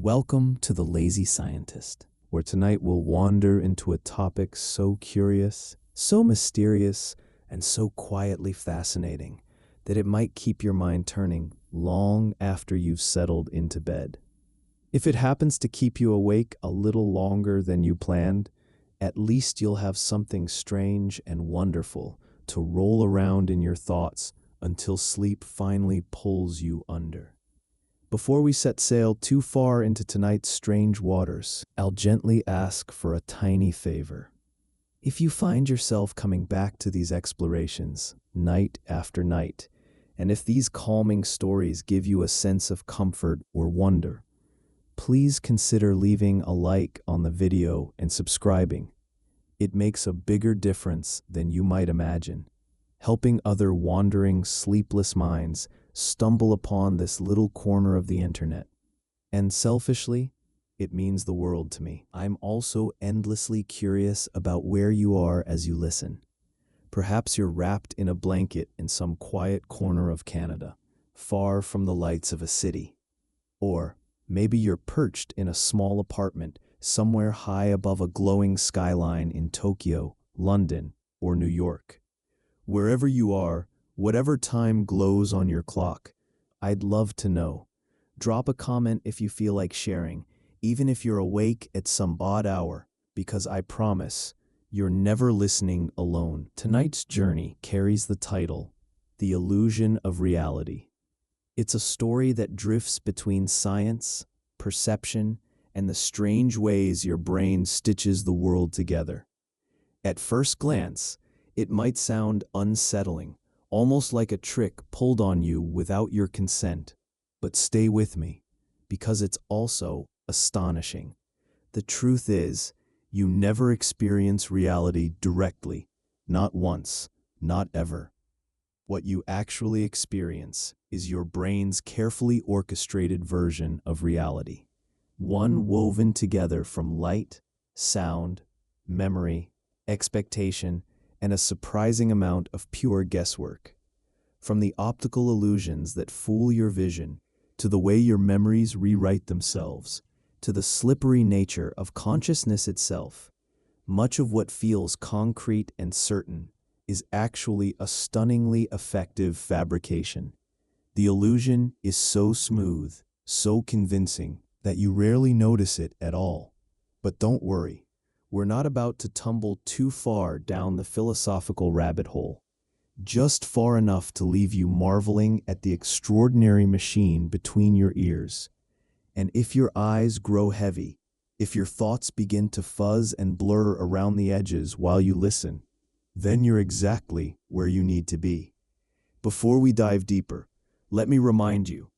Welcome to The Lazy Scientist, where tonight we'll wander into a topic so curious, so mysterious, and so quietly fascinating that it might keep your mind turning long after you've settled into bed. If it happens to keep you awake a little longer than you planned, at least you'll have something strange and wonderful to roll around in your thoughts until sleep finally pulls you under. Before we set sail too far into tonight's strange waters, I'll gently ask for a tiny favor. If you find yourself coming back to these explorations night after night, and if these calming stories give you a sense of comfort or wonder, please consider leaving a like on the video and subscribing. It makes a bigger difference than you might imagine, helping other wandering, sleepless minds stumble upon this little corner of the internet. And selfishly, it means the world to me. I'm also endlessly curious about where you are as you listen. Perhaps you're wrapped in a blanket in some quiet corner of Canada, far from the lights of a city. Or maybe you're perched in a small apartment somewhere high above a glowing skyline in Tokyo, London, or New York. Wherever you are, whatever time glows on your clock, I'd love to know. Drop a comment if you feel like sharing, even if you're awake at some odd hour, because I promise you're never listening alone. Tonight's journey carries the title, The Illusion of Reality. It's a story that drifts between science, perception, and the strange ways your brain stitches the world together. At first glance, it might sound unsettling, almost like a trick pulled on you without your consent. But stay with me, because it's also astonishing. The truth is, you never experience reality directly, not once, not ever. What you actually experience is your brain's carefully orchestrated version of reality, one woven together from light, sound, memory, expectation, and a surprising amount of pure guesswork. From the optical illusions that fool your vision, to the way your memories rewrite themselves, to the slippery nature of consciousness itself, much of what feels concrete and certain is actually a stunningly effective fabrication. The illusion is so smooth, so convincing, that you rarely notice it at all. But don't worry. We're not about to tumble too far down the philosophical rabbit hole, just far enough to leave you marveling at the extraordinary machine between your ears. And if your eyes grow heavy, if your thoughts begin to fuzz and blur around the edges while you listen, then you're exactly where you need to be. Before we dive deeper, let me remind you,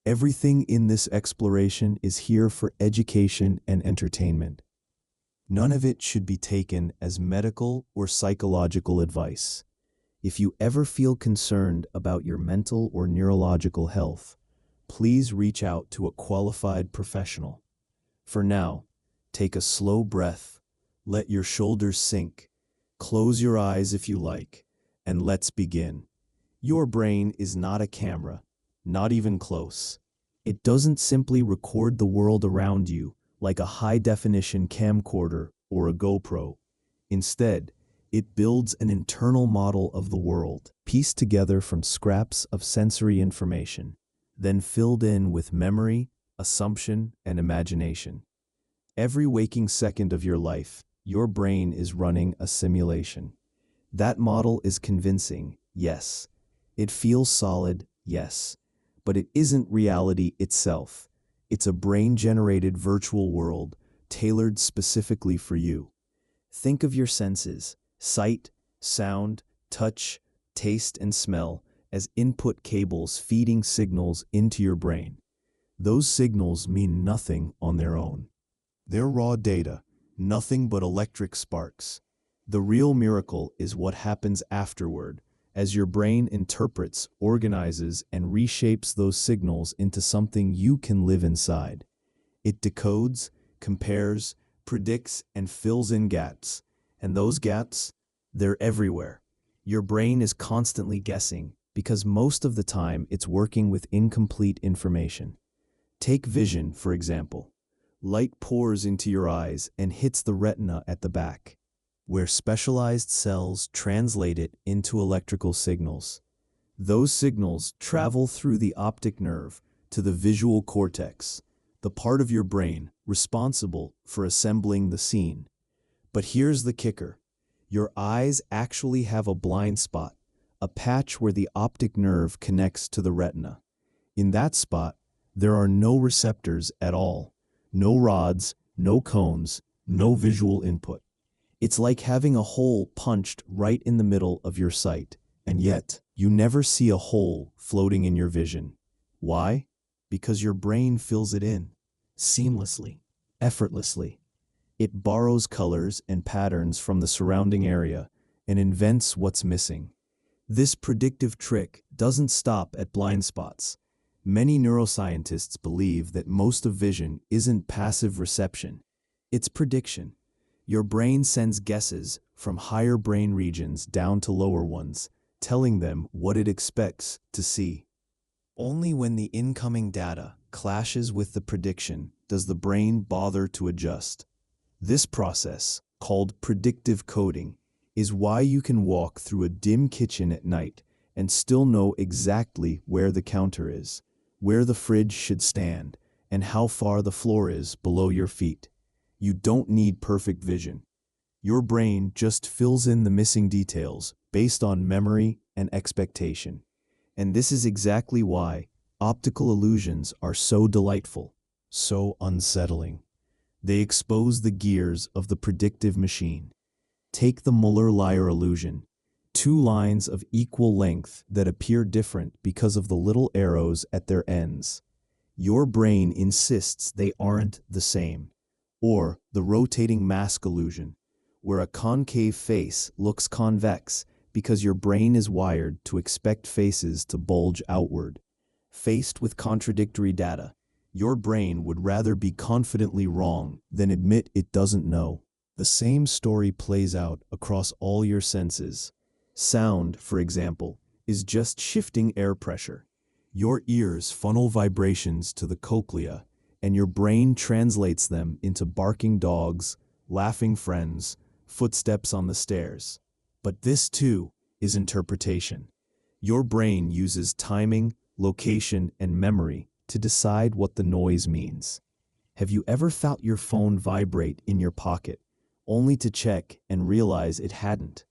everything in this exploration is here for education and entertainment. None of it should be taken as medical or psychological advice. If you ever feel concerned about your mental or neurological health, please reach out to a qualified professional. For now, take a slow breath, let your shoulders sink, close your eyes if you like, and let's begin. Your brain is not a camera, not even close. It doesn't simply record the world around you like a high-definition camcorder or a GoPro. Instead, it builds an internal model of the world, pieced together from scraps of sensory information, then filled in with memory, assumption, and imagination. Every waking second of your life, your brain is running a simulation. That model is convincing, yes. It feels solid, yes. But it isn't reality itself. It's a brain-generated virtual world tailored specifically for you. Think of your senses, sight, sound, touch, taste, and smell, as input cables feeding signals into your brain. Those signals mean nothing on their own. They're raw data, nothing but electric sparks. The real miracle is what happens afterward, as your brain interprets, organizes, and reshapes those signals into something you can live inside. It decodes, compares, predicts, and fills in gaps. And those gaps, they're everywhere. Your brain is constantly guessing, because most of the time it's working with incomplete information. Take vision, for example. light pours into your eyes and hits the retina at the back, where specialized cells translate it into electrical signals. Those signals travel through the optic nerve to the visual cortex, the part of your brain responsible for assembling the scene. But here's the kicker. Your eyes actually have a blind spot, a patch where the optic nerve connects to the retina. In that spot, there are no receptors at all, no rods, no cones, no visual input. It's like having a hole punched right in the middle of your sight, and yet you never see a hole floating in your vision. Why? Because your brain fills it in, seamlessly, effortlessly. It borrows colors and patterns from the surrounding area and invents what's missing. This predictive trick doesn't stop at blind spots. Many neuroscientists believe that most of vision isn't passive reception, it's prediction. Your brain sends guesses from higher brain regions down to lower ones, telling them what it expects to see. Only when the incoming data clashes with the prediction does the brain bother to adjust. This process, called predictive coding, is why you can walk through a dim kitchen at night and still know exactly where the counter is, where the fridge should stand, and how far the floor is below your feet. You don't need perfect vision. Your brain just fills in the missing details based on memory and expectation. And this is exactly why optical illusions are so delightful, so unsettling. They expose the gears of the predictive machine. Take the Muller-Lyer illusion. Two lines of equal length that appear different because of the little arrows at their ends. Your brain insists they aren't the same. Or the rotating mask illusion, where a concave face looks convex because your brain is wired to expect faces to bulge outward. Faced with contradictory data, your brain would rather be confidently wrong than admit it doesn't know. The same story plays out across all your senses. Sound, for example, is just shifting air pressure. Your ears funnel vibrations to the cochlea, and your brain translates them into barking dogs, laughing friends, footsteps on the stairs. But this, too, is interpretation. Your brain uses timing, location, and memory to decide what the noise means. Have you ever felt your phone vibrate in your pocket, only to check and realize it hadn't?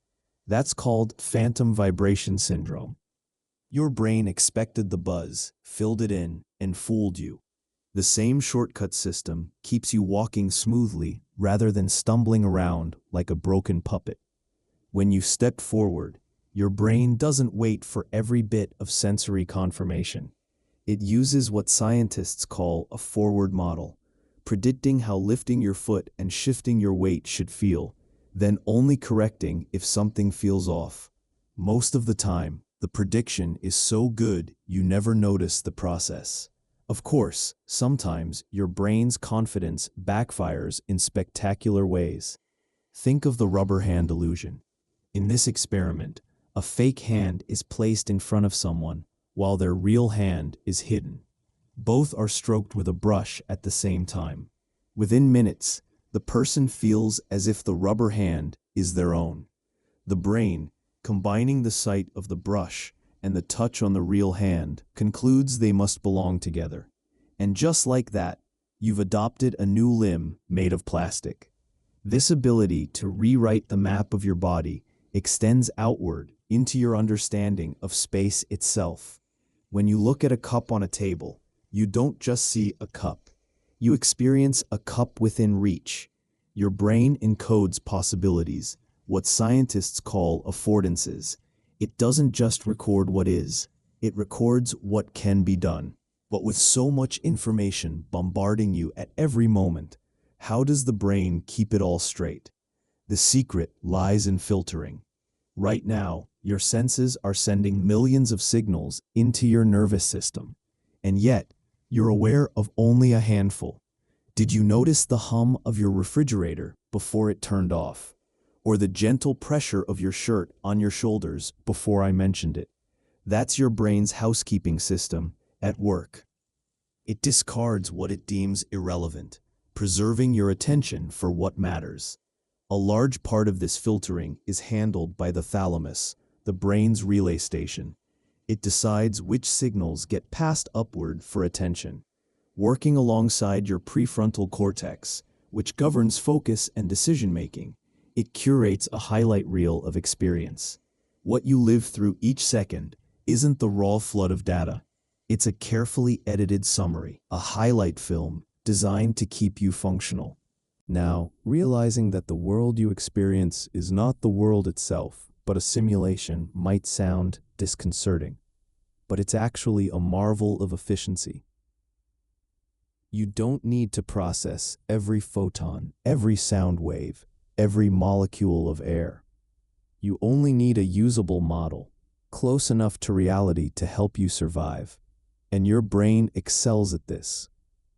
That's called phantom vibration syndrome. Your brain expected the buzz, filled it in, and fooled you. The same shortcut system keeps you walking smoothly rather than stumbling around like a broken puppet. When you step forward, your brain doesn't wait for every bit of sensory confirmation. It uses what scientists call a forward model, predicting how lifting your foot and shifting your weight should feel, then only correcting if something feels off. Most of the time, the prediction is so good you never notice the process. Of course, sometimes your brain's confidence backfires in spectacular ways. Think of the rubber hand illusion. In this experiment, a fake hand is placed in front of someone while their real hand is hidden. Both are stroked with a brush at the same time. Within minutes, the person feels as if the rubber hand is their own. The brain, combining the sight of the brush and the touch on the real hand, concludes they must belong together. And just like that, you've adopted a new limb made of plastic. This ability to rewrite the map of your body extends outward into your understanding of space itself. When you look at a cup on a table, you don't just see a cup. You experience a cup within reach. Your brain encodes possibilities, what scientists call affordances. It doesn't just record what is, it records what can be done. But with so much information bombarding you at every moment, how does the brain keep it all straight? The secret lies in filtering. Right now, your senses are sending millions of signals into your nervous system, and yet, you're aware of only a handful. Did you notice the hum of your refrigerator before it turned off? Or the gentle pressure of your shirt on your shoulders before I mentioned it? That's your brain's housekeeping system at work. It discards what it deems irrelevant, preserving your attention for what matters. A large part of this filtering is handled by the thalamus, the brain's relay station. It decides which signals get passed upward for attention, working alongside your prefrontal cortex, which governs focus and decision-making. It curates a highlight reel of experience. What you live through each second isn't the raw flood of data. It's a carefully edited summary, a highlight film designed to keep you functional. Now, realizing that the world you experience is not the world itself, but a simulation, might sound disconcerting, but it's actually a marvel of efficiency. You don't need to process every photon, every sound wave, every molecule of air. You only need a usable model, close enough to reality to help you survive. And your brain excels at this.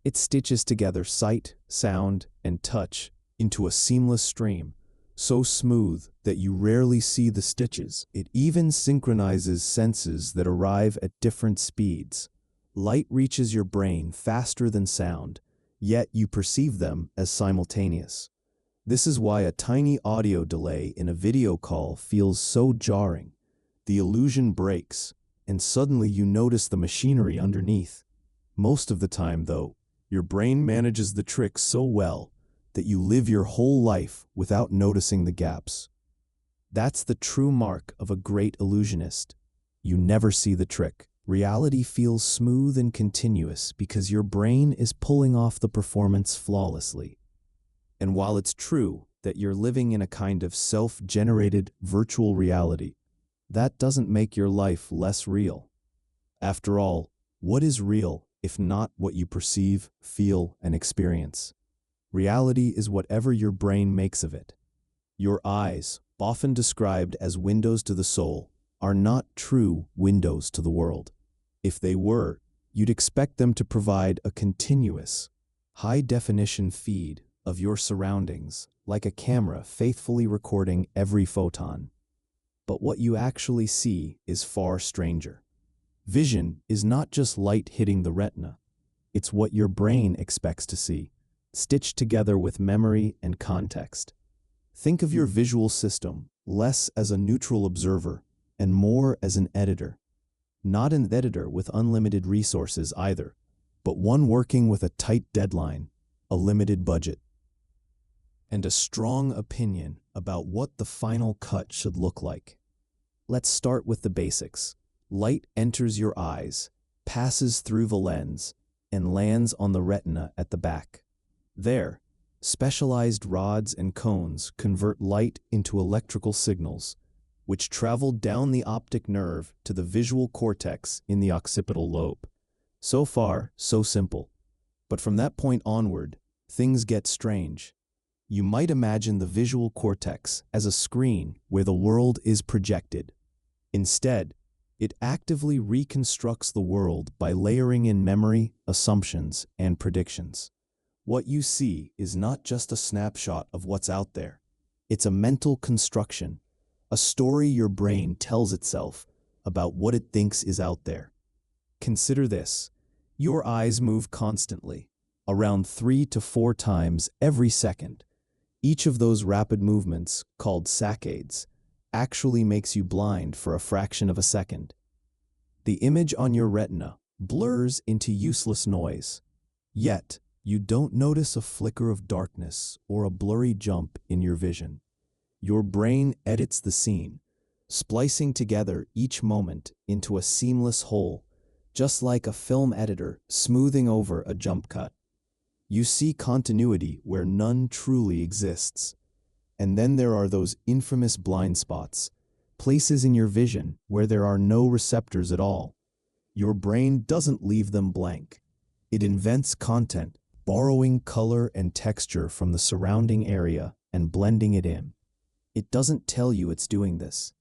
It stitches together sight, sound, and touch into a seamless stream, so smooth that you rarely see the stitches. It even synchronizes senses that arrive at different speeds. Light reaches your brain faster than sound, yet you perceive them as simultaneous. This is why a tiny audio delay in a video call feels so jarring. The illusion breaks, and suddenly you notice the machinery underneath. Most of the time, though, your brain manages the trick so well that you live your whole life without noticing the gaps. That's the true mark of a great illusionist. You never see the trick. Reality feels smooth and continuous because your brain is pulling off the performance flawlessly. And while it's true that you're living in a kind of self-generated virtual reality, that doesn't make your life less real. After all, what is real if not what you perceive, feel, and experience? Reality is whatever your brain makes of it. Your eyes, often described as windows to the soul, are not true windows to the world. If they were, you'd expect them to provide a continuous, high-definition feed of your surroundings, like a camera faithfully recording every photon. But what you actually see is far stranger. Vision is not just light hitting the retina. It's what your brain expects to see, stitched together with memory and context. Think of your visual system less as a neutral observer and more as an editor. Not an editor with unlimited resources either, but one working with a tight deadline, a limited budget, and a strong opinion about what the final cut should look like. Let's start with the basics. Light enters your eyes, passes through the lens, and lands on the retina at the back. There, specialized rods and cones convert light into electrical signals, which travel down the optic nerve to the visual cortex in the occipital lobe. So far, so simple. But from that point onward, things get strange. You might imagine the visual cortex as a screen where the world is projected. Instead, it actively reconstructs the world by layering in memory, assumptions, and predictions. What you see is not just a snapshot of what's out there. It's a mental construction, a story your brain tells itself about what it thinks is out there. Consider this. Your eyes move constantly, around 3 to 4 times every second. Each of those rapid movements, called saccades, actually makes you blind for a fraction of a second. The image on your retina blurs into useless noise. Yet, you don't notice a flicker of darkness or a blurry jump in your vision. Your brain edits the scene, splicing together each moment into a seamless whole, just like a film editor smoothing over a jump cut. You see continuity where none truly exists. And then there are those infamous blind spots, places in your vision where there are no receptors at all. Your brain doesn't leave them blank. It invents content, borrowing color and texture from the surrounding area and blending it in. It doesn't tell you it's doing this.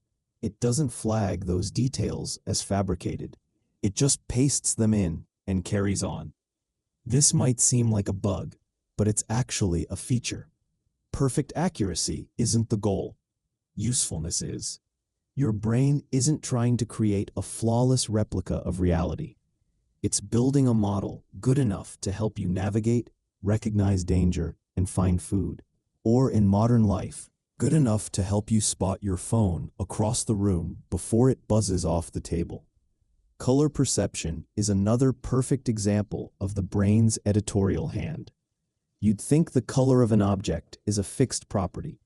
It doesn't flag those details as fabricated. It just pastes them in and carries on. This might seem like a bug, but it's actually a feature. Perfect accuracy isn't the goal. Usefulness is. Your brain isn't trying to create a flawless replica of reality. It's building a model good enough to help you navigate, recognize danger, and find food. Or in modern life, good enough to help you spot your phone across the room before it buzzes off the table. Color perception is another perfect example of the brain's editorial hand. You'd think the color of an object is a fixed property.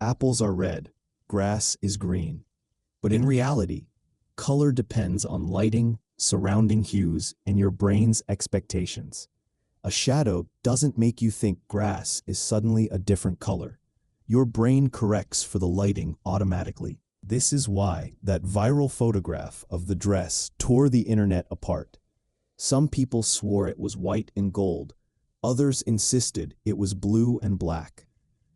Apples are red, grass is green. But in reality, color depends on lighting, surrounding hues, and your brain's expectations. A shadow doesn't make you think grass is suddenly a different color. Your brain corrects for the lighting automatically. This is why that viral photograph of the dress tore the internet apart. Some people swore it was white and gold. Others insisted it was blue and black.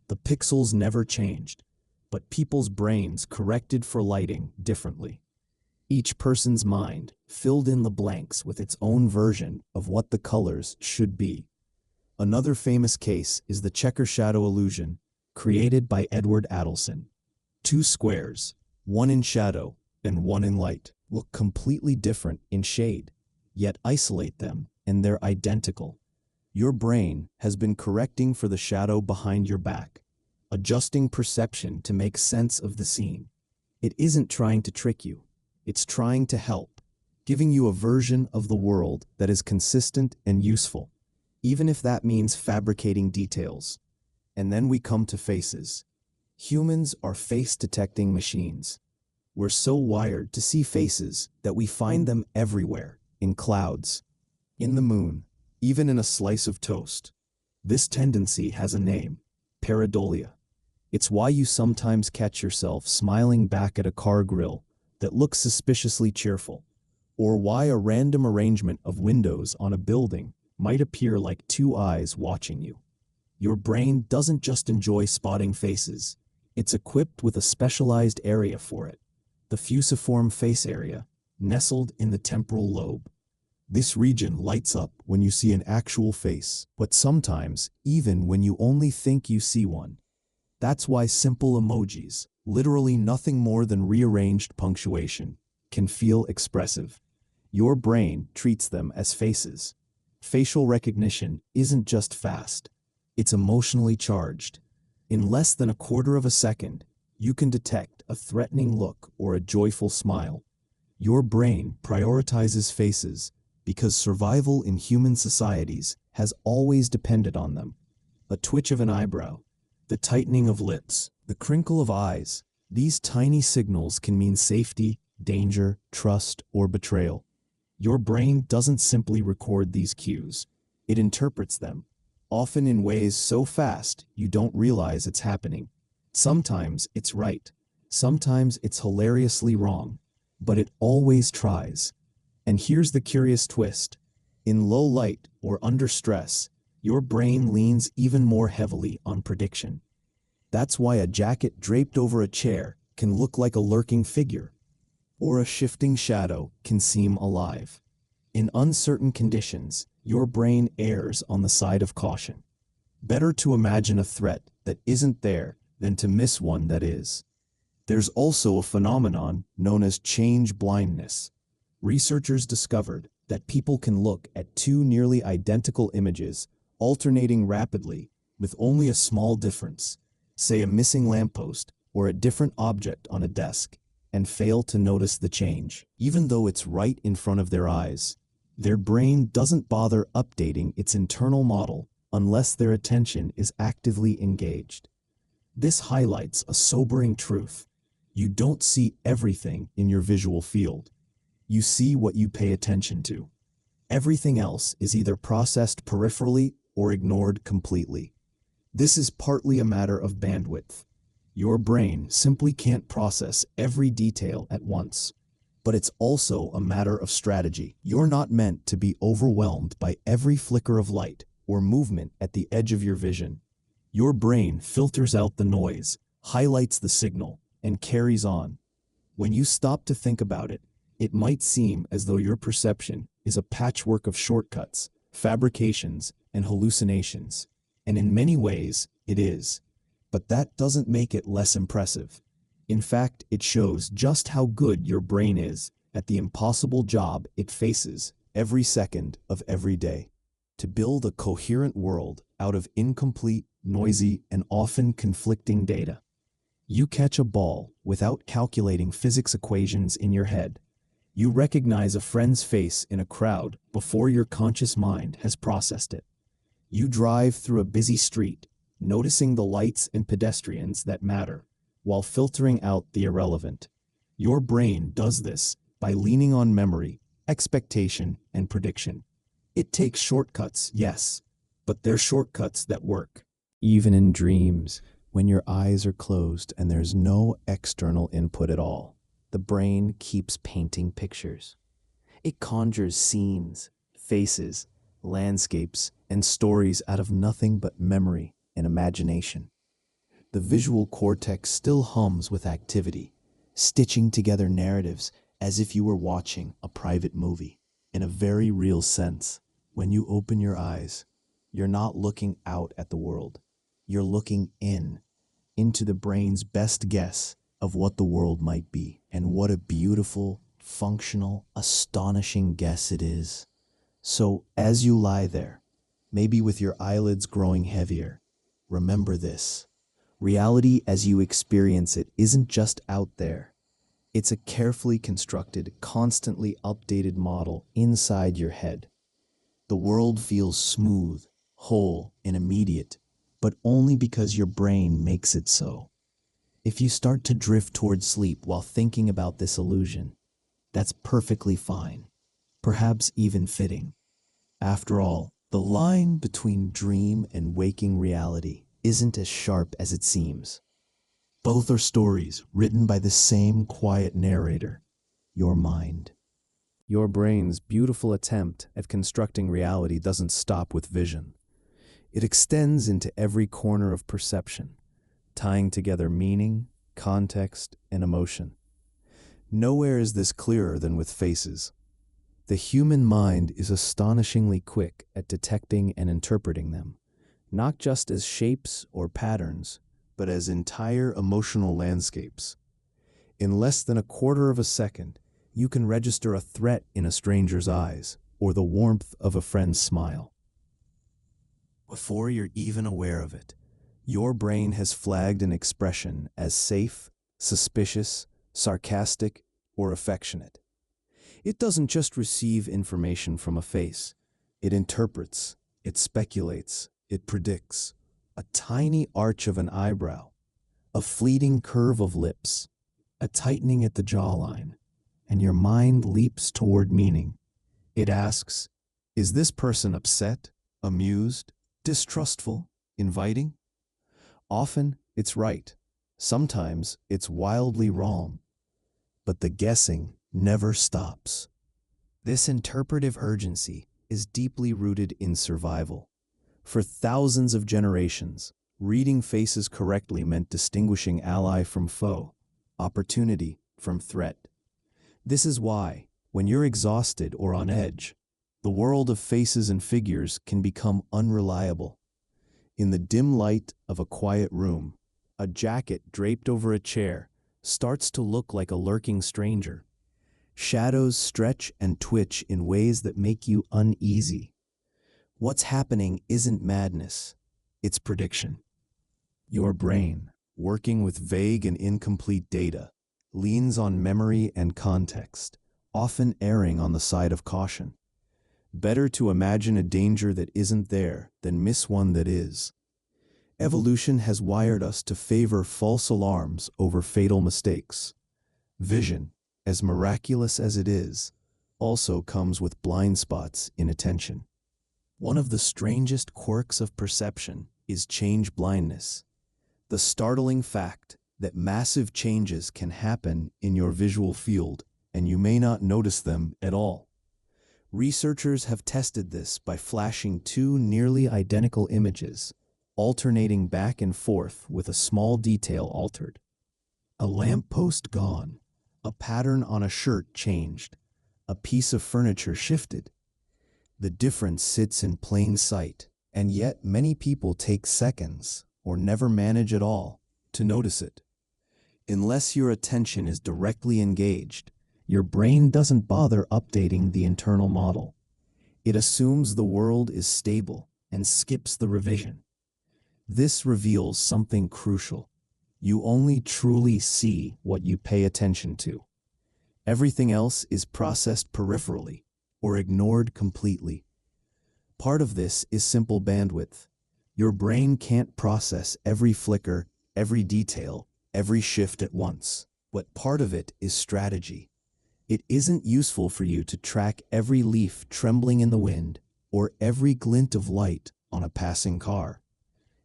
The pixels never changed, but people's brains corrected for lighting differently. Each person's mind filled in the blanks with its own version of what the colors should be. Another famous case is the checker shadow illusion, created by Edward Adelson. Two squares, one in shadow and one in light, look completely different in shade, yet isolate them and they're identical. Your brain has been correcting for the shadow behind your back, adjusting perception to make sense of the scene. It isn't trying to trick you, it's trying to help, giving you a version of the world that is consistent and useful, even if that means fabricating details. And then we come to faces. Humans are face-detecting machines. We're so wired to see faces that we find them everywhere, in clouds, in the moon, even in a slice of toast. This tendency has a name: pareidolia. It's why you sometimes catch yourself smiling back at a car grill that looks suspiciously cheerful, or why a random arrangement of windows on a building might appear like two eyes watching you. Your brain doesn't just enjoy spotting faces, it's equipped with a specialized area for it, the fusiform face area, nestled in the temporal lobe. This region lights up when you see an actual face, but sometimes even when you only think you see one. That's why simple emojis, literally nothing more than rearranged punctuation, can feel expressive. Your brain treats them as faces. Facial recognition isn't just fast, it's emotionally charged. In less than a quarter of a second, you can detect a threatening look or a joyful smile. Your brain prioritizes faces because survival in human societies has always depended on them. A twitch of an eyebrow, the tightening of lips, the crinkle of eyes, these tiny signals can mean safety, danger, trust, or betrayal. Your brain doesn't simply record these cues, it interprets them, often in ways so fast you don't realize it's happening. Sometimes it's right, sometimes it's hilariously wrong, but it always tries. And here's the curious twist. In low light or under stress, your brain leans even more heavily on prediction. That's why a jacket draped over a chair can look like a lurking figure, or a shifting shadow can seem alive. In uncertain conditions, your brain errs on the side of caution. Better to imagine a threat that isn't there than to miss one that is. There's also a phenomenon known as change blindness. Researchers discovered that people can look at two nearly identical images, alternating rapidly, with only a small difference, say a missing lamppost or a different object on a desk, and fail to notice the change. Even though it's right in front of their eyes, their brain doesn't bother updating its internal model unless their attention is actively engaged. This highlights a sobering truth. You don't see everything in your visual field. You see what you pay attention to. Everything else is either processed peripherally or ignored completely. This is partly a matter of bandwidth. Your brain simply can't process every detail at once. But it's also a matter of strategy. You're not meant to be overwhelmed by every flicker of light or movement at the edge of your vision. Your brain filters out the noise, highlights the signal, and carries on. When you stop to think about it, it might seem as though your perception is a patchwork of shortcuts, fabrications, and hallucinations. And in many ways, it is. But that doesn't make it less impressive. In fact, it shows just how good your brain is at the impossible job it faces every second of every day. to build a coherent world out of incomplete, noisy, and often conflicting data. You catch a ball without calculating physics equations in your head. You recognize a friend's face in a crowd before your conscious mind has processed it. You drive through a busy street, noticing the lights and pedestrians that matter, while filtering out the irrelevant. Your brain does this by leaning on memory, expectation, and prediction. It takes shortcuts, yes, but they're shortcuts that work. Even in dreams, when your eyes are closed and there's no external input at all, the brain keeps painting pictures. It conjures scenes, faces, landscapes, and stories out of nothing but memory and imagination. The visual cortex still hums with activity, stitching together narratives as if you were watching a private movie. In a very real sense, when you open your eyes, you're not looking out at the world. You're looking into the brain's best guess of what the world might be. And what a beautiful, functional, astonishing guess it is. So as you lie there, maybe with your eyelids growing heavier, remember this. Reality as you experience it isn't just out there. It's a carefully constructed, constantly updated model inside your head. The world feels smooth, whole, and immediate, but only because your brain makes it so. If you start to drift toward sleep while thinking about this illusion, that's perfectly fine, perhaps even fitting. After all, the line between dream and waking reality isn't as sharp as it seems. Both are stories written by the same quiet narrator, your mind. Your brain's beautiful attempt at constructing reality doesn't stop with vision. It extends into every corner of perception, tying together meaning, context, and emotion. Nowhere is this clearer than with faces. The human mind is astonishingly quick at detecting and interpreting them, not just as shapes or patterns, but as entire emotional landscapes. In less than a quarter of a second, you can register a threat in a stranger's eyes or the warmth of a friend's smile. Before you're even aware of it, your brain has flagged an expression as safe, suspicious, sarcastic, or affectionate. It doesn't just receive information from a face. It interprets, it speculates, it predicts. A tiny arch of an eyebrow, a fleeting curve of lips, a tightening at the jawline, and your mind leaps toward meaning. It asks, is this person upset, amused, distrustful, inviting? Often it's right. Sometimes it's wildly wrong. But the guessing never stops. This interpretive urgency is deeply rooted in survival. For thousands of generations, reading faces correctly meant distinguishing ally from foe, opportunity from threat. This is why, when you're exhausted or on edge, the world of faces and figures can become unreliable. In the dim light of a quiet room, a jacket draped over a chair starts to look like a lurking stranger. Shadows stretch and twitch in ways that make you uneasy. What's happening isn't madness, it's prediction. Your brain, working with vague and incomplete data, leans on memory and context, often erring on the side of caution. Better to imagine a danger that isn't there than miss one that is. Evolution has wired us to favor false alarms over fatal mistakes. Vision, as miraculous as it is, also comes with blind spots in attention. One of the strangest quirks of perception is change blindness, the startling fact that massive changes can happen in your visual field and you may not notice them at all. Researchers have tested this by flashing two nearly identical images, alternating back and forth with a small detail altered. A lamppost gone, a pattern on a shirt changed, a piece of furniture shifted. The difference sits in plain sight, and yet many people take seconds, or never manage at all, to notice it. Unless your attention is directly engaged, your brain doesn't bother updating the internal model. It assumes the world is stable and skips the revision. This reveals something crucial. You only truly see what you pay attention to. Everything else is processed peripherally or ignored completely. Part of this is simple bandwidth. Your brain can't process every flicker, every detail, every shift at once. But part of it is strategy. It isn't useful for you to track every leaf trembling in the wind or every glint of light on a passing car.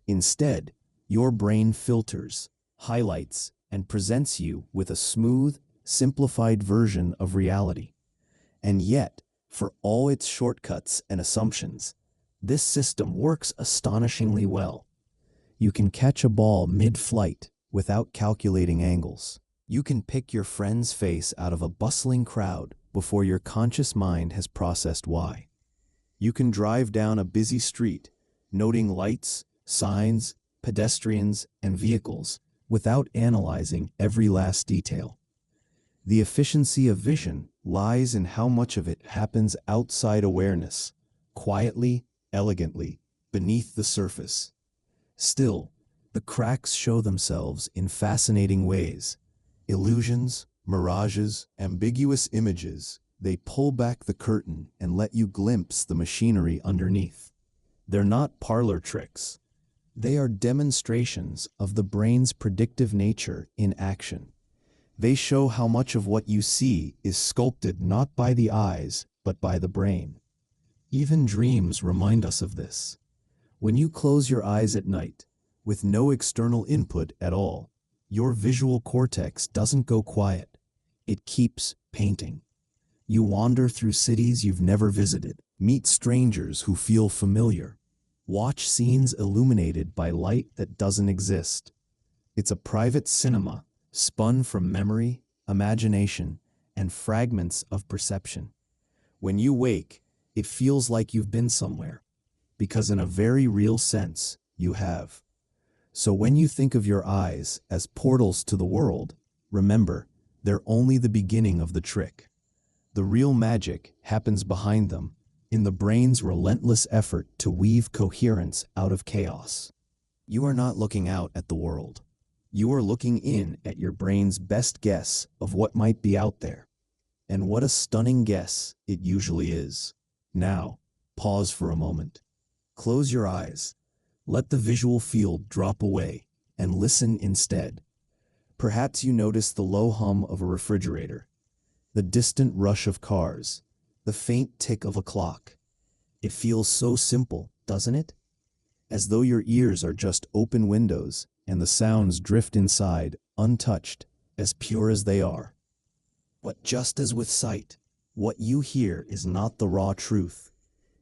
Instead, your brain filters, highlights, and presents you with a smooth, simplified version of reality. And yet, for all its shortcuts and assumptions, this system works astonishingly well. You can catch a ball mid-flight without calculating angles. You can pick your friend's face out of a bustling crowd before your conscious mind has processed why. You can drive down a busy street, noting lights, signs, pedestrians, and vehicles without analyzing every last detail. The efficiency of vision lies in how much of it happens outside awareness, quietly, elegantly, beneath the surface. Still, the cracks show themselves in fascinating ways. Illusions, mirages, ambiguous images, they pull back the curtain and let you glimpse the machinery underneath. They're not parlor tricks. They are demonstrations of the brain's predictive nature in action. They show how much of what you see is sculpted not by the eyes, but by the brain. Even dreams remind us of this. When you close your eyes at night, with no external input at all, your visual cortex doesn't go quiet. It keeps painting. You wander through cities you've never visited, meet strangers who feel familiar, watch scenes illuminated by light that doesn't exist. It's a private cinema, spun from memory, imagination, and fragments of perception. When you wake, it feels like you've been somewhere, because in a very real sense, you have. So when you think of your eyes as portals to the world, remember, they're only the beginning of the trick. The real magic happens behind them, in the brain's relentless effort to weave coherence out of chaos. You are not looking out at the world. You are looking in at your brain's best guess of what might be out there. And what a stunning guess it usually is. Now, pause for a moment. Close your eyes. Let the visual field drop away and listen instead. Perhaps you notice the low hum of a refrigerator, the distant rush of cars, the faint tick of a clock. It feels so simple, doesn't it? As though your ears are just open windows and the sounds drift inside, untouched, as pure as they are. But just as with sight, what you hear is not the raw truth.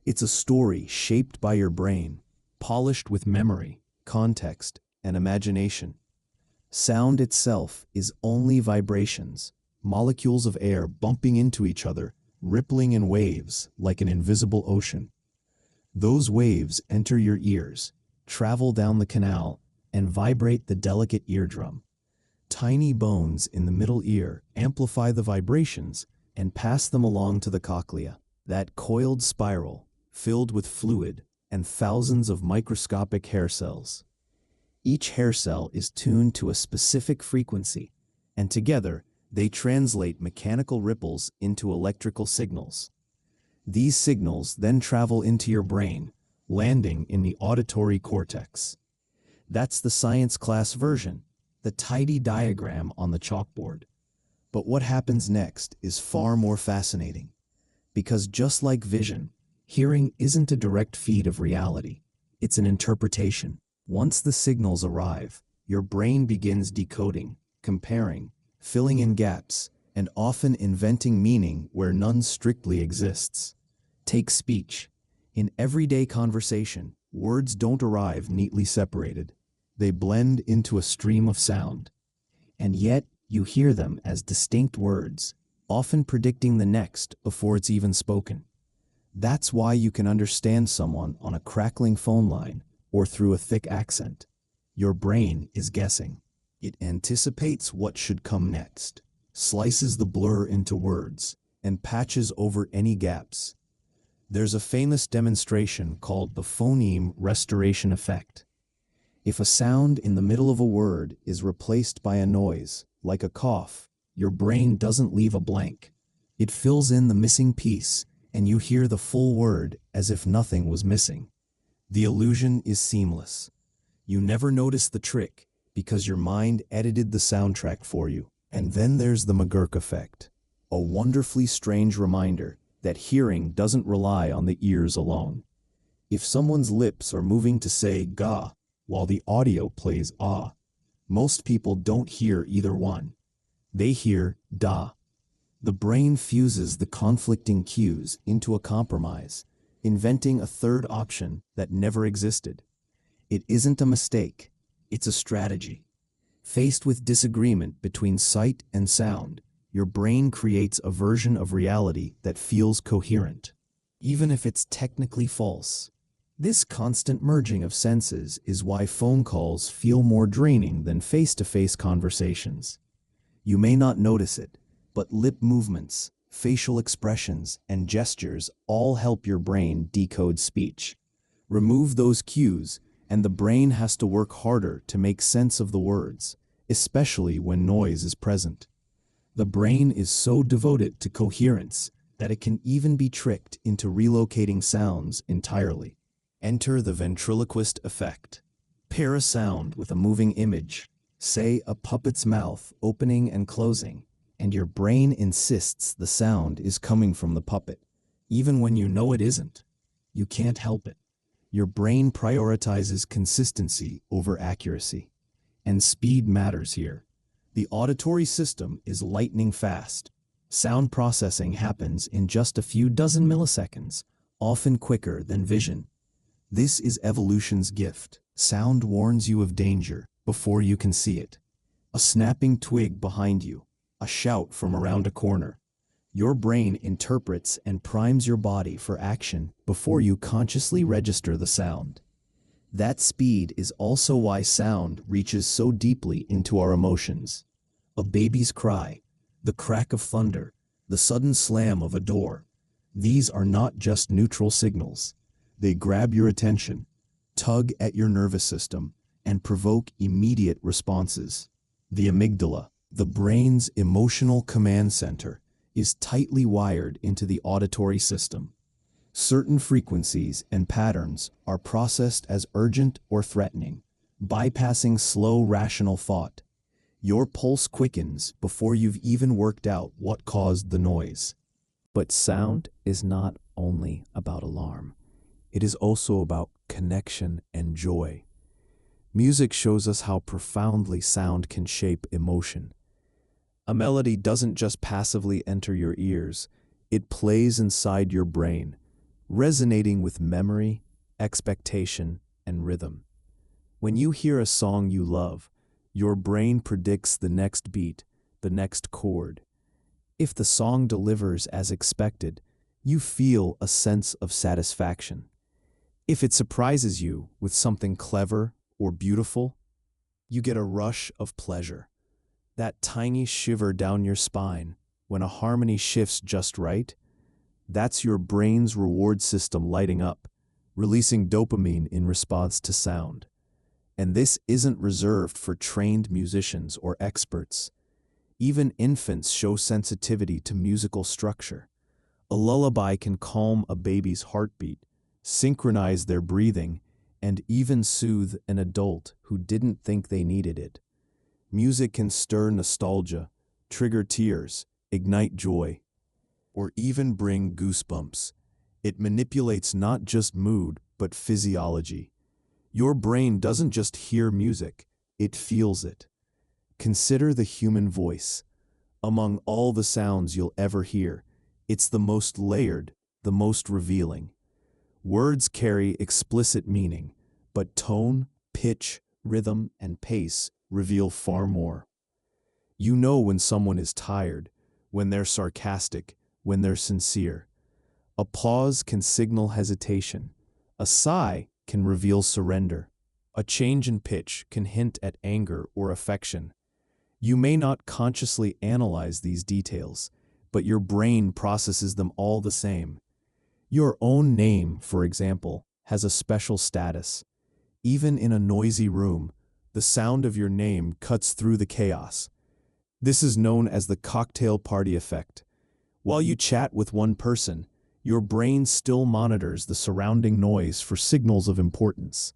It's a story shaped by your brain, polished with memory, context, and imagination. Sound itself is only vibrations, molecules of air bumping into each other, rippling in waves like an invisible ocean. Those waves enter your ears, travel down the canal, and vibrate the delicate eardrum. Tiny bones in the middle ear amplify the vibrations and pass them along to the cochlea, that coiled spiral, filled with fluid and thousands of microscopic hair cells. Each hair cell is tuned to a specific frequency, and together they translate mechanical ripples into electrical signals. These signals then travel into your brain, landing in the auditory cortex. That's the science class version, the tidy diagram on the chalkboard. But what happens next is far more fascinating, because just like vision, hearing isn't a direct feed of reality. It's an interpretation. Once the signals arrive, your brain begins decoding, comparing, filling in gaps, and often inventing meaning where none strictly exists. Take speech. In everyday conversation, words don't arrive neatly separated. They blend into a stream of sound. And yet, you hear them as distinct words, often predicting the next before it's even spoken. That's why you can understand someone on a crackling phone line or through a thick accent. Your brain is guessing. It anticipates what should come next, slices the blur into words, and patches over any gaps. There's a famous demonstration called the phoneme restoration effect. If a sound in the middle of a word is replaced by a noise, like a cough, your brain doesn't leave a blank. It fills in the missing piece, and you hear the full word as if nothing was missing. The illusion is seamless. You never notice the trick because your mind edited the soundtrack for you. And then there's the McGurk effect, a wonderfully strange reminder that hearing doesn't rely on the ears alone. If someone's lips are moving to say ga while the audio plays ah, most people don't hear either one. They hear da. The brain fuses the conflicting cues into a compromise, inventing a third option that never existed. It isn't a mistake, it's a strategy. Faced with disagreement between sight and sound, your brain creates a version of reality that feels coherent, even if it's technically false. This constant merging of senses is why phone calls feel more draining than face-to-face conversations. You may not notice it, but lip movements, facial expressions, and gestures all help your brain decode speech. Remove those cues, and the brain has to work harder to make sense of the words, especially when noise is present. The brain is so devoted to coherence that it can even be tricked into relocating sounds entirely. Enter the ventriloquist effect. Pair a sound with a moving image, say a puppet's mouth opening and closing, and your brain insists the sound is coming from the puppet, even when you know it isn't. You can't help it. Your brain prioritizes consistency over accuracy. And speed matters here. The auditory system is lightning fast. Sound processing happens in just a few dozen milliseconds, often quicker than vision. This is evolution's gift. Sound warns you of danger before you can see it. A snapping twig behind you, a shout from around a corner. Your brain interprets and primes your body for action before you consciously register the sound. That speed is also why sound reaches so deeply into our emotions. A baby's cry, the crack of thunder, the sudden slam of a door. These are not just neutral signals. They grab your attention, tug at your nervous system, and provoke immediate responses. The amygdala, the brain's emotional command center, is tightly wired into the auditory system. Certain frequencies and patterns are processed as urgent or threatening, bypassing slow rational thought. Your pulse quickens before you've even worked out what caused the noise. But sound is not only about alarm. It is also about connection and joy. Music shows us how profoundly sound can shape emotion. A melody doesn't just passively enter your ears, it plays inside your brain, resonating with memory, expectation, and rhythm. When you hear a song you love, your brain predicts the next beat, the next chord. If the song delivers as expected, you feel a sense of satisfaction. If it surprises you with something clever or beautiful, you get a rush of pleasure. That tiny shiver down your spine when a harmony shifts just right, that's your brain's reward system lighting up, releasing dopamine in response to sound. And this isn't reserved for trained musicians or experts. Even infants show sensitivity to musical structure. A lullaby can calm a baby's heartbeat, synchronize their breathing, and even soothe an adult who didn't think they needed it. Music can stir nostalgia, trigger tears, ignite joy, or even bring goosebumps. It manipulates not just mood, but physiology. Your brain doesn't just hear music, it feels it. Consider the human voice. Among all the sounds you'll ever hear, it's the most layered, the most revealing. Words carry explicit meaning, but tone, pitch, rhythm, and pace reveal far more. You know when someone is tired, when they're sarcastic, when they're sincere. A pause can signal hesitation. A sigh can reveal surrender. A change in pitch can hint at anger or affection. You may not consciously analyze these details, but your brain processes them all the same. Your own name, for example, has a special status. Even in a noisy room, the sound of your name cuts through the chaos. This is known as the cocktail party effect. While you chat with one person, your brain still monitors the surrounding noise for signals of importance.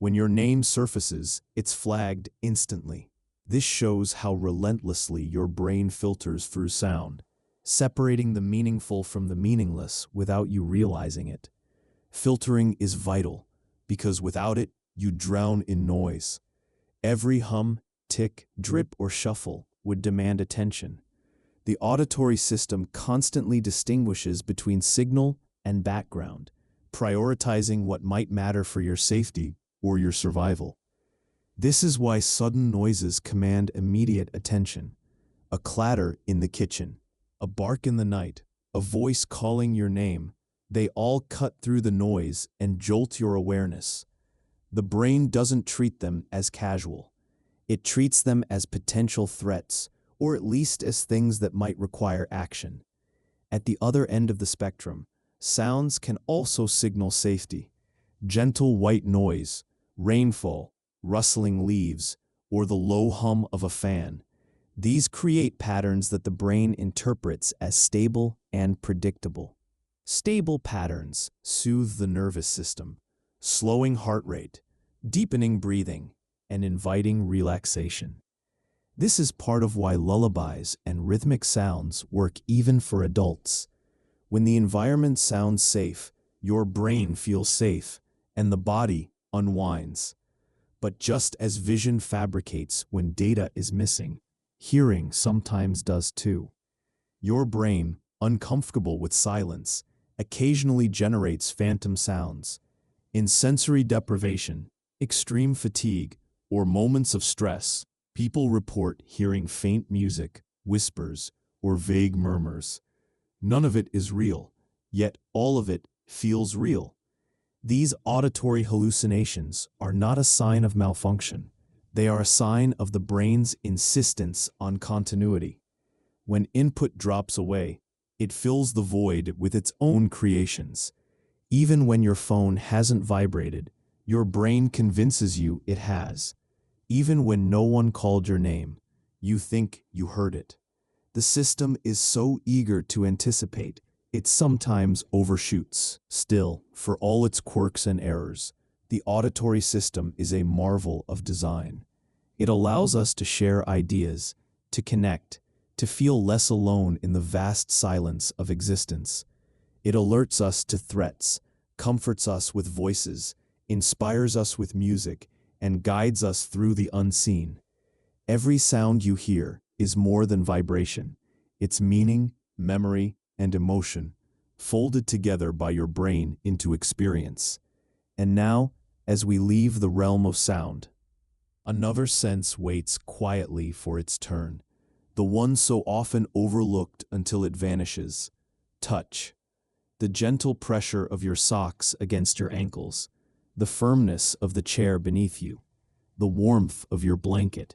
When your name surfaces, it's flagged instantly. This shows how relentlessly your brain filters through sound, separating the meaningful from the meaningless without you realizing it. Filtering is vital, because without it, you drown in noise. Every hum, tick, drip, or shuffle would demand attention. The auditory system constantly distinguishes between signal and background, prioritizing what might matter for your safety or your survival. This is why sudden noises command immediate attention. A clatter in the kitchen, a bark in the night, a voice calling your name, they all cut through the noise and jolt your awareness. The brain doesn't treat them as casual. It treats them as potential threats, or at least as things that might require action. At the other end of the spectrum, sounds can also signal safety. Gentle white noise, rainfall, rustling leaves, or the low hum of a fan. These create patterns that the brain interprets as stable and predictable. Stable patterns soothe the nervous system, slowing heart rate, deepening breathing, and inviting relaxation. This is part of why lullabies and rhythmic sounds work even for adults. When the environment sounds safe, your brain feels safe, and the body unwinds. But just as vision fabricates when data is missing, hearing sometimes does too. Your brain, uncomfortable with silence, occasionally generates phantom sounds. In sensory deprivation, extreme fatigue, or moments of stress, people report hearing faint music, whispers, or vague murmurs. None of it is real, yet all of it feels real. These auditory hallucinations are not a sign of malfunction. They are a sign of the brain's insistence on continuity. When input drops away, it fills the void with its own creations. Even when your phone hasn't vibrated, your brain convinces you it has. Even when no one called your name, you think you heard it. The system is so eager to anticipate, it sometimes overshoots. Still, for all its quirks and errors, the auditory system is a marvel of design. It allows us to share ideas, to connect, to feel less alone in the vast silence of existence. It alerts us to threats, comforts us with voices, inspires us with music, and guides us through the unseen. Every sound you hear is more than vibration. It's meaning, memory, and emotion, folded together by your brain into experience. And now, as we leave the realm of sound, another sense waits quietly for its turn, the one so often overlooked until it vanishes: touch. The gentle pressure of your socks against your ankles, the firmness of the chair beneath you, the warmth of your blanket,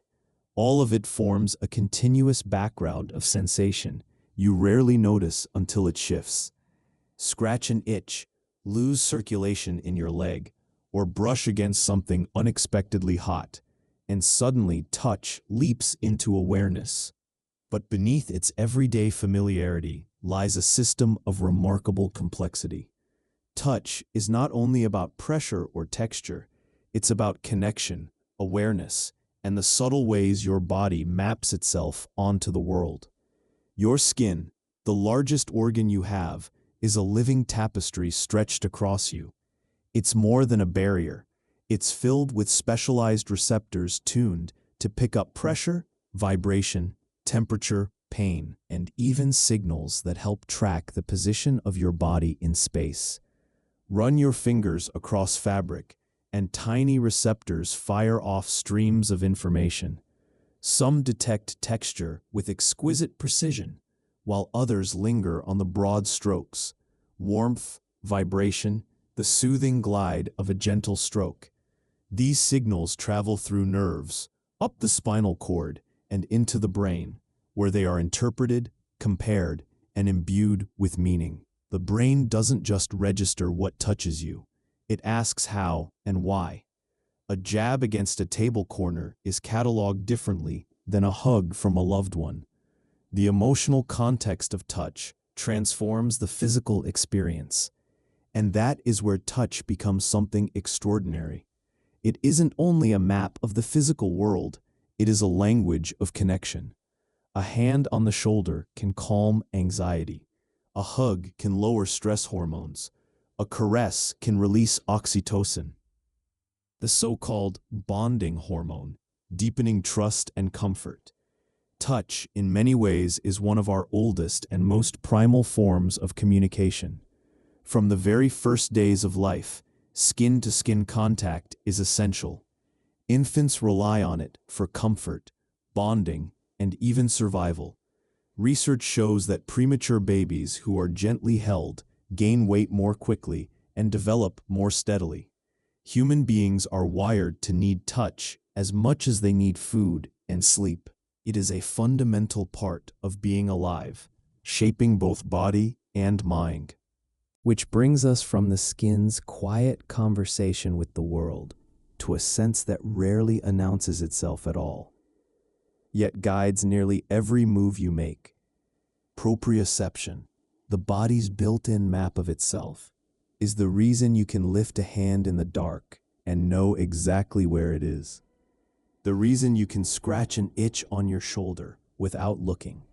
all of it forms a continuous background of sensation you rarely notice until it shifts. Scratch an itch, lose circulation in your leg, or brush against something unexpectedly hot, and suddenly touch leaps into awareness. But beneath its everyday familiarity lies a system of remarkable complexity. Touch is not only about pressure or texture, it's about connection, awareness, and the subtle ways your body maps itself onto the world. Your skin, the largest organ you have, is a living tapestry stretched across you. It's more than a barrier. It's filled with specialized receptors tuned to pick up pressure, vibration, temperature, pain, and even signals that help track the position of your body in space. Run your fingers across fabric, and tiny receptors fire off streams of information. Some detect texture with exquisite precision, while others linger on the broad strokes: warmth, vibration, the soothing glide of a gentle stroke. These signals travel through nerves, up the spinal cord, and into the brain, where they are interpreted, compared, and imbued with meaning. The brain doesn't just register what touches you, it asks how and why. A jab against a table corner is cataloged differently than a hug from a loved one. The emotional context of touch transforms the physical experience, and that is where touch becomes something extraordinary. It isn't only a map of the physical world, it is a language of connection. A hand on the shoulder can calm anxiety. A hug can lower stress hormones. A caress can release oxytocin, the so-called bonding hormone, deepening trust and comfort. Touch, in many ways, is one of our oldest and most primal forms of communication. From the very first days of life, skin-to-skin contact is essential. Infants rely on it for comfort, bonding, and even survival. Research shows that premature babies who are gently held gain weight more quickly and develop more steadily. Human beings are wired to need touch as much as they need food and sleep. It is a fundamental part of being alive, shaping both body and mind. Which brings us from the skin's quiet conversation with the world to a sense that rarely announces itself at all, yet guides nearly every move you make. Proprioception, the body's built-in map of itself, is the reason you can lift a hand in the dark and know exactly where it is. The reason you can scratch an itch on your shoulder without looking.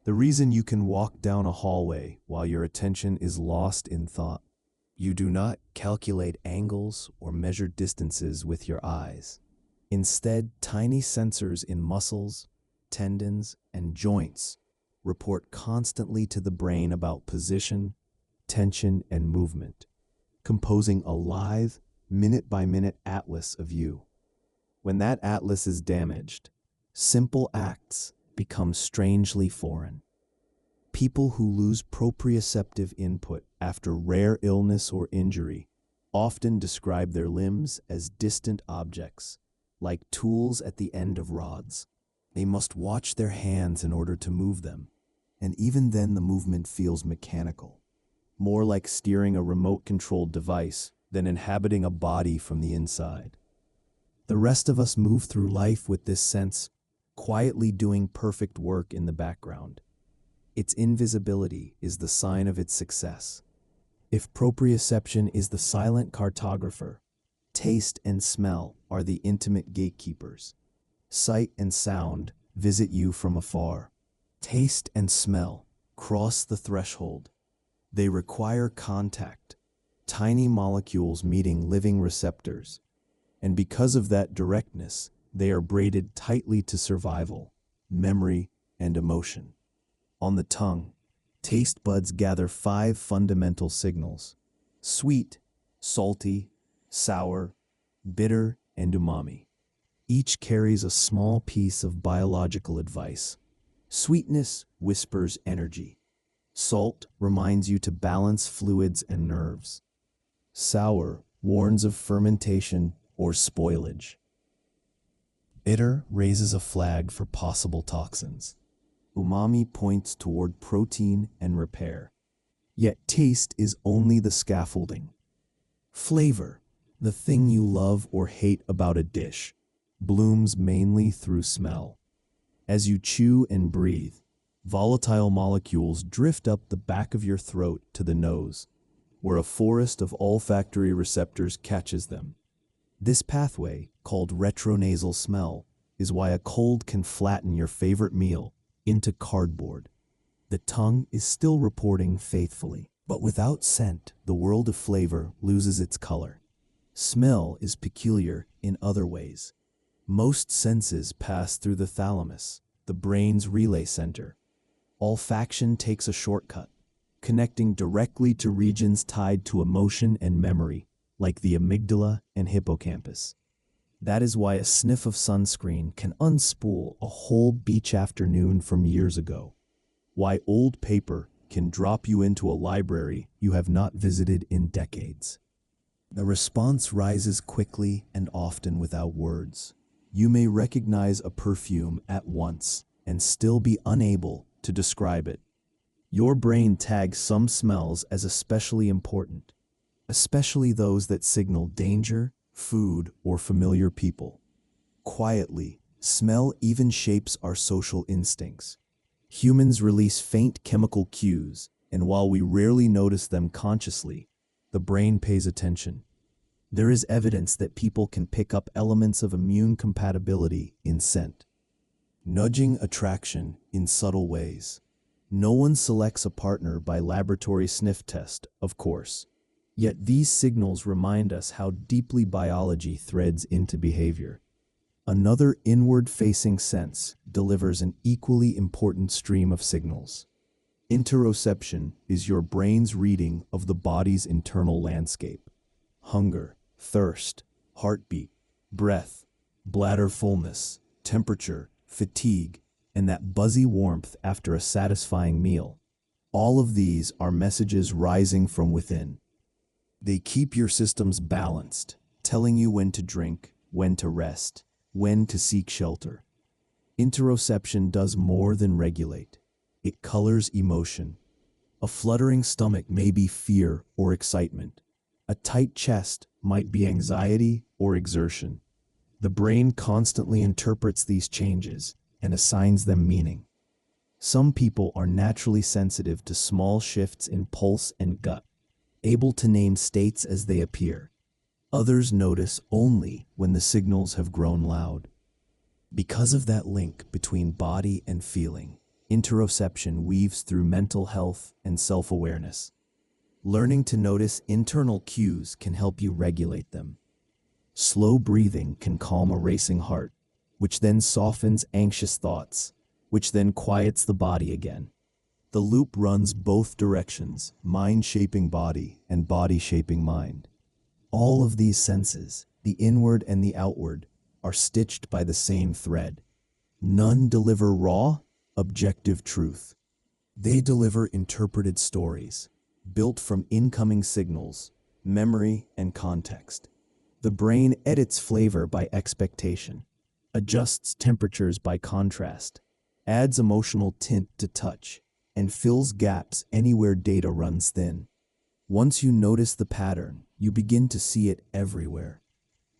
The reason you can walk down a hallway while your attention is lost in thought. You do not calculate angles or measure distances with your eyes. Instead, tiny sensors in muscles, tendons, and joints report constantly to the brain about position, tension, and movement, composing a live, minute-by-minute atlas of you. When that atlas is damaged, simple acts become strangely foreign. People who lose proprioceptive input after rare illness or injury often describe their limbs as distant objects, like tools at the end of rods. They must watch their hands in order to move them, and even then the movement feels mechanical, more like steering a remote-controlled device than inhabiting a body from the inside. The rest of us move through life with this sense, quietly doing perfect work in the background. Its invisibility is the sign of its success. If proprioception is the silent cartographer, taste and smell are the intimate gatekeepers. Sight and sound visit you from afar. Taste and smell cross the threshold. They require contact, tiny molecules meeting living receptors. And because of that directness, they are braided tightly to survival, memory, and emotion. On the tongue, taste buds gather 5 fundamental signals: sweet, salty, sour, bitter, and umami. Each carries a small piece of biological advice. Sweetness whispers energy. Salt reminds you to balance fluids and nerves. Sour warns of fermentation or spoilage. Bitter raises a flag for possible toxins. Umami points toward protein and repair. Yet taste is only the scaffolding. Flavor, the thing you love or hate about a dish, blooms mainly through smell. As you chew and breathe, volatile molecules drift up the back of your throat to the nose, where a forest of olfactory receptors catches them. This pathway, called retronasal smell, is why a cold can flatten your favorite meal into cardboard. The tongue is still reporting faithfully, but without scent, the world of flavor loses its color. Smell is peculiar in other ways. Most senses pass through the thalamus, the brain's relay center. Olfaction takes a shortcut, connecting directly to regions tied to emotion and memory, like the amygdala and hippocampus. That is why a sniff of sunscreen can unspool a whole beach afternoon from years ago. Why old paper can drop you into a library you have not visited in decades. The response rises quickly and often without words. You may recognize a perfume at once and still be unable to describe it. Your brain tags some smells as especially important, especially those that signal danger, food, or familiar people. Quietly, smell even shapes our social instincts. Humans release faint chemical cues, and while we rarely notice them consciously, the brain pays attention. There is evidence that people can pick up elements of immune compatibility in scent, nudging attraction in subtle ways. No one selects a partner by laboratory sniff test, of course. Yet these signals remind us how deeply biology threads into behavior. Another inward-facing sense delivers an equally important stream of signals. Interoception is your brain's reading of the body's internal landscape. Hunger, thirst, heartbeat, breath, bladder fullness, temperature, fatigue, and that buzzy warmth after a satisfying meal. All of these are messages rising from within. They keep your systems balanced, telling you when to drink, when to rest, when to seek shelter. Interoception does more than regulate. It colors emotion. A fluttering stomach may be fear or excitement. A tight chest might be anxiety or exertion. The brain constantly interprets these changes and assigns them meaning. Some people are naturally sensitive to small shifts in pulse and gut, able to name states as they appear. Others notice only when the signals have grown loud. Because of that link between body and feeling, interoception weaves through mental health and self-awareness. Learning to notice internal cues can help you regulate them. Slow breathing can calm a racing heart, which then softens anxious thoughts, which then quiets the body again. The loop runs both directions, mind shaping body and body shaping mind. All of these senses, the inward and the outward, are stitched by the same thread. None deliver raw, objective truth. They deliver interpreted stories, built from incoming signals, memory, and context. The brain edits flavor by expectation, adjusts temperatures by contrast, adds emotional tint to touch, and fills gaps anywhere data runs thin. Once you notice the pattern, you begin to see it everywhere.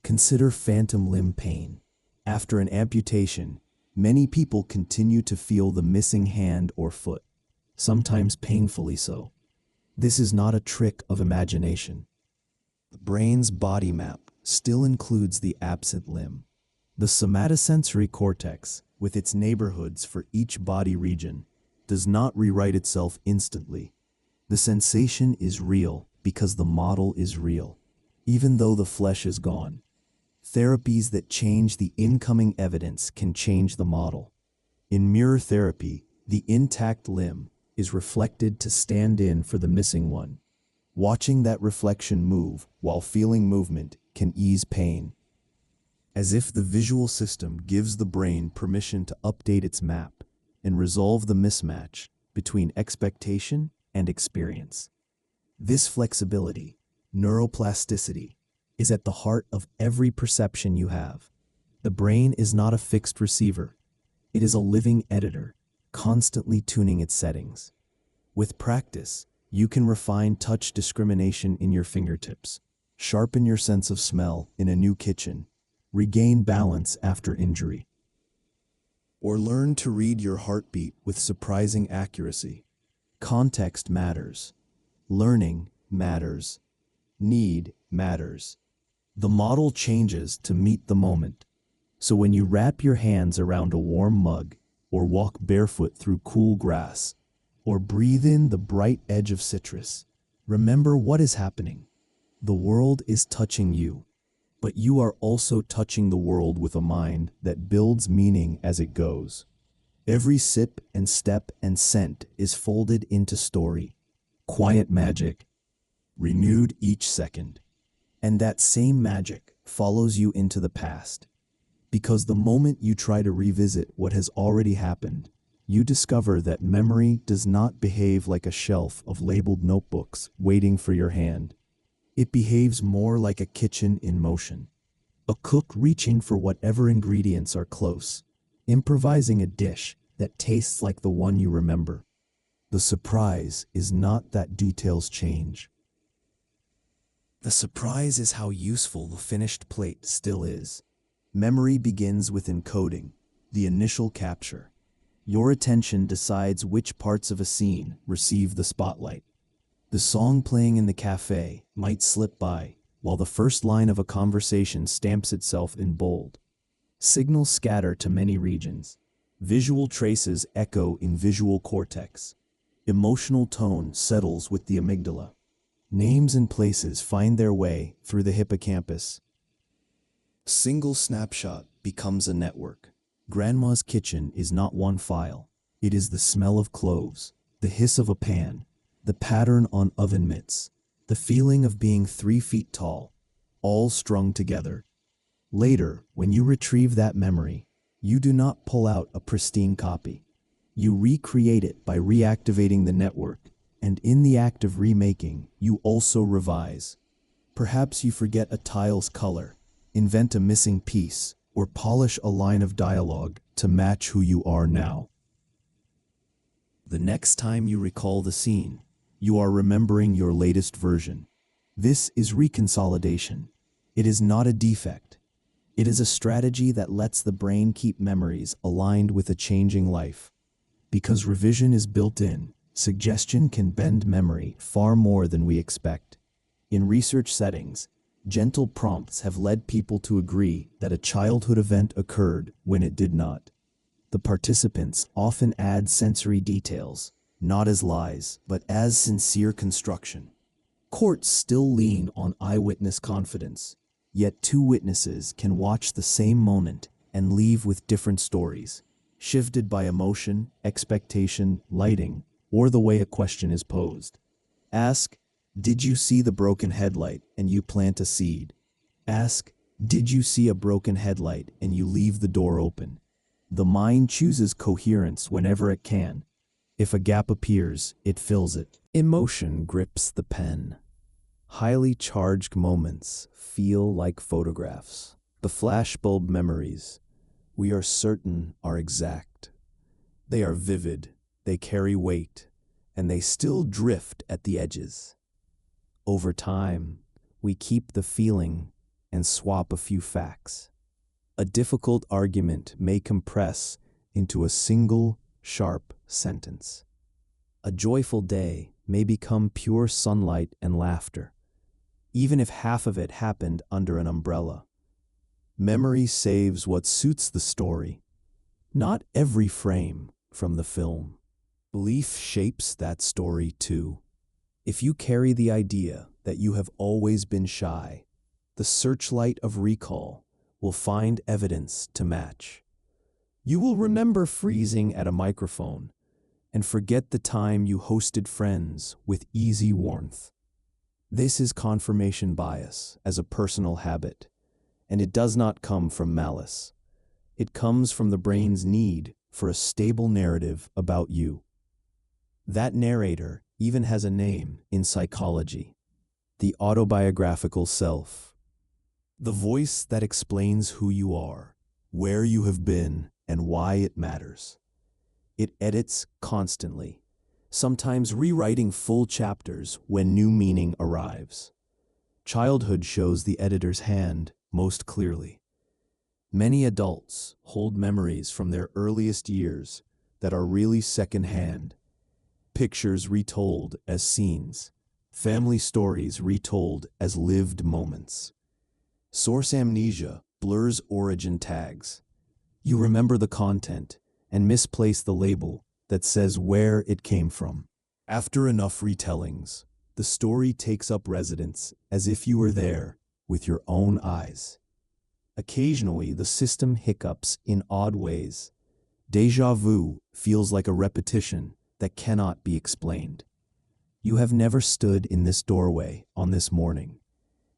Consider phantom limb pain. After an amputation, many people continue to feel the missing hand or foot, sometimes painfully so. This is not a trick of imagination. The brain's body map still includes the absent limb. The somatosensory cortex, with its neighborhoods for each body region, does not rewrite itself instantly. The sensation is real because the model is real, even though the flesh is gone. Therapies that change the incoming evidence can change the model. In mirror therapy, the intact limb is reflected to stand in for the missing one. Watching that reflection move while feeling movement can ease pain. As if the visual system gives the brain permission to update its map and resolve the mismatch between expectation and experience. This flexibility, neuroplasticity, is at the heart of every perception you have. The brain is not a fixed receiver. It is a living editor, constantly tuning its settings. With practice, you can refine touch discrimination in your fingertips, sharpen your sense of smell in a new kitchen, regain balance after injury, or learn to read your heartbeat with surprising accuracy. Context matters. Learning matters. Need matters. The model changes to meet the moment. So when you wrap your hands around a warm mug, or walk barefoot through cool grass, or breathe in the bright edge of citrus, remember what is happening. The world is touching you, but you are also touching the world with a mind that builds meaning as it goes. Every sip and step and scent is folded into story, quiet magic, renewed each second. And that same magic follows you into the past. Because the moment you try to revisit what has already happened, you discover that memory does not behave like a shelf of labeled notebooks waiting for your hand. It behaves more like a kitchen in motion. A cook reaching for whatever ingredients are close, improvising a dish that tastes like the one you remember. The surprise is not that details change. The surprise is how useful the finished plate still is. Memory begins with encoding, the initial capture. Your attention decides which parts of a scene receive the spotlight. The song playing in the cafe might slip by, while the first line of a conversation stamps itself in bold. Signals scatter to many regions. Visual traces echo in visual cortex. Emotional tone settles with the amygdala. Names and places find their way through the hippocampus. A single snapshot becomes a network. Grandma's kitchen is not one file. It is the smell of cloves, the hiss of a pan, the pattern on oven mitts, the feeling of being 3 feet tall, all strung together. Later, when you retrieve that memory, you do not pull out a pristine copy. You recreate it by reactivating the network, and in the act of remaking, you also revise. Perhaps you forget a tile's color, invent a missing piece, or polish a line of dialogue to match who you are now. The next time you recall the scene, you are remembering your latest version. This is reconsolidation. It is not a defect. It is a strategy that lets the brain keep memories aligned with a changing life. Because revision is built in, suggestion can bend memory far more than we expect. In research settings, gentle prompts have led people to agree that a childhood event occurred when it did not. The participants often add sensory details, not as lies, but as sincere construction. Courts still lean on eyewitness confidence, yet 2 witnesses can watch the same moment and leave with different stories, shifted by emotion, expectation, lighting, or the way a question is posed. Ask, "Did you see the broken headlight?" and you plant a seed. Ask, "Did you see a broken headlight?" and you leave the door open. The mind chooses coherence whenever it can. If a gap appears, it fills it. Emotion grips the pen. Highly charged moments feel like photographs. The flashbulb memories, we are certain, are exact. They are vivid, they carry weight, and they still drift at the edges. Over time, we keep the feeling and swap a few facts. A difficult argument may compress into a single, sharp sentence. A joyful day may become pure sunlight and laughter, even if half of it happened under an umbrella. Memory saves what suits the story, not every frame from the film. Belief shapes that story too. If you carry the idea that you have always been shy, the searchlight of recall will find evidence to match. You will remember freezing at a microphone and forget the time you hosted friends with easy warmth. This is confirmation bias as a personal habit, and it does not come from malice. It comes from the brain's need for a stable narrative about you. That narrator even has a name in psychology: the autobiographical self. The voice that explains who you are, where you have been, and why it matters. It edits constantly, sometimes rewriting full chapters when new meaning arrives. Childhood shows the editor's hand most clearly. Many adults hold memories from their earliest years that are really secondhand. Pictures retold as scenes, family stories retold as lived moments. Source amnesia blurs origin tags. You remember the content and misplace the label that says where it came from. After enough retellings, the story takes up residence as if you were there with your own eyes. Occasionally, the system hiccups in odd ways. Déjà vu feels like a repetition that cannot be explained. You have never stood in this doorway on this morning,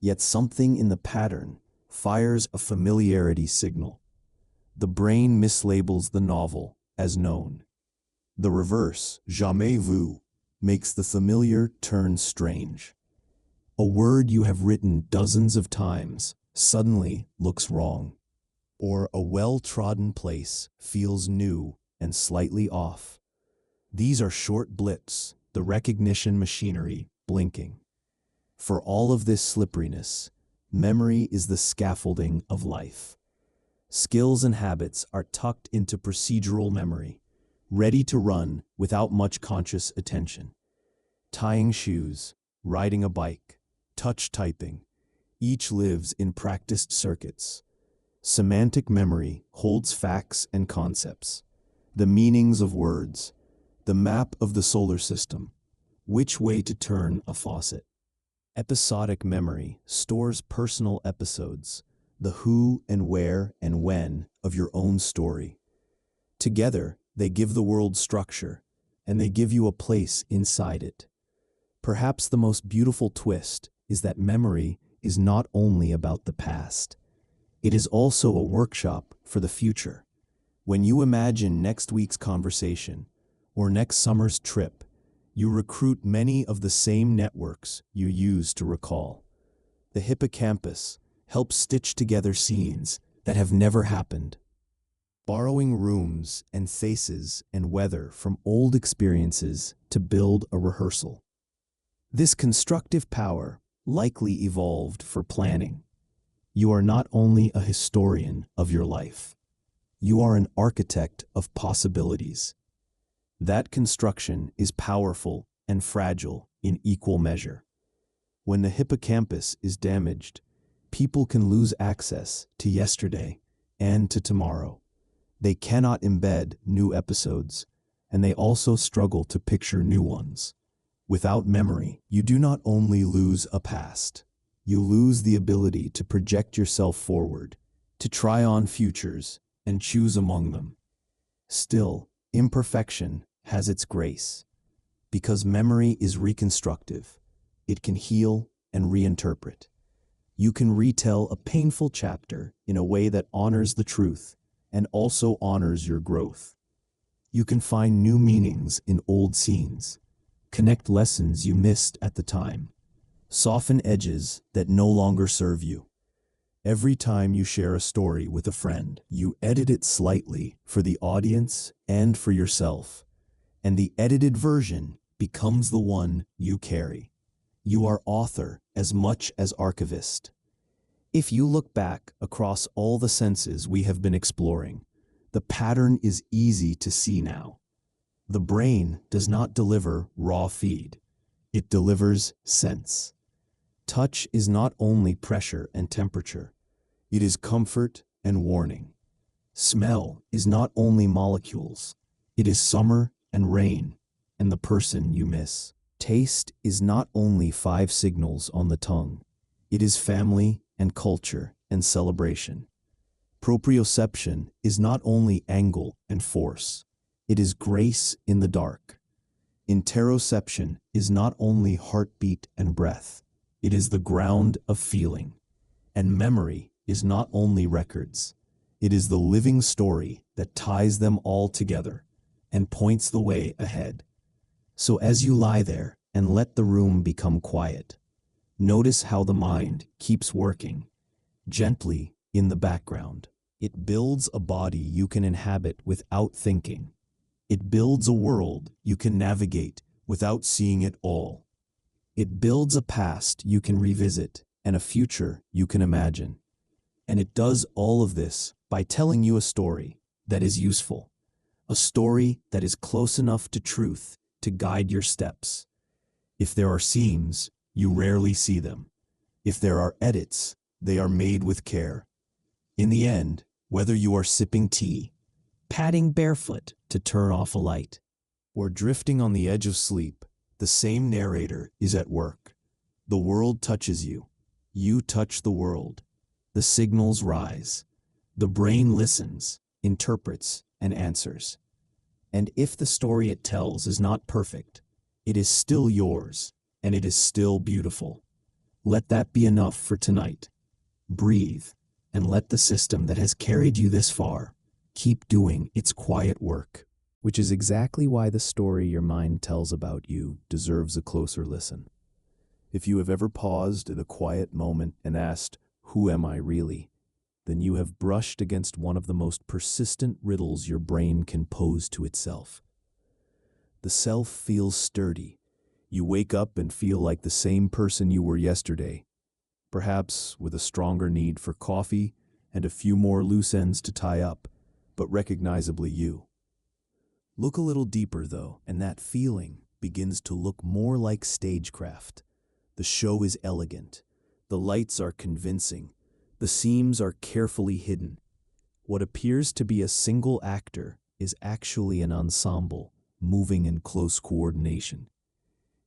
yet something in the pattern fires a familiarity signal. The brain mislabels the novel as known. The reverse, jamais vu, makes the familiar turn strange. A word you have written dozens of times suddenly looks wrong, or a well-trodden place feels new and slightly off. These are short blips, the recognition machinery blinking. For all of this slipperiness, memory is the scaffolding of life. Skills and habits are tucked into procedural memory, ready to run without much conscious attention. Tying shoes, riding a bike, touch typing, each lives in practiced circuits. Semantic memory holds facts and concepts, the meanings of words, the map of the solar system, which way to turn a faucet. Episodic memory stores personal episodes, the who and where and when of your own story. Together, they give the world structure, and they give you a place inside it. Perhaps the most beautiful twist is that memory is not only about the past. It is also a workshop for the future. When you imagine next week's conversation or next summer's trip, you recruit many of the same networks you use to recall. The hippocampus helps stitch together scenes that have never happened, borrowing rooms and faces and weather from old experiences to build a rehearsal. This constructive power likely evolved for planning. You are not only a historian of your life, you are an architect of possibilities. That construction is powerful and fragile in equal measure. When the hippocampus is damaged, people can lose access to yesterday and to tomorrow. They cannot embed new episodes, and they also struggle to picture new ones. Without memory, you do not only lose a past, you lose the ability to project yourself forward, to try on futures and choose among them. Still, imperfection has its grace. Because memory is reconstructive, it can heal and reinterpret. You can retell a painful chapter in a way that honors the truth and also honors your growth. You can find new meanings in old scenes, connect lessons you missed at the time, soften edges that no longer serve you. Every time you share a story with a friend, you edit it slightly for the audience and for yourself, and the edited version becomes the one you carry. You are author as much as archivist. If you look back across all the senses we have been exploring, the pattern is easy to see now. The brain does not deliver raw feed. It delivers sense. Touch is not only pressure and temperature. It is comfort and warning. Smell is not only molecules. It is summer and rain and the person you miss. Taste is not only 5 signals on the tongue. It is family and culture and celebration. Proprioception is not only angle and force. It is grace in the dark. Interoception is not only heartbeat and breath. It is the ground of feeling. And memory is not only records. It is the living story that ties them all together and points the way ahead. So as you lie there and let the room become quiet, notice how the mind keeps working, gently in the background. It builds a body you can inhabit without thinking. It builds a world you can navigate without seeing it all. It builds a past you can revisit and a future you can imagine. And it does all of this by telling you a story that is useful, a story that is close enough to truth to guide your steps. If there are seams, you rarely see them. If there are edits, they are made with care. In the end, whether you are sipping tea, padding barefoot to turn off a light, or drifting on the edge of sleep, the same narrator is at work. The world touches you. You touch the world. The signals rise. The brain listens, interprets, and answers. And if the story it tells is not perfect, it is still yours, and it is still beautiful. Let that be enough for tonight. Breathe, and let the system that has carried you this far keep doing its quiet work. Which is exactly why the story your mind tells about you deserves a closer listen. If you have ever paused at a quiet moment and asked, "Who am I really?" then you have brushed against one of the most persistent riddles your brain can pose to itself. The self feels sturdy. You wake up and feel like the same person you were yesterday, perhaps with a stronger need for coffee and a few more loose ends to tie up, but recognizably you. Look a little deeper, though, and that feeling begins to look more like stagecraft. The show is elegant. The lights are convincing. The seams are carefully hidden. What appears to be a single actor is actually an ensemble, moving in close coordination.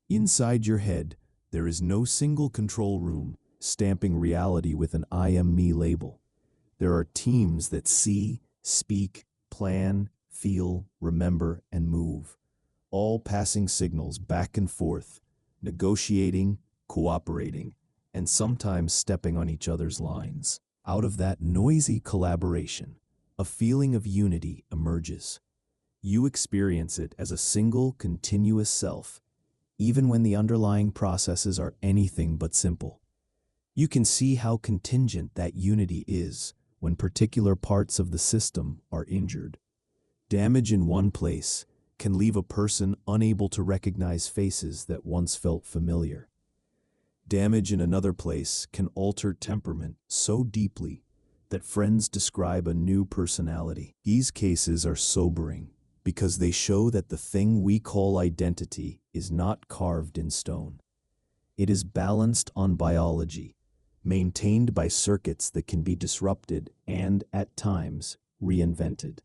Inside your head, there is no single control room stamping reality with an I am me label. There are teams that see, speak, plan, feel, remember, and move, all passing signals back and forth, negotiating, cooperating, and sometimes stepping on each other's lines. Out of that noisy collaboration, a feeling of unity emerges. You experience it as a single, continuous self, even when the underlying processes are anything but simple. You can see how contingent that unity is when particular parts of the system are injured. Damage in one place can leave a person unable to recognize faces that once felt familiar. Damage in another place can alter temperament so deeply that friends describe a new personality. These cases are sobering because they show that the thing we call identity is not carved in stone. It is balanced on biology, maintained by circuits that can be disrupted and, at times, reinvented.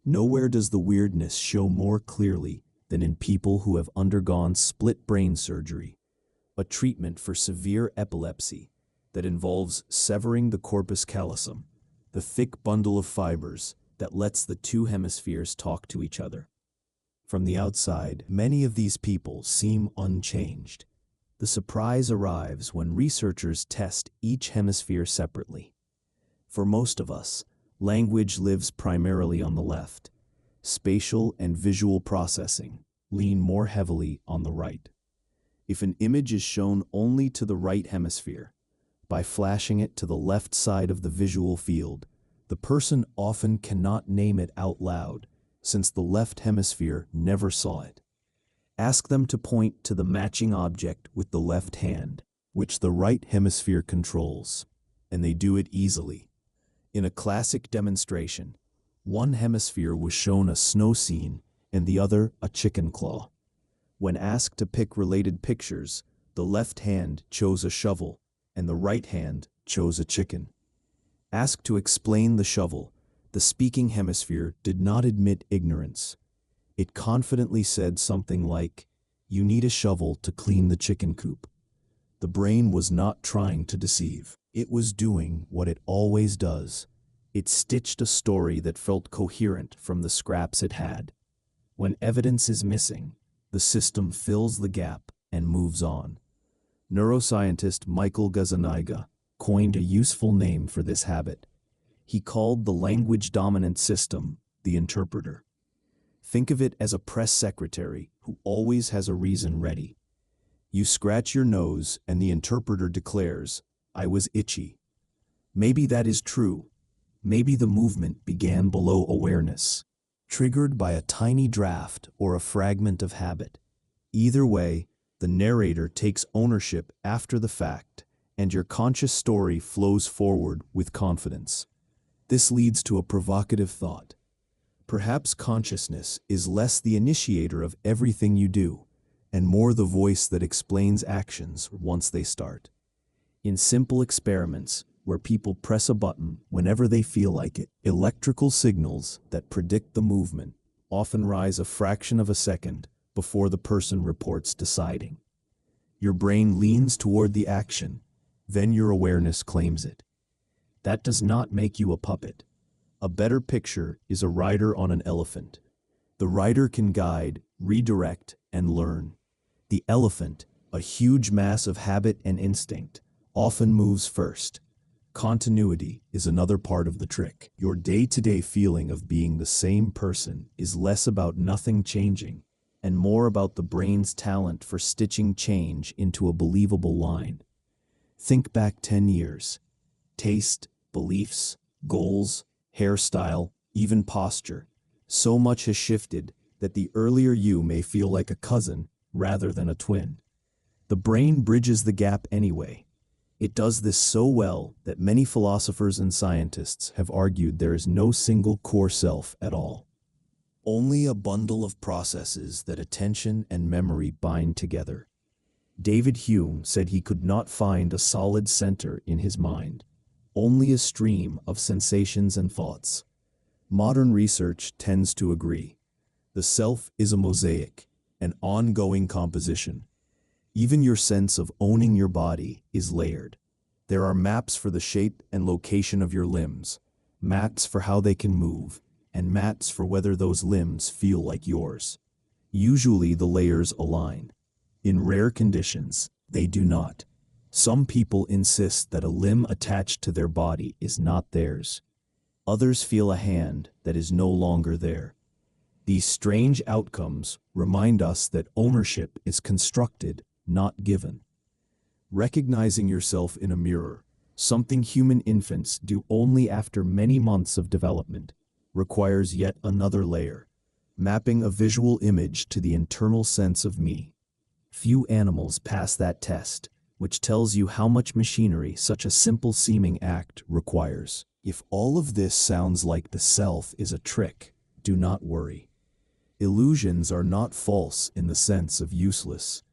Nowhere does the weirdness show more clearly than in people who have undergone split brain surgery, a treatment for severe epilepsy that involves severing the corpus callosum, the thick bundle of fibers that lets the two hemispheres talk to each other. From the outside, many of these people seem unchanged. The surprise arrives when researchers test each hemisphere separately. For most of us, language lives primarily on the left. Spatial and visual processing lean more heavily on the right. If an image is shown only to the right hemisphere, by flashing it to the left side of the visual field, the person often cannot name it out loud, since the left hemisphere never saw it. Ask them to point to the matching object with the left hand, which the right hemisphere controls, and they do it easily. In a classic demonstration, one hemisphere was shown a snow scene and the other a chicken claw. When asked to pick related pictures, the left hand chose a shovel and the right hand chose a chicken. Asked to explain the shovel, the speaking hemisphere did not admit ignorance. It confidently said something like, "You need a shovel to clean the chicken coop." The brain was not trying to deceive. It was doing what it always does. It stitched a story that felt coherent from the scraps it had. When evidence is missing, the system fills the gap and moves on. Neuroscientist Michael Gazzaniga coined a useful name for this habit. He called the language-dominant system the interpreter. Think of it as a press secretary who always has a reason ready. You scratch your nose and the interpreter declares, "I was itchy." Maybe that is true. Maybe the movement began below awareness, triggered by a tiny draft or a fragment of habit. Either way, the narrator takes ownership after the fact, and your conscious story flows forward with confidence. This leads to a provocative thought. Perhaps consciousness is less the initiator of everything you do, and more the voice that explains actions once they start. In simple experiments, where people press a button whenever they feel like it, electrical signals that predict the movement often rise a fraction of a second before the person reports deciding. Your brain leans toward the action, then your awareness claims it. That does not make you a puppet. A better picture is a rider on an elephant. The rider can guide, redirect, and learn. The elephant, a huge mass of habit and instinct, often moves first. Continuity is another part of the trick. Your day-to-day feeling of being the same person is less about nothing changing and more about the brain's talent for stitching change into a believable line. Think back 10 years. Taste, beliefs, goals, hairstyle, even posture. So much has shifted that the earlier you may feel like a cousin rather than a twin. The brain bridges the gap anyway. It does this so well that many philosophers and scientists have argued there is no single core self at all. Only a bundle of processes that attention and memory bind together. David Hume said he could not find a solid center in his mind, only a stream of sensations and thoughts. Modern research tends to agree. The self is a mosaic, an ongoing composition. Even your sense of owning your body is layered. There are maps for the shape and location of your limbs, maps for how they can move, and maps for whether those limbs feel like yours. Usually the layers align. In rare conditions, they do not. Some people insist that a limb attached to their body is not theirs. Others feel a hand that is no longer there. These strange outcomes remind us that ownership is constructed, not given. Recognizing yourself in a mirror, something human infants do only after many months of development, requires yet another layer, mapping a visual image to the internal sense of me. Few animals pass that test, which tells you how much machinery such a simple-seeming act requires. If all of this sounds like the self is a trick, do not worry. Illusions are not false in the sense of useless.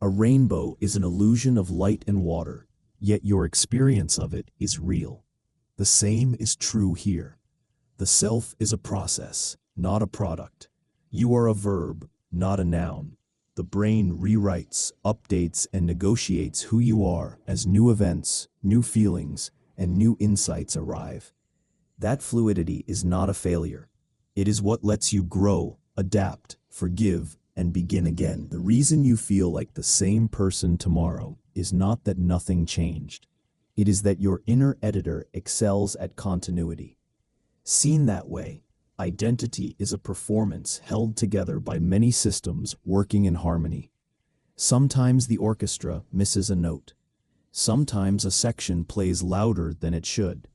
A rainbow is an illusion of light and water, yet your experience of it is real. The same is true here. The self is a process, not a product. You are a verb, not a noun. The brain rewrites, updates, and negotiates who you are as new events, new feelings, and new insights arrive. That fluidity is not a failure. It is what lets you grow, adapt, forgive, and begin again. The reason you feel like the same person tomorrow is not that nothing changed. It is that your inner editor excels at continuity. Seen that way, identity is a performance held together by many systems working in harmony. Sometimes the orchestra misses a note. Sometimes a section plays louder than it should.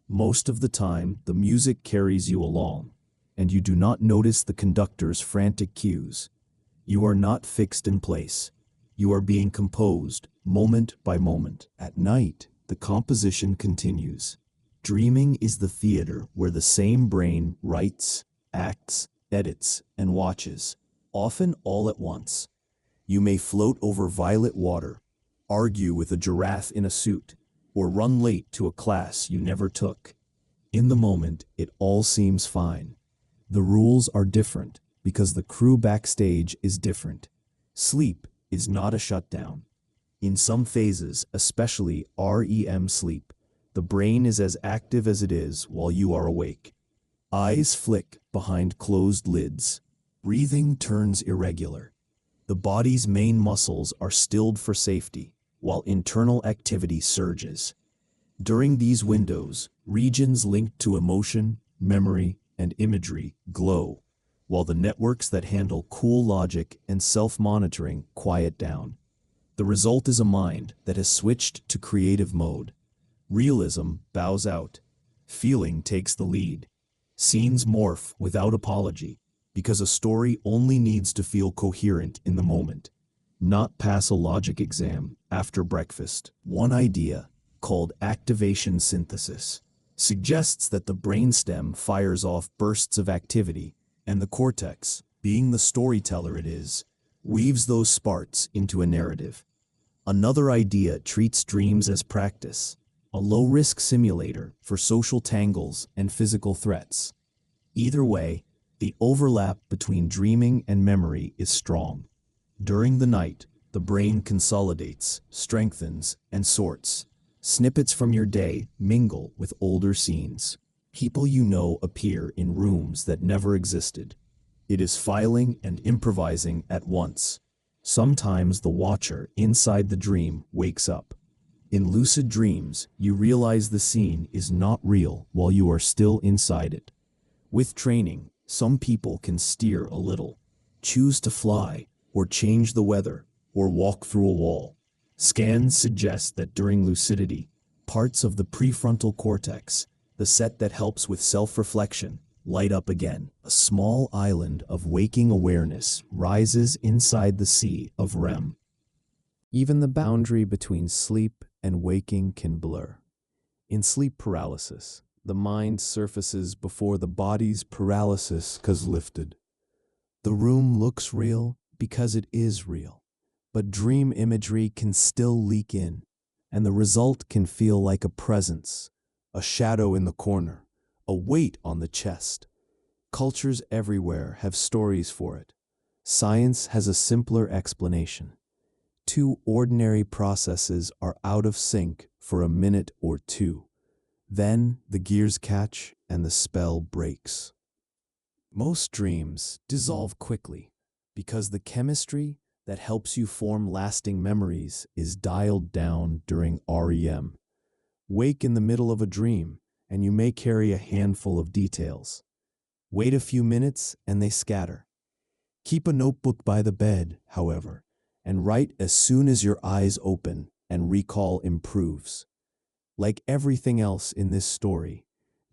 Most of the time, the music carries you along, and you do not notice the conductor's frantic cues. You are not fixed in place. You are being composed, moment by moment. At night, the composition continues. Dreaming is the theater where the same brain writes, acts, edits, and watches, often all at once. You may float over violet water, argue with a giraffe in a suit, or run late to a class you never took. In the moment, it all seems fine. The rules are different because the crew backstage is different. Sleep is not a shutdown. In some phases, especially REM sleep, the brain is as active as it is while you are awake. Eyes flick behind closed lids. Breathing turns irregular. The body's main muscles are stilled for safety, while internal activity surges. During these windows, regions linked to emotion, memory, and imagery glow, while the networks that handle cool logic and self-monitoring quiet down. The result is a mind that has switched to creative mode. Realism bows out. Feeling takes the lead. Scenes morph without apology, because a story only needs to feel coherent in the moment, not pass a logic exam after breakfast. One idea, called activation synthesis, suggests that the brainstem fires off bursts of activity, and the cortex, being the storyteller it is, weaves those sparks into a narrative. Another idea treats dreams as practice, a low-risk simulator for social tangles and physical threats. Either way, the overlap between dreaming and memory is strong. During the night, the brain consolidates, strengthens, and sorts. Snippets from your day mingle with older scenes. People you know appear in rooms that never existed. It is filing and improvising at once. Sometimes the watcher inside the dream wakes up. In lucid dreams, you realize the scene is not real while you are still inside it. With training, some people can steer a little, choose to fly, or change the weather, or walk through a wall. Scans suggest that during lucidity, parts of the prefrontal cortex, the set that helps with self-reflection, light up again. A small island of waking awareness rises inside the sea of REM. Even the boundary between sleep and waking can blur. In sleep paralysis, the mind surfaces before the body's paralysis has lifted. The room looks real because it is real, but dream imagery can still leak in, and the result can feel like a presence, a shadow in the corner, a weight on the chest. Cultures everywhere have stories for it. Science has a simpler explanation. Two ordinary processes are out of sync for a minute or two. Then the gears catch and the spell breaks. Most dreams dissolve quickly because the chemistry that helps you form lasting memories is dialed down during REM. Wake in the middle of a dream and you may carry a handful of details. Wait a few minutes and they scatter. Keep a notebook by the bed, however, and write as soon as your eyes open and recall improves. Like everything else in this story,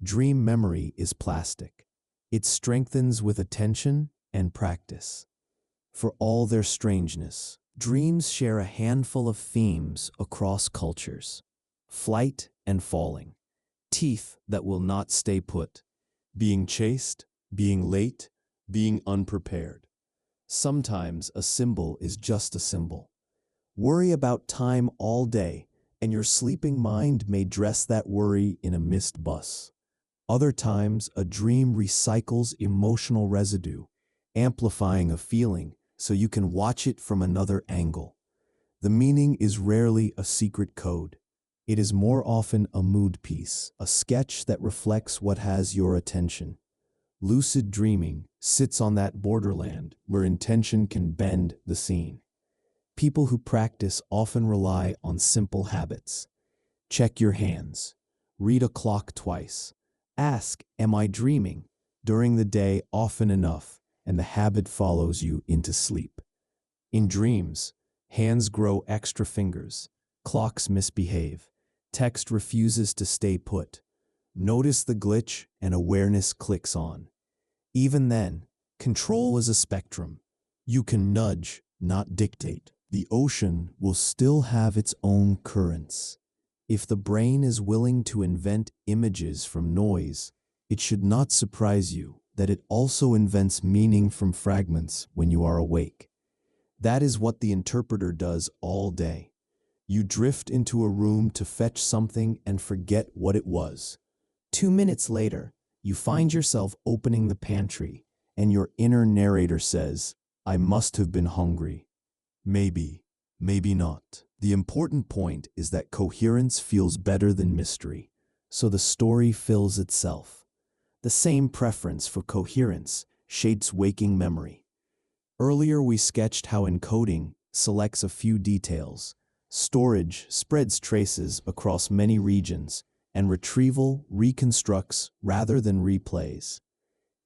dream memory is plastic. It strengthens with attention and practice. For all their strangeness, dreams share a handful of themes across cultures: flight and falling, teeth that will not stay put, being chased, being late, being unprepared. Sometimes a symbol is just a symbol. Worry about time all day, and your sleeping mind may dress that worry in a missed bus. Other times, a dream recycles emotional residue, amplifying a feeling so you can watch it from another angle. The meaning is rarely a secret code. It is more often a mood piece, a sketch that reflects what has your attention. Lucid dreaming sits on that borderland where intention can bend the scene. People who practice often rely on simple habits. Check your hands. Read a clock twice. Ask, "Am I dreaming?" during the day often enough, and the habit follows you into sleep. In dreams, hands grow extra fingers. Clocks misbehave. Text refuses to stay put. Notice the glitch and awareness clicks on. Even then, control is a spectrum. You can nudge, not dictate. The ocean will still have its own currents. If the brain is willing to invent images from noise, it should not surprise you that it also invents meaning from fragments when you are awake. That is what the interpreter does all day. You drift into a room to fetch something and forget what it was. 2 minutes later, you find yourself opening the pantry, and your inner narrator says, "I must have been hungry." Maybe, maybe not. The important point is that coherence feels better than mystery, so the story fills itself. The same preference for coherence shapes waking memory. Earlier we sketched how encoding selects a few details, storage spreads traces across many regions, and retrieval reconstructs rather than replays.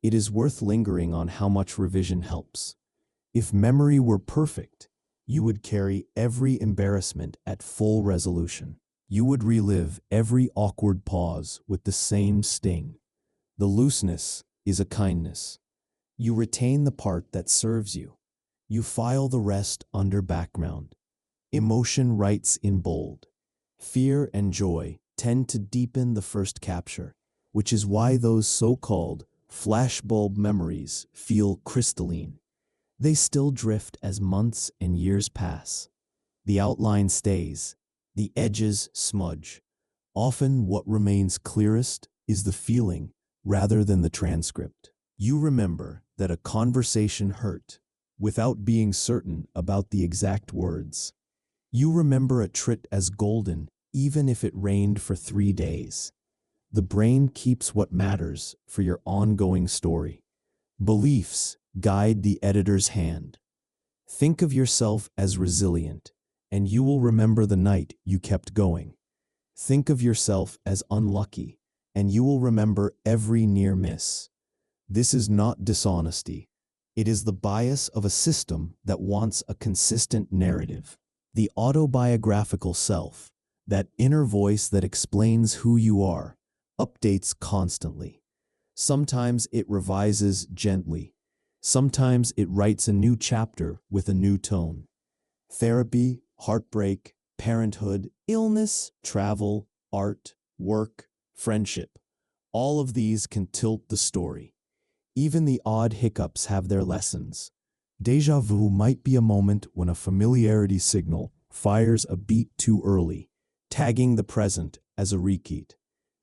It is worth lingering on how much revision helps. If memory were perfect, you would carry every embarrassment at full resolution. You would relive every awkward pause with the same sting. The looseness is a kindness. You retain the part that serves you. You file the rest under background. Emotion writes in bold. Fear and joy tend to deepen the first capture, which is why those so-called flashbulb memories feel crystalline. They still drift as months and years pass. The outline stays, the edges smudge. Often what remains clearest is the feeling rather than the transcript. You remember that a conversation hurt without being certain about the exact words. You remember a trit as golden even if it rained for 3 days. The brain keeps what matters for your ongoing story. Beliefs guide the editor's hand. Think of yourself as resilient, and you will remember the night you kept going. Think of yourself as unlucky, and you will remember every near miss. This is not dishonesty. It is the bias of a system that wants a consistent narrative. The autobiographical self, that inner voice that explains who you are, updates constantly. Sometimes it revises gently. Sometimes it writes a new chapter with a new tone. Therapy, heartbreak, parenthood, illness, travel, art, work, friendship. All of these can tilt the story. Even the odd hiccups have their lessons. Déjà vu might be a moment when a familiarity signal fires a beat too early, tagging the present as a repeat.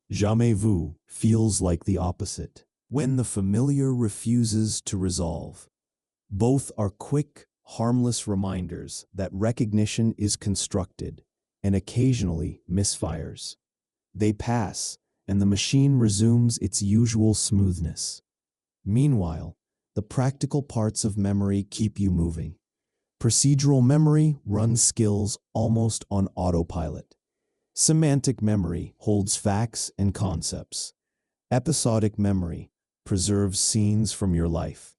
Jamais vu feels like the opposite, when the familiar refuses to resolve. Both are quick, harmless reminders that recognition is constructed and occasionally misfires. They pass, and the machine resumes its usual smoothness. Meanwhile, the practical parts of memory keep you moving. Procedural memory runs skills almost on autopilot. Semantic memory holds facts and concepts. Episodic memory preserves scenes from your life.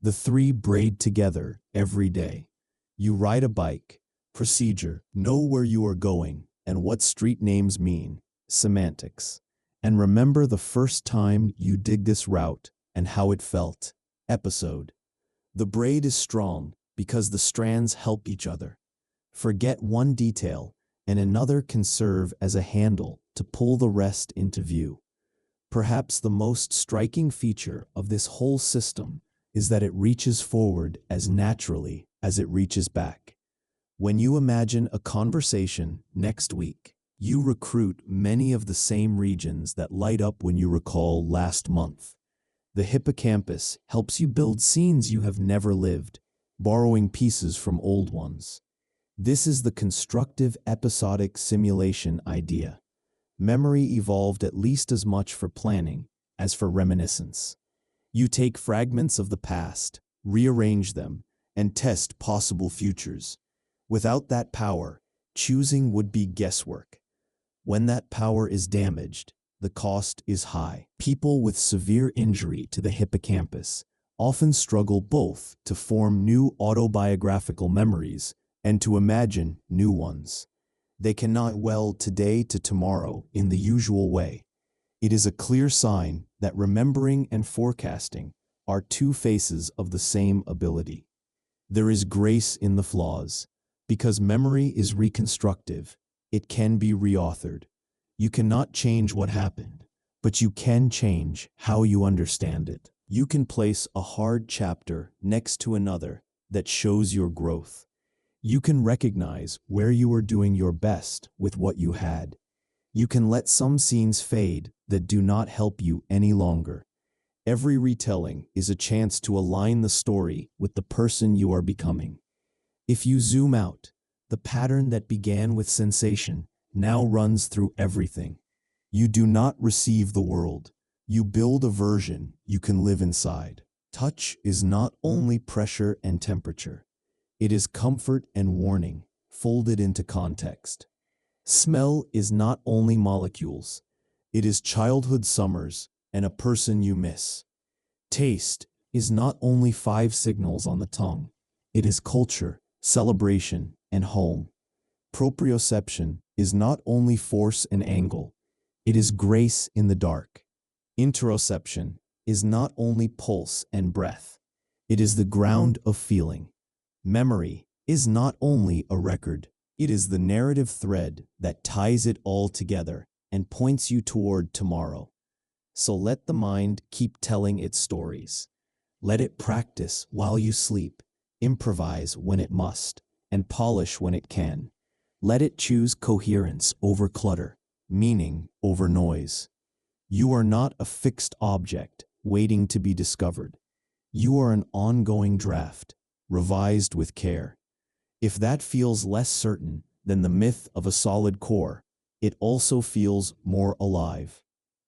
The three braid together every day. You ride a bike. Procedure, know where you are going and what street names mean. Semantics. And remember the first time you did this route and how it felt. Episode. The braid is strong because the strands help each other. Forget one detail, and another can serve as a handle to pull the rest into view. Perhaps the most striking feature of this whole system is that it reaches forward as naturally as it reaches back. When you imagine a conversation next week, you recruit many of the same regions that light up when you recall last month. The hippocampus helps you build scenes you have never lived, borrowing pieces from old ones. This is the constructive episodic simulation idea. Memory evolved at least as much for planning as for reminiscence. You take fragments of the past, rearrange them, and test possible futures. Without that power, choosing would be guesswork. When that power is damaged, the cost is high. People with severe injury to the hippocampus often struggle both to form new autobiographical memories and to imagine new ones. They cannot weld today to tomorrow in the usual way. It is a clear sign that remembering and forecasting are two faces of the same ability. There is grace in the flaws. Because memory is reconstructive, it can be reauthored. You cannot change what happened, but you can change how you understand it. You can place a hard chapter next to another that shows your growth. You can recognize where you were doing your best with what you had. You can let some scenes fade that do not help you any longer. Every retelling is a chance to align the story with the person you are becoming. If you zoom out, the pattern that began with sensation now runs through everything. You do not receive the world. You build a version you can live inside. Touch is not only pressure and temperature. It is comfort and warning, folded into context. Smell is not only molecules. It is childhood summers and a person you miss. Taste is not only 5 signals on the tongue. It is culture, celebration, and home. Proprioception is not only force and angle. It is grace in the dark. Interoception is not only pulse and breath. It is the ground of feeling. Memory is not only a record. It is the narrative thread that ties it all together and points you toward tomorrow. So let the mind keep telling its stories. Let it practice while you sleep, improvise when it must, and polish when it can. Let it choose coherence over clutter, meaning over noise. You are not a fixed object waiting to be discovered. You are an ongoing draft, revised with care. If that feels less certain than the myth of a solid core, it also feels more alive.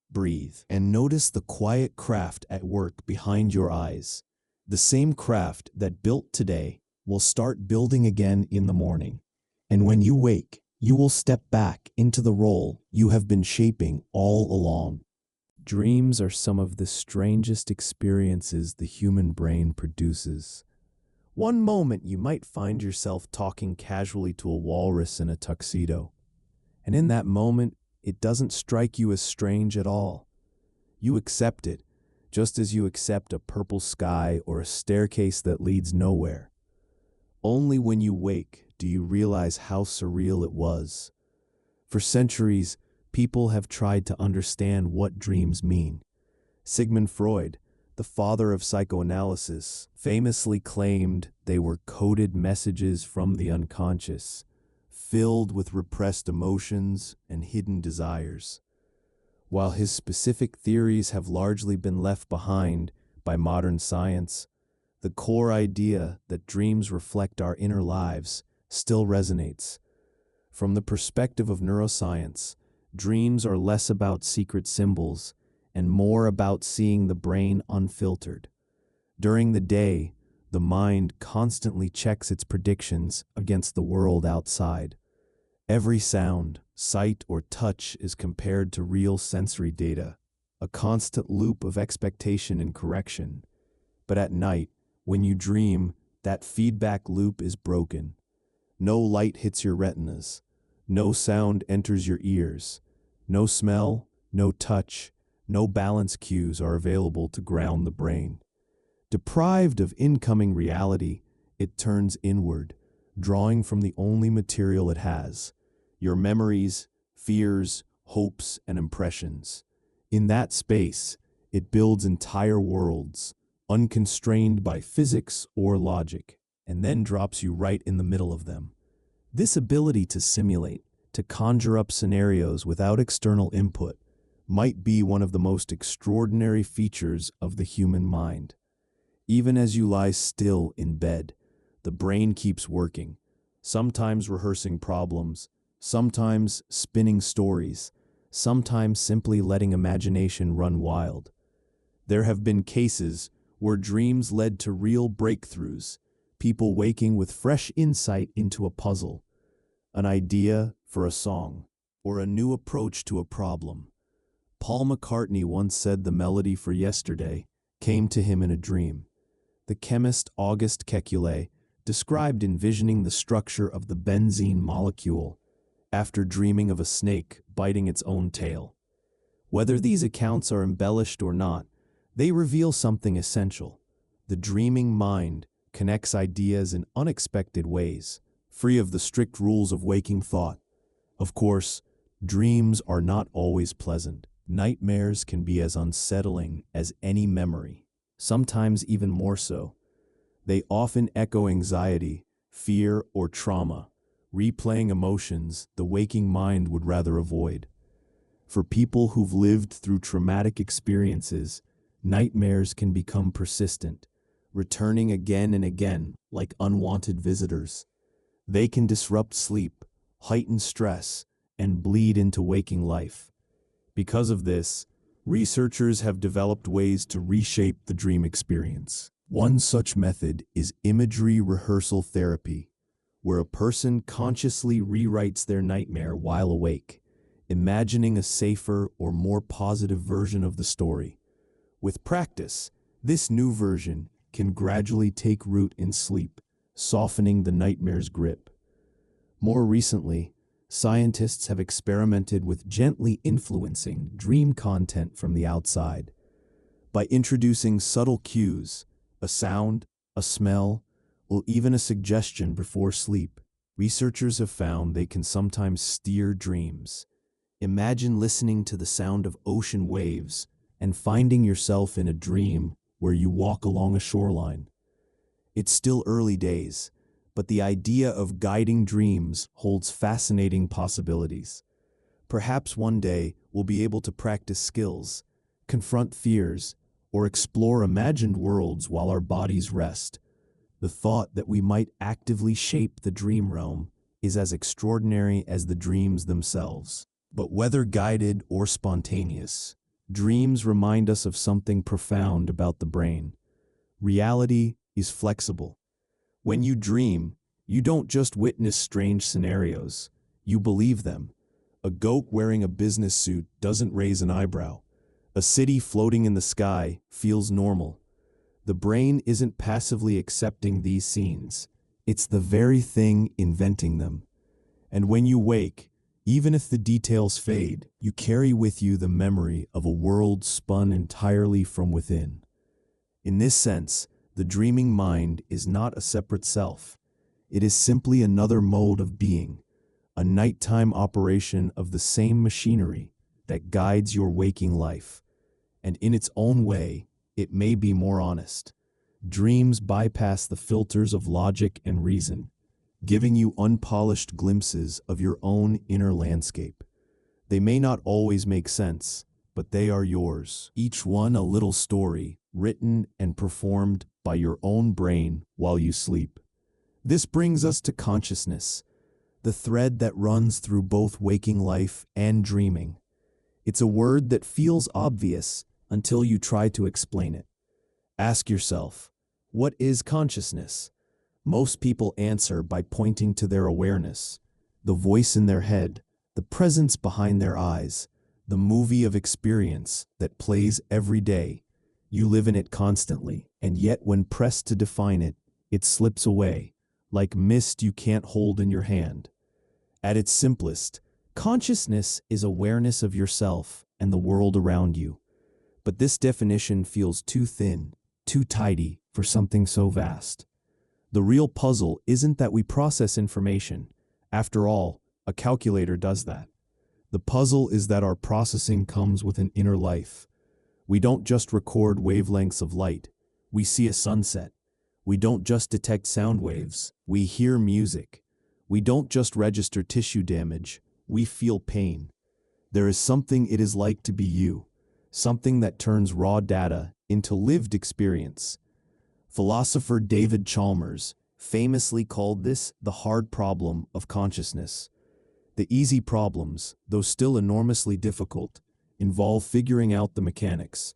Breathe and notice the quiet craft at work behind your eyes. The same craft that built today will start building again in the morning. And when you wake, you will step back into the role you have been shaping all along. Dreams are some of the strangest experiences the human brain produces. One moment you might find yourself talking casually to a walrus in a tuxedo. And in that moment, it doesn't strike you as strange at all. You accept it just as you accept a purple sky or a staircase that leads nowhere. Only when you wake do you realize how surreal it was. For centuries, people have tried to understand what dreams mean. Sigmund Freud, the father of psychoanalysis, famously claimed they were coded messages from the unconscious, filled with repressed emotions and hidden desires. While his specific theories have largely been left behind by modern science, the core idea that dreams reflect our inner lives still resonates. From the perspective of neuroscience, dreams are less about secret symbols and more about seeing the brain unfiltered. During the day, the mind constantly checks its predictions against the world outside. Every sound, sight, or touch is compared to real sensory data, a constant loop of expectation and correction. But at night, when you dream, that feedback loop is broken. No light hits your retinas. No sound enters your ears. No smell, no touch, no balance cues are available to ground the brain. Deprived of incoming reality, it turns inward, drawing from the only material it has: your memories, fears, hopes, and impressions. In that space, it builds entire worlds, unconstrained by physics or logic, and then drops you right in the middle of them. This ability to simulate, to conjure up scenarios without external input, might be one of the most extraordinary features of the human mind. Even as you lie still in bed, the brain keeps working, sometimes rehearsing problems, sometimes spinning stories, sometimes simply letting imagination run wild. There have been cases where dreams led to real breakthroughs, people waking with fresh insight into a puzzle, an idea for a song, or a new approach to a problem. Paul McCartney once said the melody for Yesterday came to him in a dream. The chemist Auguste Kekulé described envisioning the structure of the benzene molecule after dreaming of a snake biting its own tail. Whether these accounts are embellished or not, they reveal something essential. The dreaming mind connects ideas in unexpected ways, free of the strict rules of waking thought. Of course, dreams are not always pleasant. Nightmares can be as unsettling as any memory, sometimes even more so. They often echo anxiety, fear, or trauma, replaying emotions the waking mind would rather avoid. For people who've lived through traumatic experiences, nightmares can become persistent, returning again and again like unwanted visitors. They can disrupt sleep, heighten stress, and bleed into waking life. Because of this, researchers have developed ways to reshape the dream experience. One such method is imagery rehearsal therapy, where a person consciously rewrites their nightmare while awake, imagining a safer or more positive version of the story. With practice, this new version can gradually take root in sleep, softening the nightmare's grip. More recently, scientists have experimented with gently influencing dream content from the outside. By introducing subtle cues, a sound, a smell, or even a suggestion before sleep, researchers have found they can sometimes steer dreams. Imagine listening to the sound of ocean waves and finding yourself in a dream where you walk along a shoreline. It's still early days, but the idea of guiding dreams holds fascinating possibilities. Perhaps one day we'll be able to practice skills, confront fears, or explore imagined worlds while our bodies rest. The thought that we might actively shape the dream realm is as extraordinary as the dreams themselves. But whether guided or spontaneous, dreams remind us of something profound about the brain. Reality is flexible. When you dream, you don't just witness strange scenarios, you believe them. A goat wearing a business suit doesn't raise an eyebrow. A city floating in the sky feels normal. The brain isn't passively accepting these scenes. It's the very thing inventing them. And when you wake, Even if the details fade, you carry with you the memory of a world spun entirely from within. In this sense, the dreaming mind is not a separate self. It is simply another mode of being, a nighttime operation of the same machinery that guides your waking life. And in its own way, it may be more honest. Dreams bypass the filters of logic and reason, giving you unpolished glimpses of your own inner landscape. They may not always make sense, but they are yours, each one a little story, written and performed by your own brain while you sleep. This brings us to consciousness, the thread that runs through both waking life and dreaming. It's a word that feels obvious until you try to explain it. Ask yourself, what is consciousness? Most people answer by pointing to their awareness, the voice in their head, the presence behind their eyes, the movie of experience that plays every day. You live in it constantly, and yet when pressed to define it, it slips away, like mist you can't hold in your hand. At its simplest, consciousness is awareness of yourself and the world around you. But this definition feels too thin, too tidy for something so vast. The real puzzle isn't that we process information. After all, a calculator does that. The puzzle is that our processing comes with an inner life. We don't just record wavelengths of light. We see a sunset. We don't just detect sound waves. We hear music. We don't just register tissue damage. We feel pain. There is something it is like to be you, something that turns raw data into lived experience. Philosopher David Chalmers famously called this the hard problem of consciousness. The easy problems, though still enormously difficult, involve figuring out the mechanics.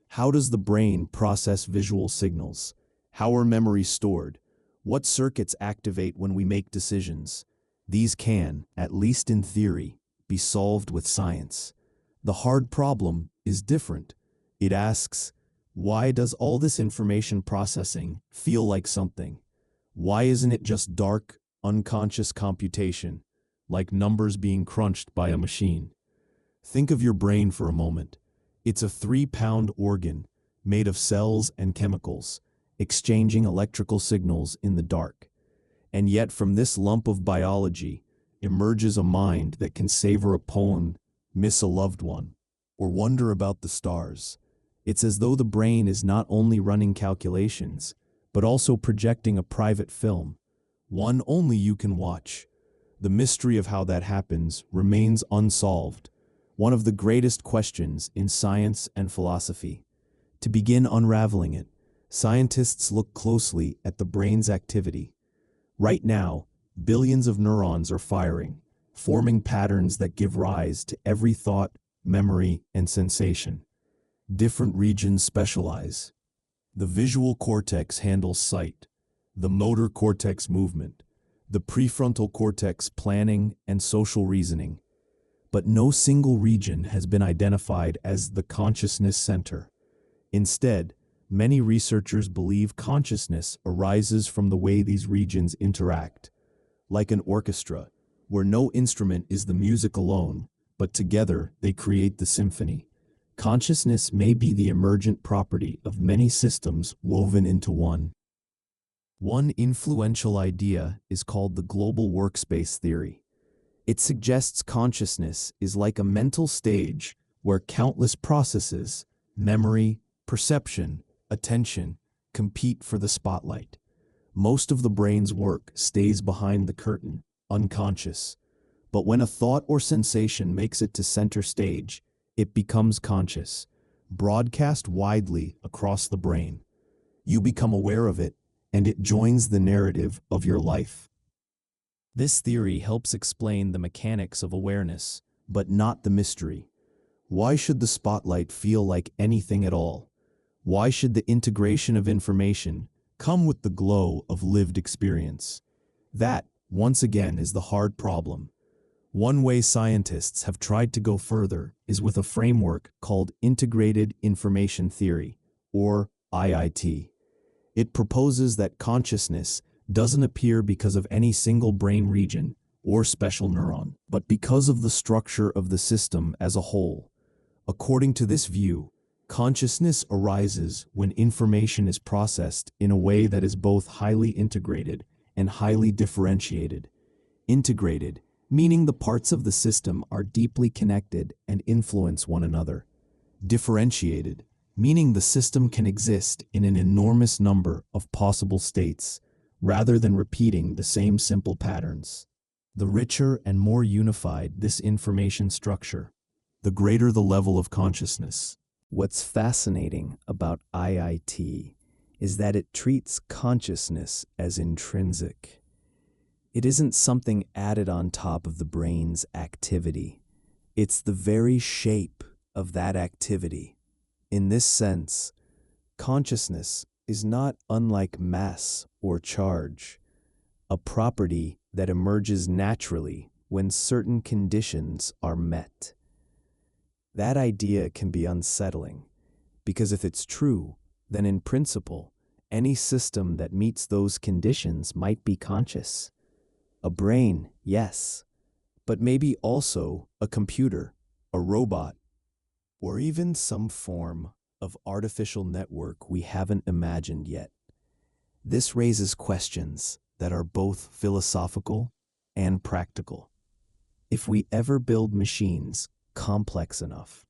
How does the brain process visual signals? How are memories stored? What circuits activate when we make decisions? These can, at least in theory, be solved with science. The hard problem is different. It asks, why does all this information processing feel like something? Why isn't it just dark, unconscious computation, like numbers being crunched by a machine? Think of your brain for a moment. It's a 3-pound organ made of cells and chemicals, exchanging electrical signals in the dark. And yet from this lump of biology emerges a mind that can savor a poem, miss a loved one, or wonder about the stars. It's as though the brain is not only running calculations, but also projecting a private film, one only you can watch. The mystery of how that happens remains unsolved, one of the greatest questions in science and philosophy. To begin unraveling it, scientists look closely at the brain's activity. Right now, billions of neurons are firing, forming patterns that give rise to every thought, memory, and sensation. Different regions specialize. The visual cortex handles sight, the motor cortex movement, the prefrontal cortex planning and social reasoning. But no single region has been identified as the consciousness center. Instead, many researchers believe consciousness arises from the way these regions interact. Like an orchestra, where no instrument is the music alone, but together they create the symphony. Consciousness may be the emergent property of many systems woven into one. One influential idea is called the global workspace theory. It suggests consciousness is like a mental stage where countless processes, memory, perception, attention, compete for the spotlight. Most of the brain's work stays behind the curtain, unconscious. But when a thought or sensation makes it to center stage, it becomes conscious, broadcast widely across the brain. You become aware of it, and it joins the narrative of your life. This theory helps explain the mechanics of awareness, but not the mystery. Why should the spotlight feel like anything at all? Why should the integration of information come with the glow of lived experience? That, once again, is the hard problem. One way scientists have tried to go further is with a framework called Integrated Information Theory, or IIT. It proposes that consciousness doesn't appear because of any single brain region, or special neuron, but because of the structure of the system as a whole. According to this view, consciousness arises when information is processed in a way that is both highly integrated and highly differentiated. Integrated, meaning the parts of the system are deeply connected and influence one another. Differentiated, meaning the system can exist in an enormous number of possible states, rather than repeating the same simple patterns. The richer and more unified this information structure, the greater the level of consciousness. What's fascinating about IIT is that it treats consciousness as intrinsic. It isn't something added on top of the brain's activity. It's the very shape of that activity. In this sense, consciousness is not unlike mass or charge, a property that emerges naturally when certain conditions are met. That idea can be unsettling, because if it's true, then in principle, any system that meets those conditions might be conscious. A brain, yes, but maybe also a computer, a robot, or even some form of artificial network we haven't imagined yet. This raises questions that are both philosophical and practical. If we ever build machines complex enough,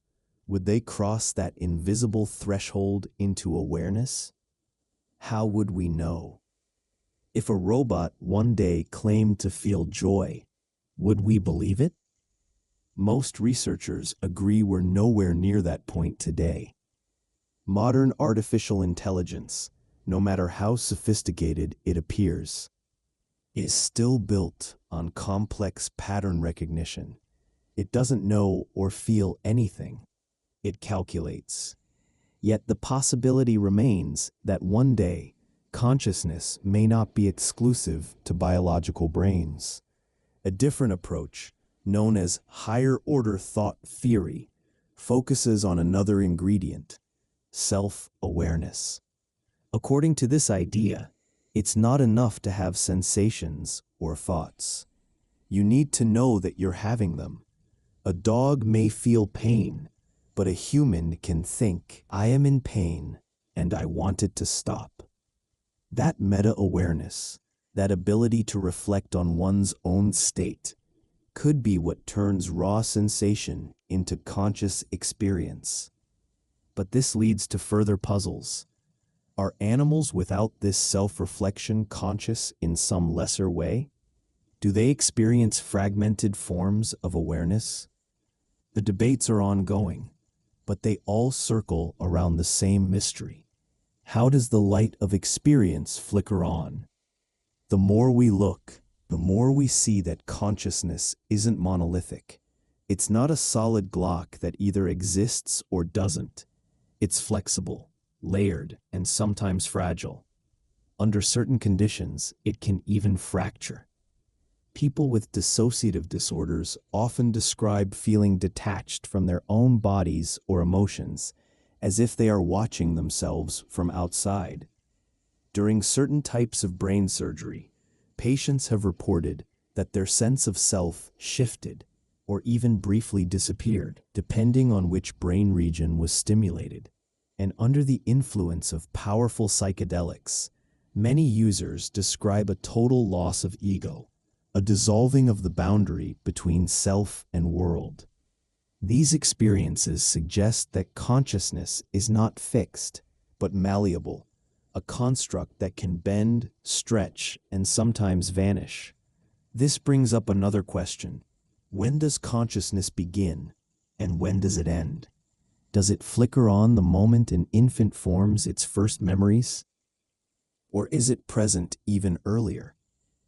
would they cross that invisible threshold into awareness? How would we know? If a robot one day claimed to feel joy, would we believe it? Most researchers agree we're nowhere near that point today. Modern artificial intelligence, no matter how sophisticated it appears, is still built on complex pattern recognition. It doesn't know or feel anything. It calculates. Yet the possibility remains that one day, consciousness may not be exclusive to biological brains. A different approach, known as higher-order thought theory, focuses on another ingredient: self-awareness. According to this idea, it's not enough to have sensations or thoughts. You need to know that you're having them. A dog may feel pain, but a human can think, "I am in pain, and I want it to stop." That meta-awareness, that ability to reflect on one's own state, could be what turns raw sensation into conscious experience. But this leads to further puzzles. Are animals without this self-reflection conscious in some lesser way? Do they experience fragmented forms of awareness? The debates are ongoing, but they all circle around the same mystery. How does the light of experience flicker on? The more we look, the more we see that consciousness isn't monolithic. It's not a solid block that either exists or doesn't. It's flexible, layered, and sometimes fragile. Under certain conditions, it can even fracture. People with dissociative disorders often describe feeling detached from their own bodies or emotions, as if they are watching themselves from outside. During certain types of brain surgery, patients have reported that their sense of self shifted or even briefly disappeared, depending on which brain region was stimulated. And under the influence of powerful psychedelics, many users describe a total loss of ego, a dissolving of the boundary between self and world. These experiences suggest that consciousness is not fixed, but malleable, a construct that can bend, stretch, and sometimes vanish. This brings up another question. When does consciousness begin, and when does it end? Does it flicker on the moment an infant forms its first memories? Or is it present even earlier?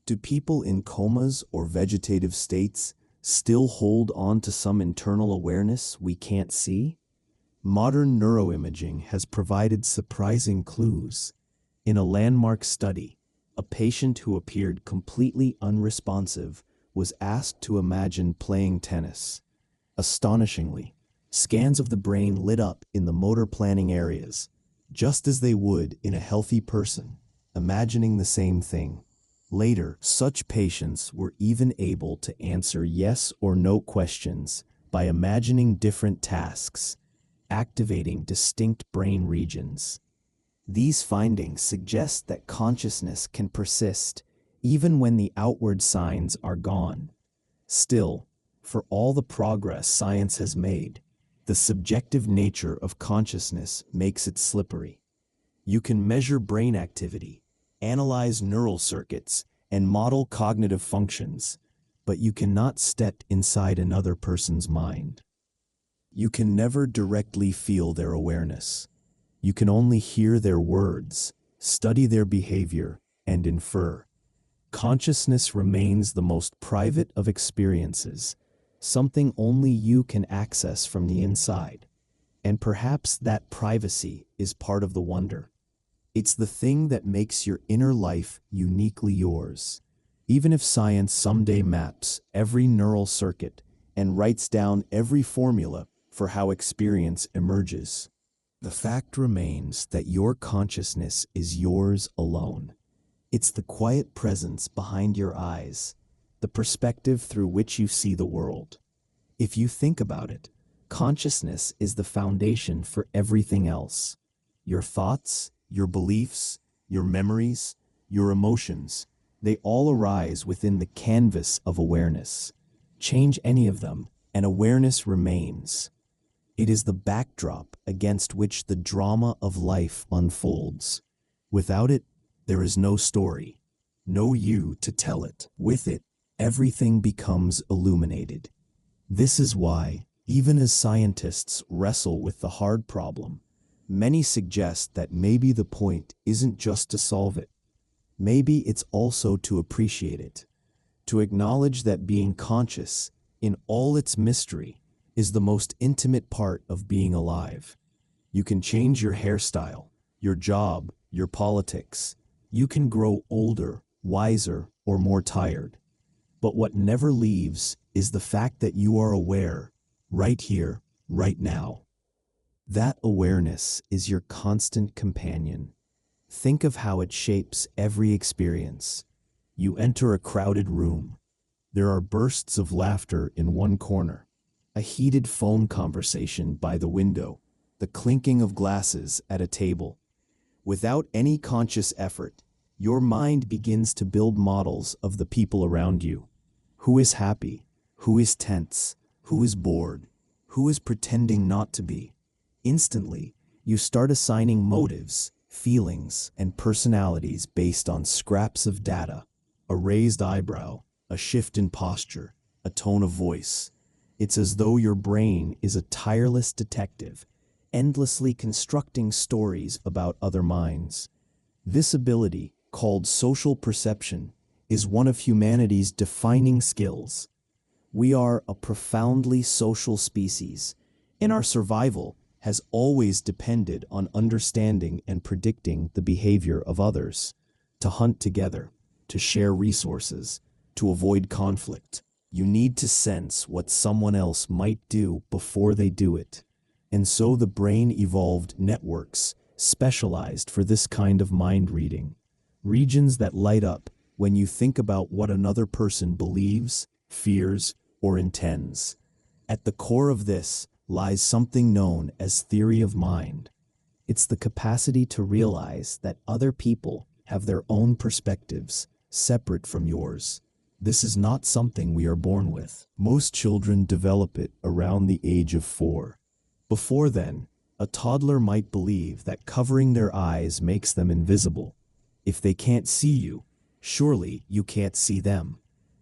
Do people in comas or vegetative states still hold on to some internal awareness we can't see? Modern neuroimaging has provided surprising clues. In a landmark study, a patient who appeared completely unresponsive was asked to imagine playing tennis. Astonishingly, scans of the brain lit up in the motor planning areas, just as they would in a healthy person, imagining the same thing. Later, such patients were even able to answer yes or no questions by imagining different tasks, activating distinct brain regions. These findings suggest that consciousness can persist even when the outward signs are gone. Still, for all the progress science has made, the subjective nature of consciousness makes it slippery. You can measure brain activity, analyze neural circuits, and model cognitive functions, but you cannot step inside another person's mind. You can never directly feel their awareness. You can only hear their words, study their behavior, and infer. Consciousness remains the most private of experiences, something only you can access from the inside. And perhaps that privacy is part of the wonder. It's the thing that makes your inner life uniquely yours. Even if science someday maps every neural circuit and writes down every formula for how experience emerges, the fact remains that your consciousness is yours alone. It's the quiet presence behind your eyes, the perspective through which you see the world. If you think about it, consciousness is the foundation for everything else. Your thoughts, your beliefs, your memories, your emotions, they all arise within the canvas of awareness. Change any of them, and awareness remains. It is the backdrop against which the drama of life unfolds. Without it, there is no story, no you to tell it. With it, everything becomes illuminated. This is why, even as scientists wrestle with the hard problem, many suggest that maybe the point isn't just to solve it. Maybe it's also to appreciate it, to acknowledge that being conscious, in all its mystery, is the most intimate part of being alive. You can change your hairstyle, your job, your politics. You can grow older, wiser, or more tired. But what never leaves is the fact that you are aware, right here, right now. That awareness is your constant companion. Think of how it shapes every experience. You enter a crowded room. There are bursts of laughter in one corner, a heated phone conversation by the window, the clinking of glasses at a table. Without any conscious effort, your mind begins to build models of the people around you. Who is happy? Who is tense? Who is bored? Who is pretending not to be? Instantly, you start assigning motives, feelings, and personalities based on scraps of data, a raised eyebrow, a shift in posture, a tone of voice. It's as though your brain is a tireless detective, endlessly constructing stories about other minds. This ability, called social perception, is one of humanity's defining skills. We are a profoundly social species, and our survival has always depended on understanding and predicting the behavior of others. To hunt together, to share resources, to avoid conflict, you need to sense what someone else might do before they do it. And so the brain evolved networks specialized for this kind of mind reading. Regions that light up when you think about what another person believes, fears, or intends. At the core of this lies something known as theory of mind. It's the capacity to realize that other people have their own perspectives, separate from yours. This is not something we are born with. Most children develop it around the age of 4. Before then, a toddler might believe that covering their eyes makes them invisible. If they can't see you, surely you can't see them.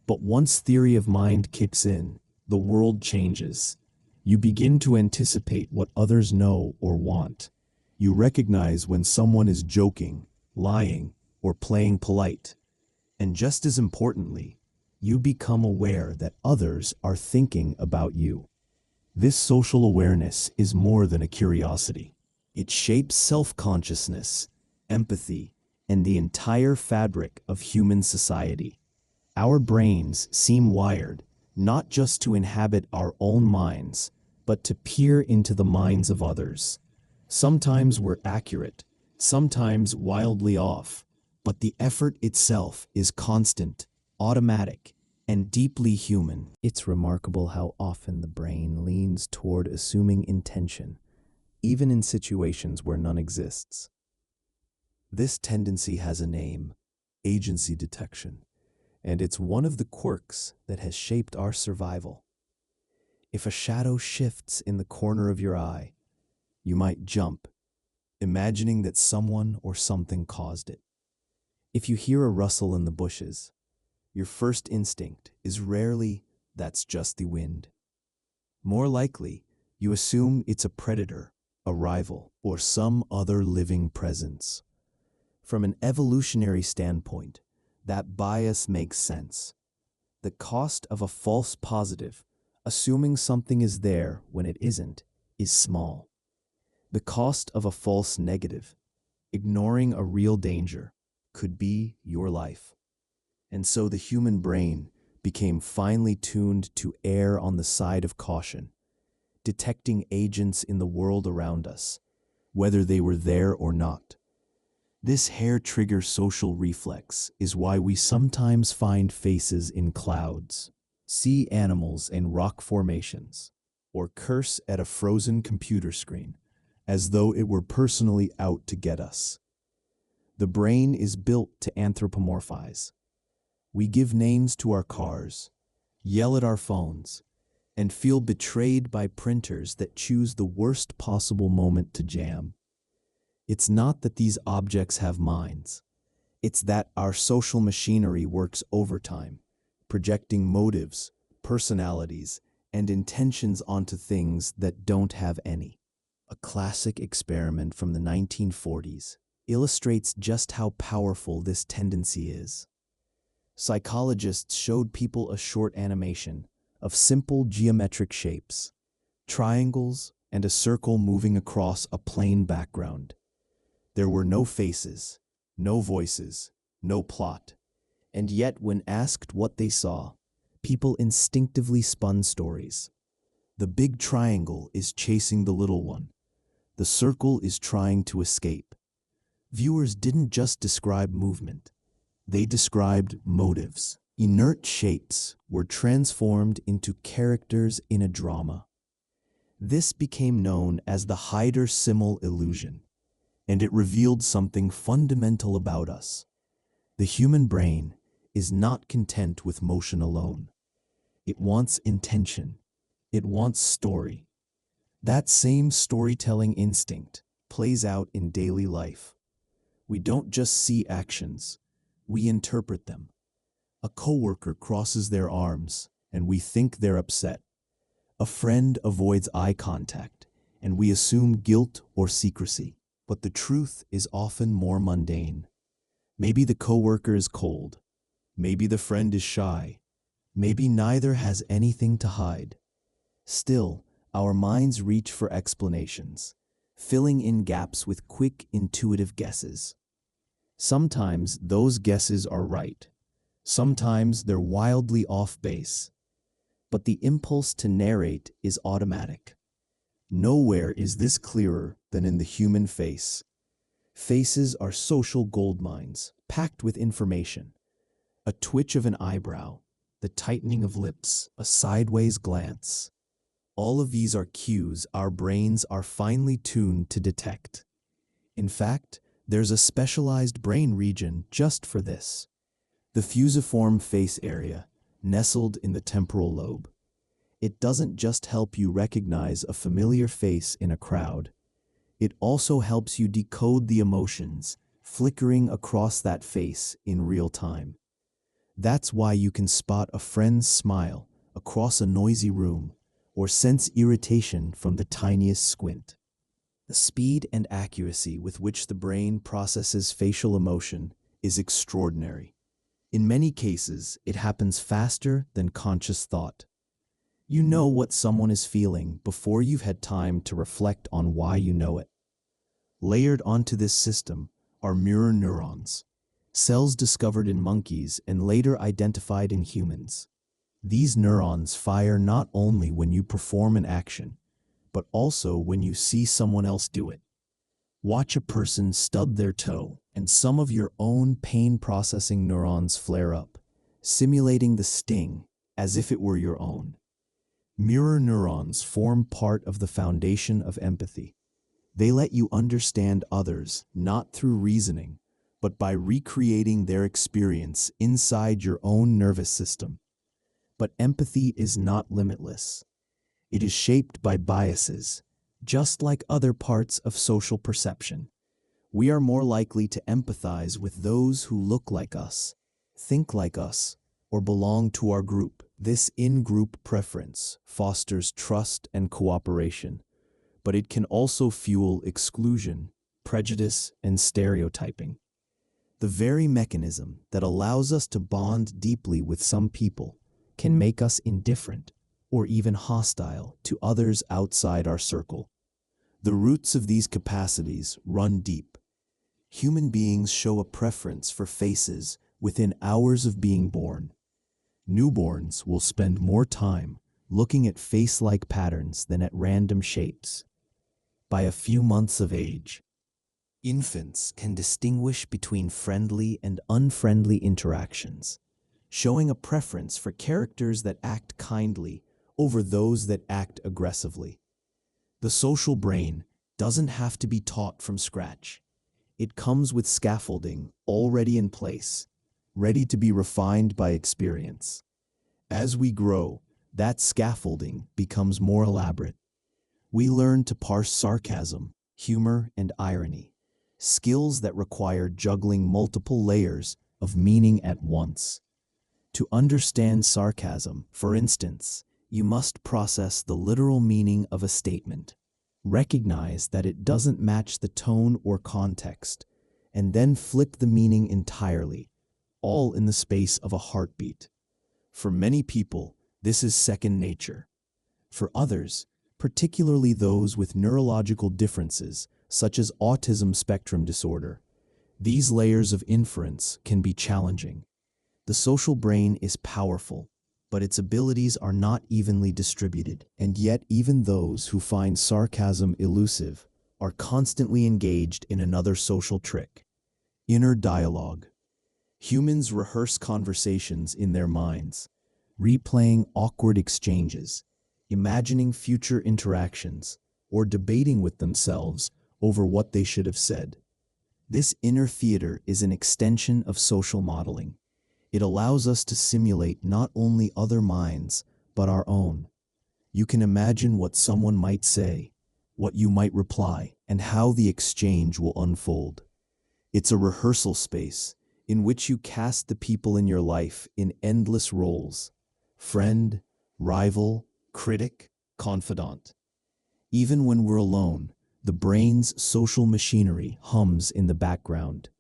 But once theory of mind kicks in, the world changes. You begin to anticipate what others know or want. You recognize when someone is joking, lying, or playing polite. And just as importantly, you become aware that others are thinking about you. This social awareness is more than a curiosity. It shapes self-consciousness, empathy, and the entire fabric of human society. Our brains seem wired not just to inhabit our own minds, but to peer into the minds of others. Sometimes we're accurate, sometimes wildly off, but the effort itself is constant, automatic, and deeply human. It's remarkable how often the brain leans toward assuming intention, even in situations where none exists. This tendency has a name: agency detection, and it's one of the quirks that has shaped our survival. If a shadow shifts in the corner of your eye, you might jump, imagining that someone or something caused it. If you hear a rustle in the bushes, your first instinct is rarely, "That's just the wind." More likely, you assume it's a predator, a rival, or some other living presence. From an evolutionary standpoint, that bias makes sense. The cost of a false positive, assuming something is there when it isn't, is small. The cost of a false negative, ignoring a real danger, could be your life. And so the human brain became finely tuned to err on the side of caution, detecting agents in the world around us, whether they were there or not. This hair-trigger social reflex is why we sometimes find faces in clouds, see animals in rock formations, or curse at a frozen computer screen, as though it were personally out to get us. The brain is built to anthropomorphize. We give names to our cars, yell at our phones, and feel betrayed by printers that choose the worst possible moment to jam. It's not that these objects have minds. It's that our social machinery works overtime, projecting motives, personalities, and intentions onto things that don't have any. A classic experiment from the 1940s illustrates just how powerful this tendency is. Psychologists showed people a short animation of simple geometric shapes, triangles, and a circle moving across a plain background. There were no faces, no voices, no plot. And yet, when asked what they saw, people instinctively spun stories. The big triangle is chasing the little one. The circle is trying to escape. Viewers didn't just describe movement. They described motives. Inert shapes were transformed into characters in a drama. This became known as the Hyder-Simul illusion, and it revealed something fundamental about us. The human brain is not content with motion alone. It wants intention. It wants story. That same storytelling instinct plays out in daily life. We don't just see actions, we interpret them. A coworker crosses their arms, and we think they're upset. A friend avoids eye contact, and we assume guilt or secrecy. But the truth is often more mundane. Maybe the coworker is cold. Maybe the friend is shy. Maybe neither has anything to hide. Still, our minds reach for explanations, filling in gaps with quick, intuitive guesses. Sometimes those guesses are right. Sometimes they're wildly off base. But the impulse to narrate is automatic. Nowhere is this clearer than in the human face. Faces are social goldmines, packed with information. A twitch of an eyebrow, the tightening of lips, a sideways glance. All of these are cues our brains are finely tuned to detect. In fact, there's a specialized brain region just for this. The fusiform face area, nestled in the temporal lobe. It doesn't just help you recognize a familiar face in a crowd. It also helps you decode the emotions flickering across that face in real time. That's why you can spot a friend's smile across a noisy room or sense irritation from the tiniest squint. The speed and accuracy with which the brain processes facial emotion is extraordinary. In many cases, it happens faster than conscious thought. You know what someone is feeling before you've had time to reflect on why you know it. Layered onto this system are mirror neurons, cells discovered in monkeys and later identified in humans. These neurons fire not only when you perform an action, but also when you see someone else do it. Watch a person stub their toe, and some of your own pain-processing neurons flare up, simulating the sting as if it were your own. Mirror neurons form part of the foundation of empathy. They let you understand others not through reasoning, but by recreating their experience inside your own nervous system. But empathy is not limitless. It is shaped by biases, just like other parts of social perception. We are more likely to empathize with those who look like us, think like us, or belong to our group. This in-group preference fosters trust and cooperation, but it can also fuel exclusion, prejudice, and stereotyping. The very mechanism that allows us to bond deeply with some people can make us indifferent or even hostile to others outside our circle. The roots of these capacities run deep. Human beings show a preference for faces within hours of being born. Newborns will spend more time looking at face-like patterns than at random shapes. By a few months of age, infants can distinguish between friendly and unfriendly interactions, showing a preference for characters that act kindly over those that act aggressively. The social brain doesn't have to be taught from scratch. It comes with scaffolding already in place, ready to be refined by experience. As we grow, that scaffolding becomes more elaborate. We learn to parse sarcasm, humor, and irony, skills that require juggling multiple layers of meaning at once. To understand sarcasm, for instance, you must process the literal meaning of a statement, recognize that it doesn't match the tone or context, and then flip the meaning entirely, all in the space of a heartbeat. For many people, this is second nature. For others, particularly those with neurological differences, such as autism spectrum disorder, these layers of inference can be challenging. The social brain is powerful, but its abilities are not evenly distributed, and yet even those who find sarcasm elusive are constantly engaged in another social trick: inner dialogue. Humans rehearse conversations in their minds, replaying awkward exchanges, imagining future interactions, or debating with themselves over what they should have said. This inner theater is an extension of social modeling. It allows us to simulate not only other minds, but our own. You can imagine what someone might say, what you might reply, and how the exchange will unfold. It's a rehearsal space in which you cast the people in your life in endless roles: friend, rival, critic, confidant. Even when we're alone, the brain's social machinery hums in the background.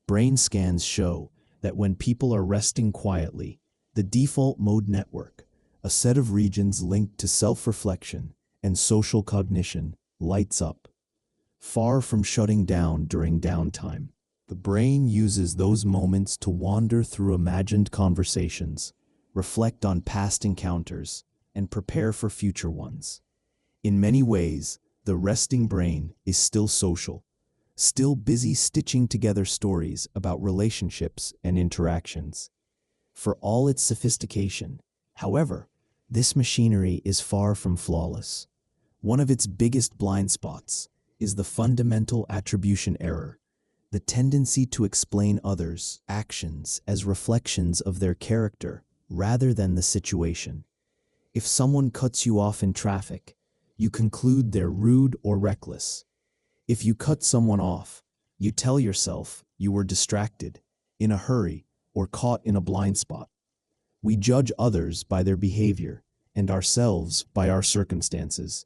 Brain scans show that when people are resting quietly, the default mode network, a set of regions linked to self-reflection and social cognition, lights up. Far from shutting down during downtime, the brain uses those moments to wander through imagined conversations, reflect on past encounters, and prepare for future ones. In many ways, the resting brain is still social, still busy stitching together stories about relationships and interactions. For all its sophistication, however, this machinery is far from flawless. One of its biggest blind spots is the fundamental attribution error, the tendency to explain others' actions as reflections of their character rather than the situation. If someone cuts you off in traffic, you conclude they're rude or reckless. If you cut someone off, you tell yourself you were distracted, in a hurry, or caught in a blind spot. We judge others by their behavior and ourselves by our circumstances.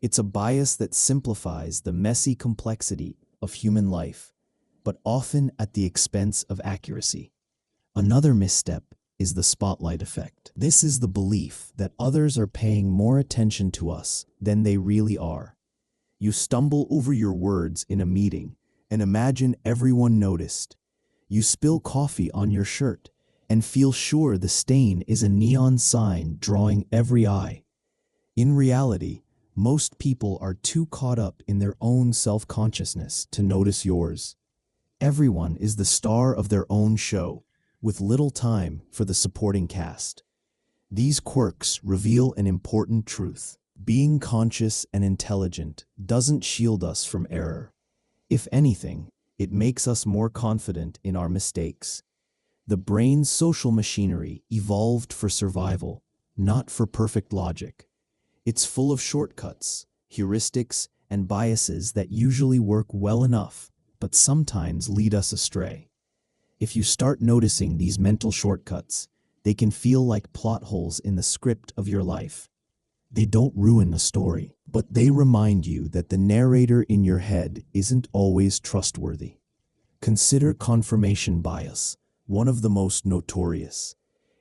It's a bias that simplifies the messy complexity of human life, but often at the expense of accuracy. Another misstep is the spotlight effect. This is the belief that others are paying more attention to us than they really are. You stumble over your words in a meeting and imagine everyone noticed. You spill coffee on your shirt and feel sure the stain is a neon sign drawing every eye. In reality, Most people are too caught up in their own self-consciousness to notice yours. Everyone is the star of their own show, with little time for the supporting cast. These quirks reveal an important truth. Being conscious and intelligent doesn't shield us from error. If anything, it makes us more confident in our mistakes. The brain's social machinery evolved for survival, not for perfect logic. It's full of shortcuts, heuristics, and biases that usually work well enough, but sometimes lead us astray. If you start noticing these mental shortcuts, they can feel like plot holes in the script of your life. They don't ruin the story, but they remind you that the narrator in your head isn't always trustworthy. Consider confirmation bias, one of the most notorious.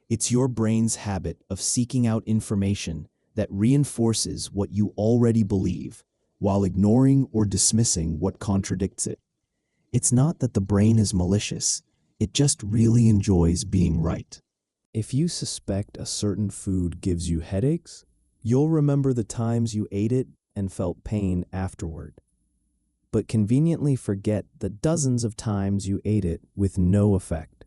It's your brain's habit of seeking out information that reinforces what you already believe, while ignoring or dismissing what contradicts it. It's not that the brain is malicious, it just really enjoys being right. If you suspect a certain food gives you headaches, you'll remember the times you ate it and felt pain afterward, but conveniently forget the dozens of times you ate it with no effect.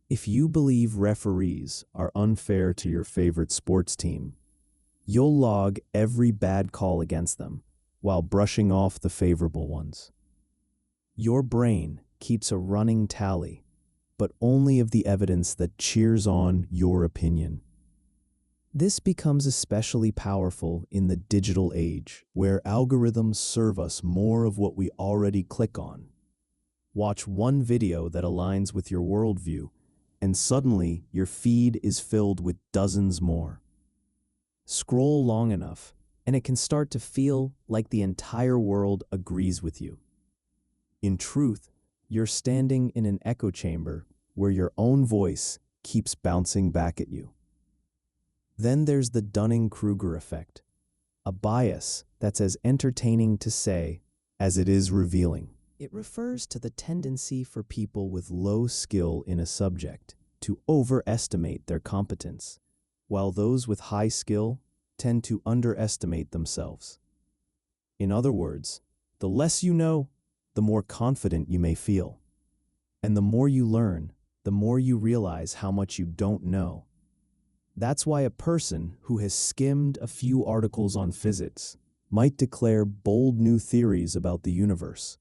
If you believe referees are unfair to your favorite sports team, you'll log every bad call against them while brushing off the favorable ones. Your brain keeps a running tally, but only of the evidence that cheers on your opinion. This becomes especially powerful in the digital age, where algorithms serve us more of what we already click on. Watch one video that aligns with your worldview, and suddenly your feed is filled with dozens more. Scroll long enough, and it can start to feel like the entire world agrees with you. In truth, you're standing in an echo chamber where your own voice keeps bouncing back at you. Then there's the Dunning-Kruger effect, a bias that's as entertaining to say as it is revealing. It refers to the tendency for people with low skill in a subject to overestimate their competence, while those with high skill tend to underestimate themselves. In other words, the less you know, the more confident you may feel. And the more you learn, the more you realize how much you don't know. That's why a person who has skimmed a few articles on physics might declare bold new theories about the universe,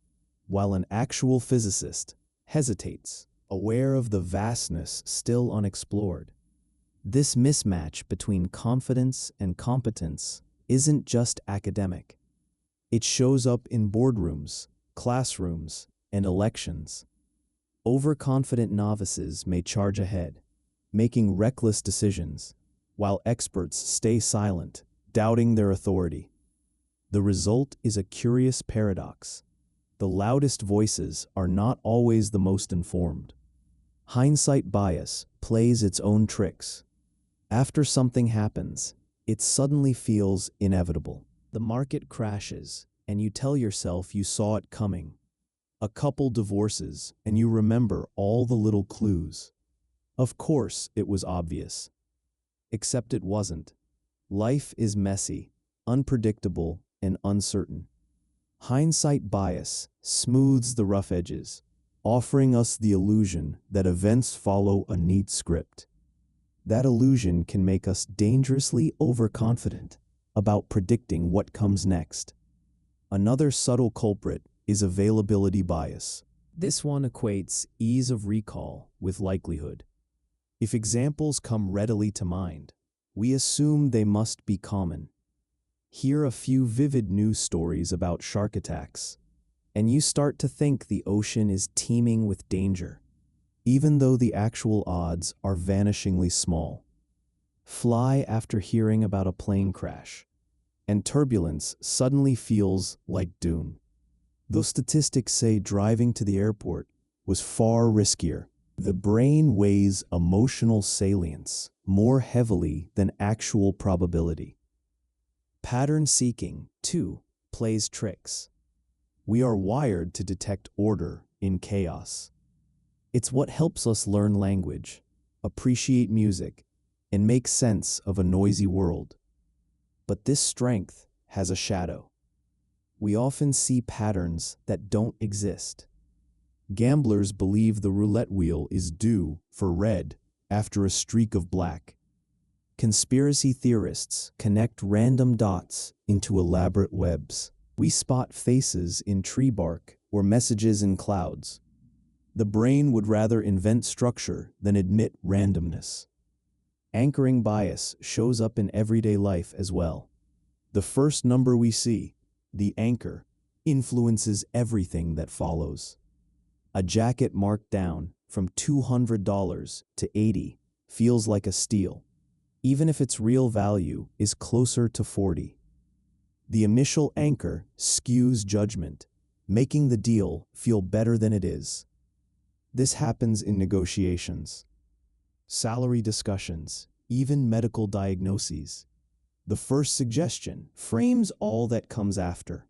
while an actual physicist hesitates, aware of the vastness still unexplored. This mismatch between confidence and competence isn't just academic. It shows up in boardrooms, classrooms, and elections. Overconfident novices may charge ahead, making reckless decisions, while experts stay silent, doubting their authority. The result is a curious paradox. The loudest voices are not always the most informed. Hindsight bias plays its own tricks. After something happens, it suddenly feels inevitable. The market crashes, and you tell yourself you saw it coming. A couple divorces, and you remember all the little clues. Of course, it was obvious. Except it wasn't. Life is messy, unpredictable, and uncertain. Hindsight bias smooths the rough edges, offering us the illusion that events follow a neat script. That illusion can make us dangerously overconfident about predicting what comes next. Another subtle culprit is availability bias. This one equates ease of recall with likelihood. If examples come readily to mind, we assume they must be common. Hear a few vivid news stories about shark attacks, and you start to think the ocean is teeming with danger, even though the actual odds are vanishingly small. Fly after hearing about a plane crash, and turbulence suddenly feels like doom. Though statistics say driving to the airport was far riskier, the brain weighs emotional salience more heavily than actual probability. Pattern seeking, too, plays tricks. We are wired to detect order in chaos. It's what helps us learn language, appreciate music, and make sense of a noisy world. But this strength has a shadow. We often see patterns that don't exist. Gamblers believe the roulette wheel is due for red after a streak of black. Conspiracy theorists connect random dots into elaborate webs. We spot faces in tree bark or messages in clouds. The brain would rather invent structure than admit randomness. Anchoring bias shows up in everyday life as well. The first number we see, the anchor, influences everything that follows. A jacket marked down from $200 to $80 feels like a steal, even if its real value is closer to $40. The initial anchor skews judgment, making the deal feel better than it is. This happens in negotiations, salary discussions, even medical diagnoses. The first suggestion frames all that comes after.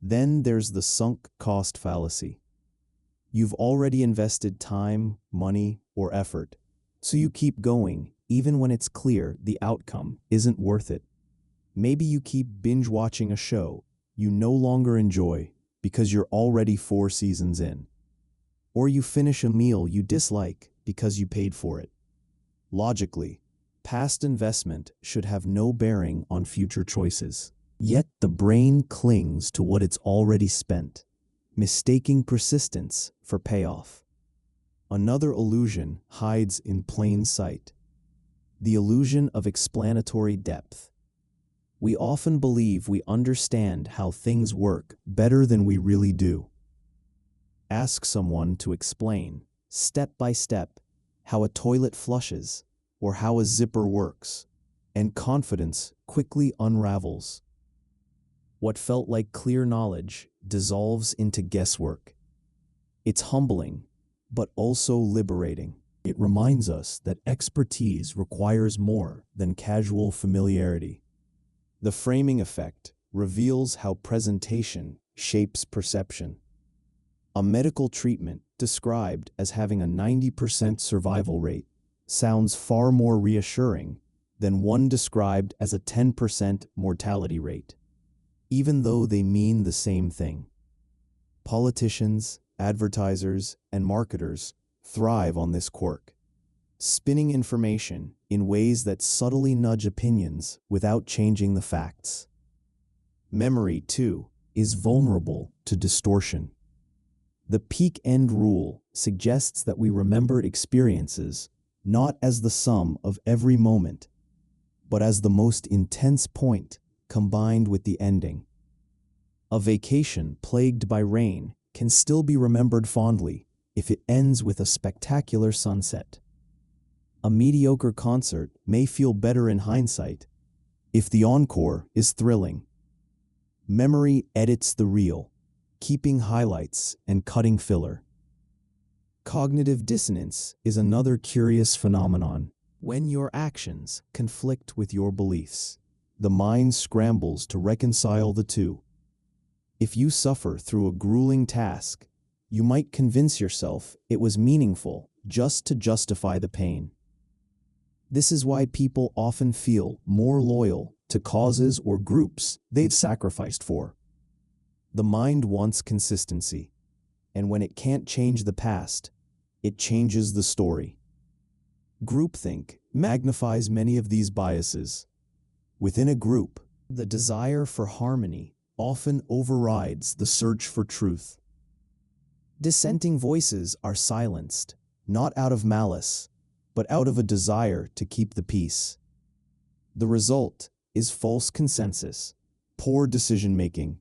Then there's the sunk cost fallacy. You've already invested time, money, or effort, so you keep going even when it's clear the outcome isn't worth it. Maybe you keep binge watching a show you no longer enjoy because you're already 4 seasons in. Or you finish a meal you dislike because you paid for it. Logically, past investment should have no bearing on future choices. Yet the brain clings to what it's already spent, mistaking persistence for payoff. Another illusion hides in plain sight: the illusion of explanatory depth. We often believe we understand how things work better than we really do. Ask someone to explain, step by step, how a toilet flushes or how a zipper works, and confidence quickly unravels. What felt like clear knowledge dissolves into guesswork. It's humbling, but also liberating. It reminds us that expertise requires more than casual familiarity. The framing effect reveals how presentation shapes perception. A medical treatment described as having a 90% survival rate sounds far more reassuring than one described as a 10% mortality rate, even though they mean the same thing. Politicians, advertisers, and marketers thrive on this quirk, spinning information in ways that subtly nudge opinions without changing the facts. Memory, too, is vulnerable to distortion. The peak end rule suggests that we remember experiences not as the sum of every moment, but as the most intense point combined with the ending. A vacation plagued by rain can still be remembered fondly if it ends with a spectacular sunset. A mediocre concert may feel better in hindsight if the encore is thrilling. Memory edits the reel, keeping highlights and cutting filler. Cognitive dissonance is another curious phenomenon. When your actions conflict with your beliefs, the mind scrambles to reconcile the two. If you suffer through a grueling task, you might convince yourself it was meaningful just to justify the pain. This is why people often feel more loyal to causes or groups they've sacrificed for. The mind wants consistency, and when it can't change the past, it changes the story. Groupthink magnifies many of these biases. Within a group, the desire for harmony often overrides the search for truth. Dissenting voices are silenced, not out of malice, but out of a desire to keep the peace. The result is false consensus, poor decision-making,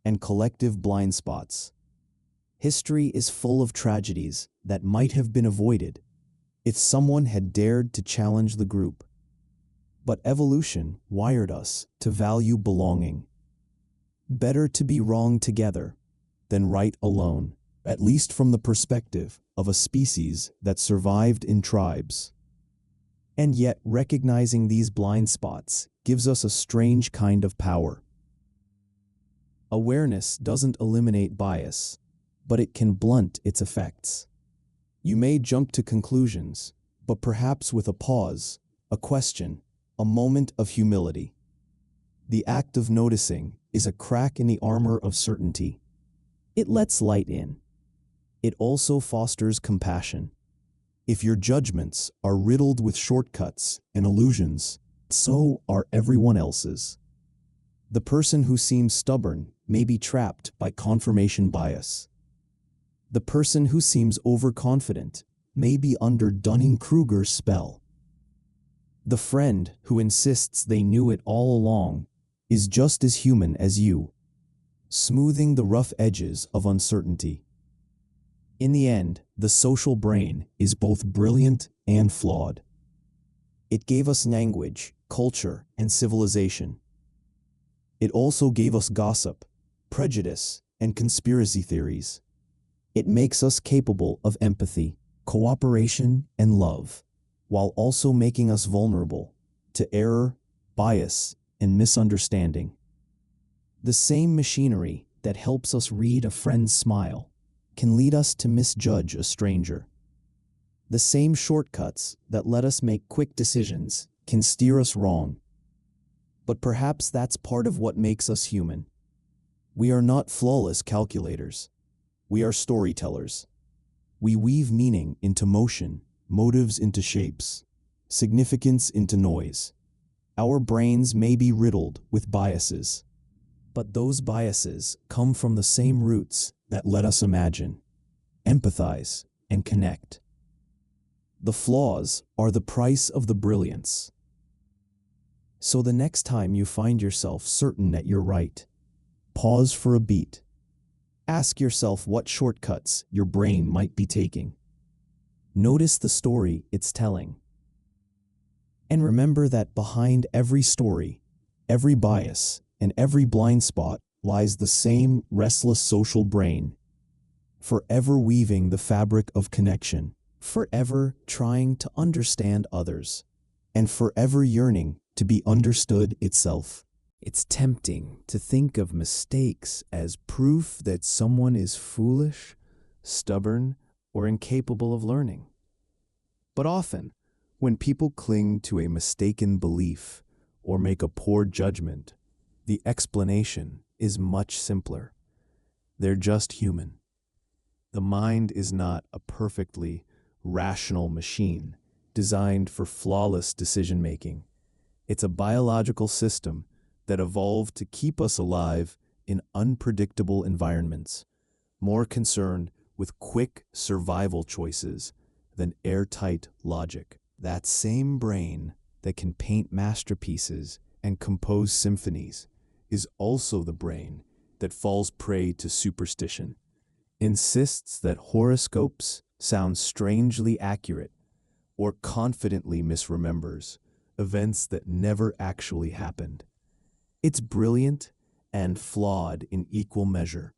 and collective blind spots. History is full of tragedies that might have been avoided if someone had dared to challenge the group. But evolution wired us to value belonging. Better to be wrong together than right alone, at least from the perspective of a species that survived in tribes. And yet, recognizing these blind spots gives us a strange kind of power. Awareness doesn't eliminate bias, but it can blunt its effects. You may jump to conclusions, but perhaps with a pause, a question, a moment of humility. The act of noticing is a crack in the armor of certainty. It lets light in. It also fosters compassion. If your judgments are riddled with shortcuts and illusions, so are everyone else's. The person who seems stubborn may be trapped by confirmation bias. The person who seems overconfident may be under Dunning-Kruger's spell. The friend who insists they knew it all along is just as human as you, smoothing the rough edges of uncertainty. In the end, the social brain is both brilliant and flawed. It gave us language, culture, and civilization. It also gave us gossip, prejudice, and conspiracy theories. It makes us capable of empathy, cooperation, and love, while also making us vulnerable to error, bias, and misunderstanding. The same machinery that helps us read a friend's smile can lead us to misjudge a stranger. The same shortcuts that let us make quick decisions can steer us wrong. But perhaps that's part of what makes us human. We are not flawless calculators. We are storytellers. We weave meaning into motion, motives into shapes, significance into noise. Our brains may be riddled with biases, but those biases come from the same roots that let us imagine, empathize, and connect. The flaws are the price of the brilliance. So the next time you find yourself certain that you're right, pause for a beat. Ask yourself what shortcuts your brain might be taking. Notice the story it's telling. And remember that behind every story, every bias, and every blind spot lies the same restless social brain, forever weaving the fabric of connection, forever trying to understand others, and forever yearning to be understood itself. It's tempting to think of mistakes as proof that someone is foolish, stubborn, or incapable of learning. But often, when people cling to a mistaken belief or make a poor judgment, the explanation is much simpler. They're just human. The mind is not a perfectly rational machine designed for flawless decision-making. It's a biological system that evolved to keep us alive in unpredictable environments, more concerned with quick survival choices than airtight logic. That same brain that can paint masterpieces and compose symphonies is also the brain that falls prey to superstition, insists that horoscopes sound strangely accurate, or confidently misremembers events that never actually happened. It's brilliant and flawed in equal measure,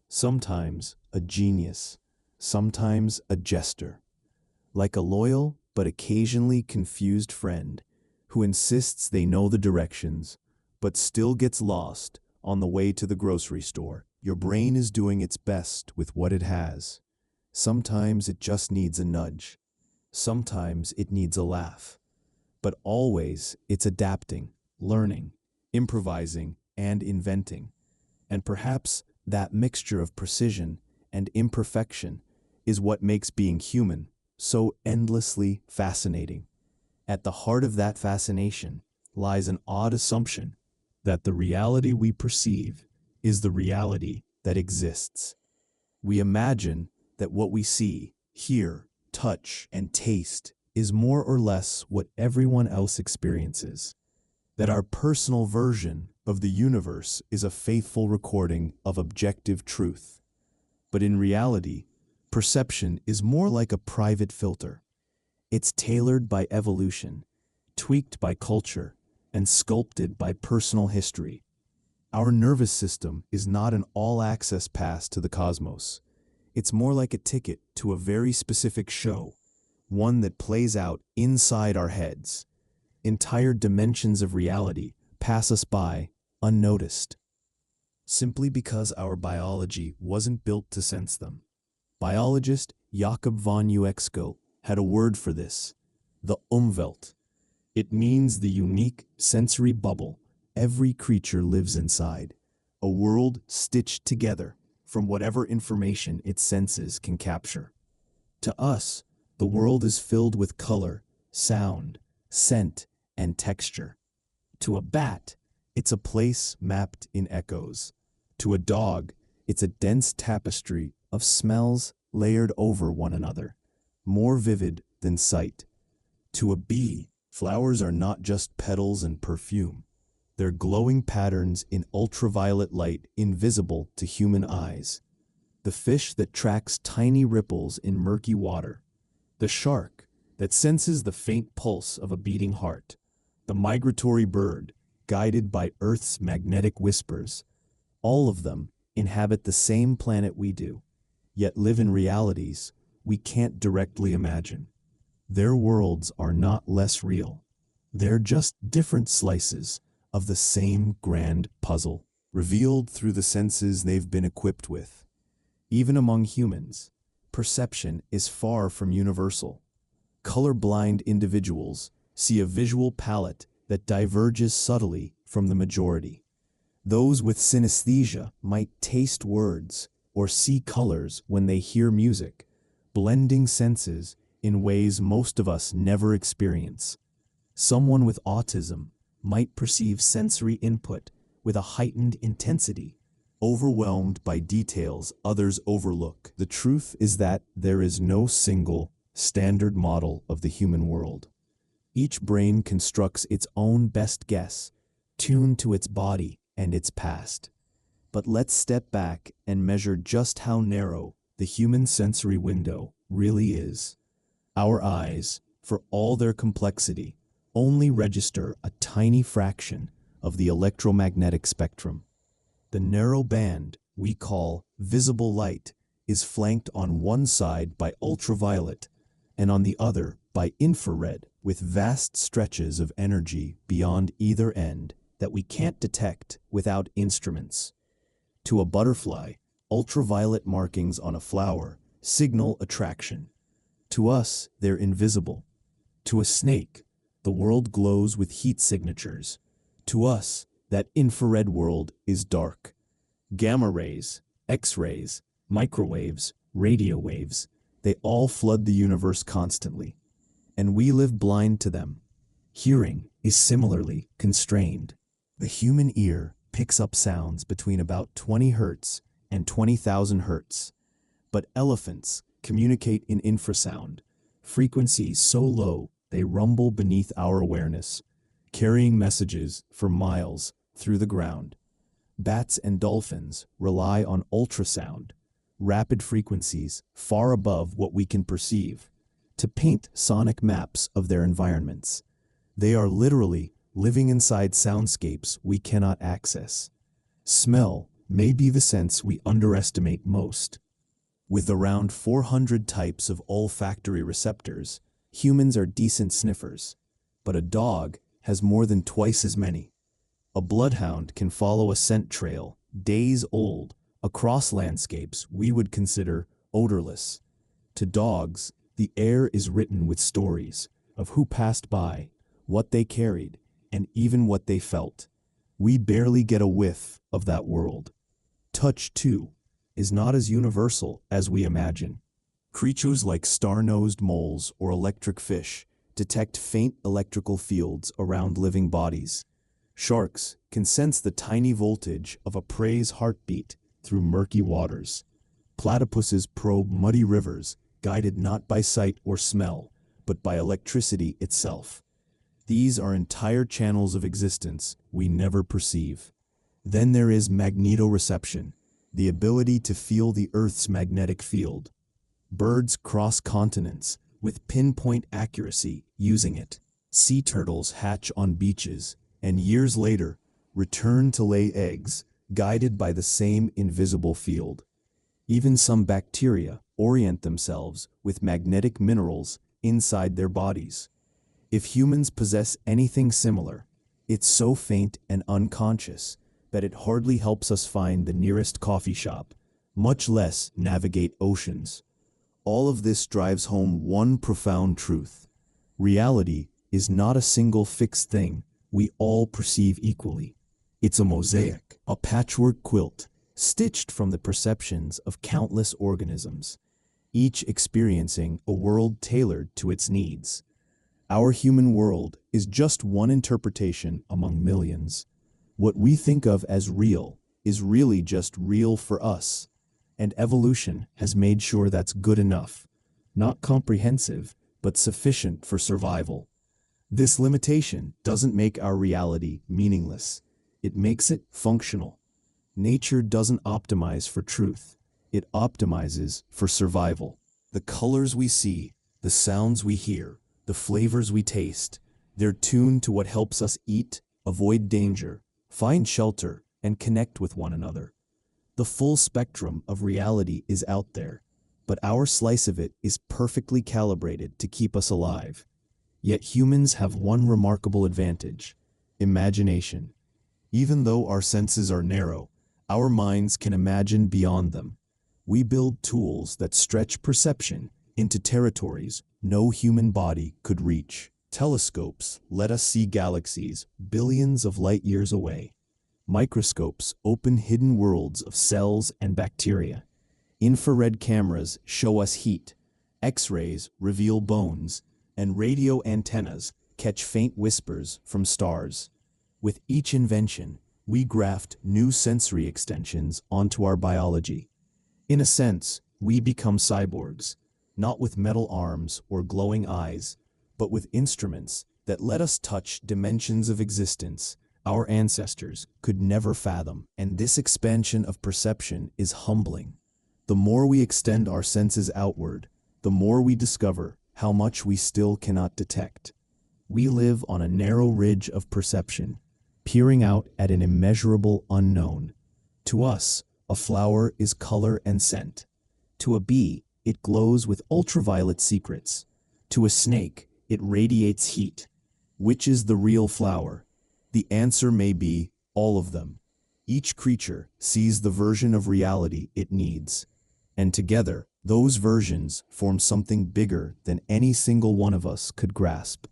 sometimes a genius, sometimes a jester, like a loyal but occasionally confused friend who insists they know the directions, but still gets lost on the way to the grocery store. Your brain is doing its best with what it has. Sometimes it just needs a nudge. Sometimes it needs a laugh. But always it's adapting, learning, improvising, and inventing. And perhaps that mixture of precision and imperfection is what makes being human so endlessly fascinating. At the heart of that fascination lies an odd assumption that the reality we perceive is the reality that exists. We imagine that what we see, hear, touch, and taste is more or less what everyone else experiences, that our personal version of the universe is a faithful recording of objective truth. But in reality, perception is more like a private filter. It's tailored by evolution, tweaked by culture, and sculpted by personal history. Our nervous system is not an all-access pass to the cosmos. It's more like a ticket to a very specific show, one that plays out inside our heads. Entire dimensions of reality pass us by unnoticed, simply because our biology wasn't built to sense them. Biologist Jakob von Uexküll had a word for this: the Umwelt. It means the unique sensory bubble every creature lives inside, a world stitched together from whatever information its senses can capture. To us, the world is filled with color, sound, scent, and texture. To a bat, it's a place mapped in echoes. To a dog, it's a dense tapestry of smells layered over one another, more vivid than sight. To a bee, flowers are not just petals and perfume. They're glowing patterns in ultraviolet light invisible to human eyes. The fish that tracks tiny ripples in murky water. The shark that senses the faint pulse of a beating heart. The migratory bird, guided by Earth's magnetic whispers. All of them inhabit the same planet we do, yet live in realities we can't directly imagine. Their worlds are not less real. They're just different slices of the same grand puzzle, revealed through the senses they've been equipped with. Even among humans, perception is far from universal. Colorblind individuals see a visual palette that diverges subtly from the majority. Those with synesthesia might taste words or see colors when they hear music, blending senses in ways most of us never experience. Someone with autism might perceive sensory input with a heightened intensity, overwhelmed by details others overlook. The truth is that there is no single, standard model of the human world. Each brain constructs its own best guess, tuned to its body and its past. But let's step back and measure just how narrow the human sensory window really is. Our eyes, for all their complexity, only register a tiny fraction of the electromagnetic spectrum. The narrow band we call visible light is flanked on one side by ultraviolet and on the other by infrared, with vast stretches of energy beyond either end that we can't detect without instruments. To a butterfly, ultraviolet markings on a flower signal attraction. To us, they're invisible. To a snake, the world glows with heat signatures. To us, that infrared world is dark. Gamma rays, X-rays, microwaves, radio waves, they all flood the universe constantly. And we live blind to them. Hearing is similarly constrained. The human ear picks up sounds between about 20 hertz and 20,000 hertz. But elephants communicate in infrasound, frequencies so low they rumble beneath our awareness, carrying messages for miles through the ground. Bats and dolphins rely on ultrasound, rapid frequencies far above what we can perceive, to paint sonic maps of their environments. They are literally living inside soundscapes we cannot access. Smell may be the sense we underestimate most. With around 400 types of olfactory receptors, humans are decent sniffers, but a dog has more than twice as many. A bloodhound can follow a scent trail, days old, across landscapes we would consider odorless. To dogs, the air is written with stories of who passed by, what they carried, and even what they felt. We barely get a whiff of that world. Touch, too, is not as universal as we imagine. Creatures like star-nosed moles or electric fish detect faint electrical fields around living bodies. Sharks can sense the tiny voltage of a prey's heartbeat through murky waters. Platypuses probe muddy rivers, guided not by sight or smell, but by electricity itself. These are entire channels of existence we never perceive. Then there is magnetoreception, the ability to feel the Earth's magnetic field. Birds cross continents with pinpoint accuracy using it. Sea turtles hatch on beaches and years later return to lay eggs, guided by the same invisible field. Even some bacteria orient themselves with magnetic minerals inside their bodies. If humans possess anything similar, it's so faint and unconscious that it hardly helps us find the nearest coffee shop, much less navigate oceans. All of this drives home one profound truth. Reality is not a single fixed thing we all perceive equally. It's a mosaic, a patchwork quilt, stitched from the perceptions of countless organisms, each experiencing a world tailored to its needs. Our human world is just one interpretation among millions. What we think of as real is really just real for us, and evolution has made sure that's good enough, not comprehensive, but sufficient for survival. This limitation doesn't make our reality meaningless. It makes it functional. Nature doesn't optimize for truth. It optimizes for survival. The colors we see, the sounds we hear, the flavors we taste, they're tuned to what helps us eat, avoid danger, find shelter, and connect with one another. The full spectrum of reality is out there, but our slice of it is perfectly calibrated to keep us alive. Yet humans have one remarkable advantage: imagination. Even though our senses are narrow, our minds can imagine beyond them. We build tools that stretch perception into territories no human body could reach. Telescopes let us see galaxies billions of light years away. Microscopes open hidden worlds of cells and bacteria. Infrared cameras show us heat. X-rays reveal bones, and radio antennas catch faint whispers from stars. With each invention, we graft new sensory extensions onto our biology. In a sense, we become cyborgs, not with metal arms or glowing eyes, but with instruments that let us touch dimensions of existence our ancestors could never fathom. And this expansion of perception is humbling. The more we extend our senses outward, the more we discover how much we still cannot detect. We live on a narrow ridge of perception, peering out at an immeasurable unknown. To us, a flower is color and scent. To a bee, it glows with ultraviolet secrets. To a snake, it radiates heat. Which is the real flower? The answer may be all of them. Each creature sees the version of reality it needs, and together, those versions form something bigger than any single one of us could grasp.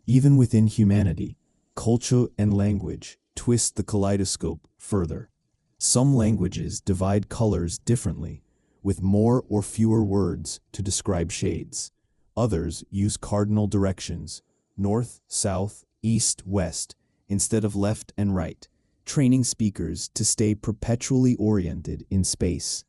Even within humanity, culture and language twist the kaleidoscope further. Some languages divide colors differently, with more or fewer words to describe shades. Others use cardinal directions, north, south, east, west, instead of left and right, training speakers to stay perpetually oriented in space.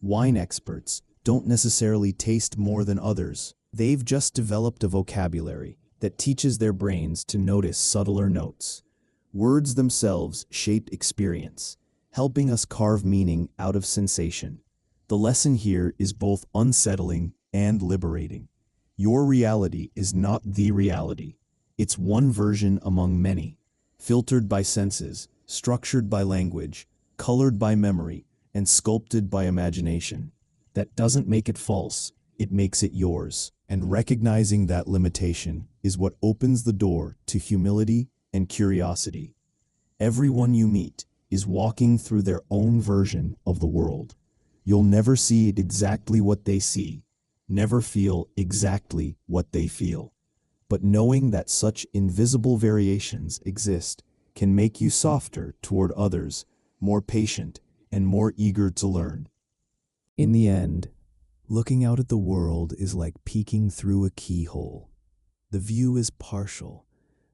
Wine experts don't necessarily taste more than others. They've just developed a vocabulary that teaches their brains to notice subtler notes. Words themselves shape experience, helping us carve meaning out of sensation. The lesson here is both unsettling and liberating. Your reality is not the reality. It's one version among many, filtered by senses, structured by language, colored by memory, and sculpted by imagination. That doesn't make it false, it makes it yours. And recognizing that limitation is what opens the door to humility and curiosity. Everyone you meet is walking through their own version of the world. You'll never see exactly what they see, never feel exactly what they feel. But knowing that such invisible variations exist can make you softer toward others, more patient, and more eager to learn. In the end, looking out at the world is like peeking through a keyhole. The view is partial,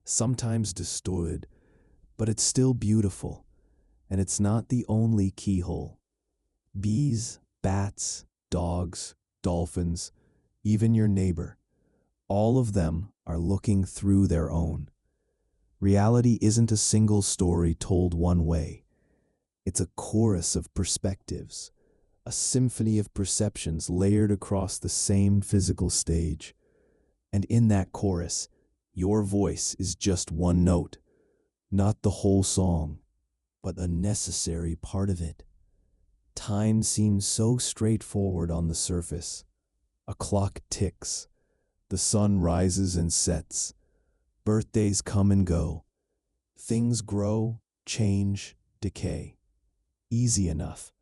sometimes distorted, but it's still beautiful, and it's not the only keyhole. Bees, bats, dogs, dolphins, even your neighbor, all of them are looking through their own. Reality isn't a single story told one way. It's a chorus of perspectives, a symphony of perceptions layered across the same physical stage. And in that chorus, your voice is just one note, not the whole song, but a necessary part of it. Time seems so straightforward on the surface. A clock ticks. The sun rises and sets. Birthdays come and go. Things grow, change, decay. Easy enough.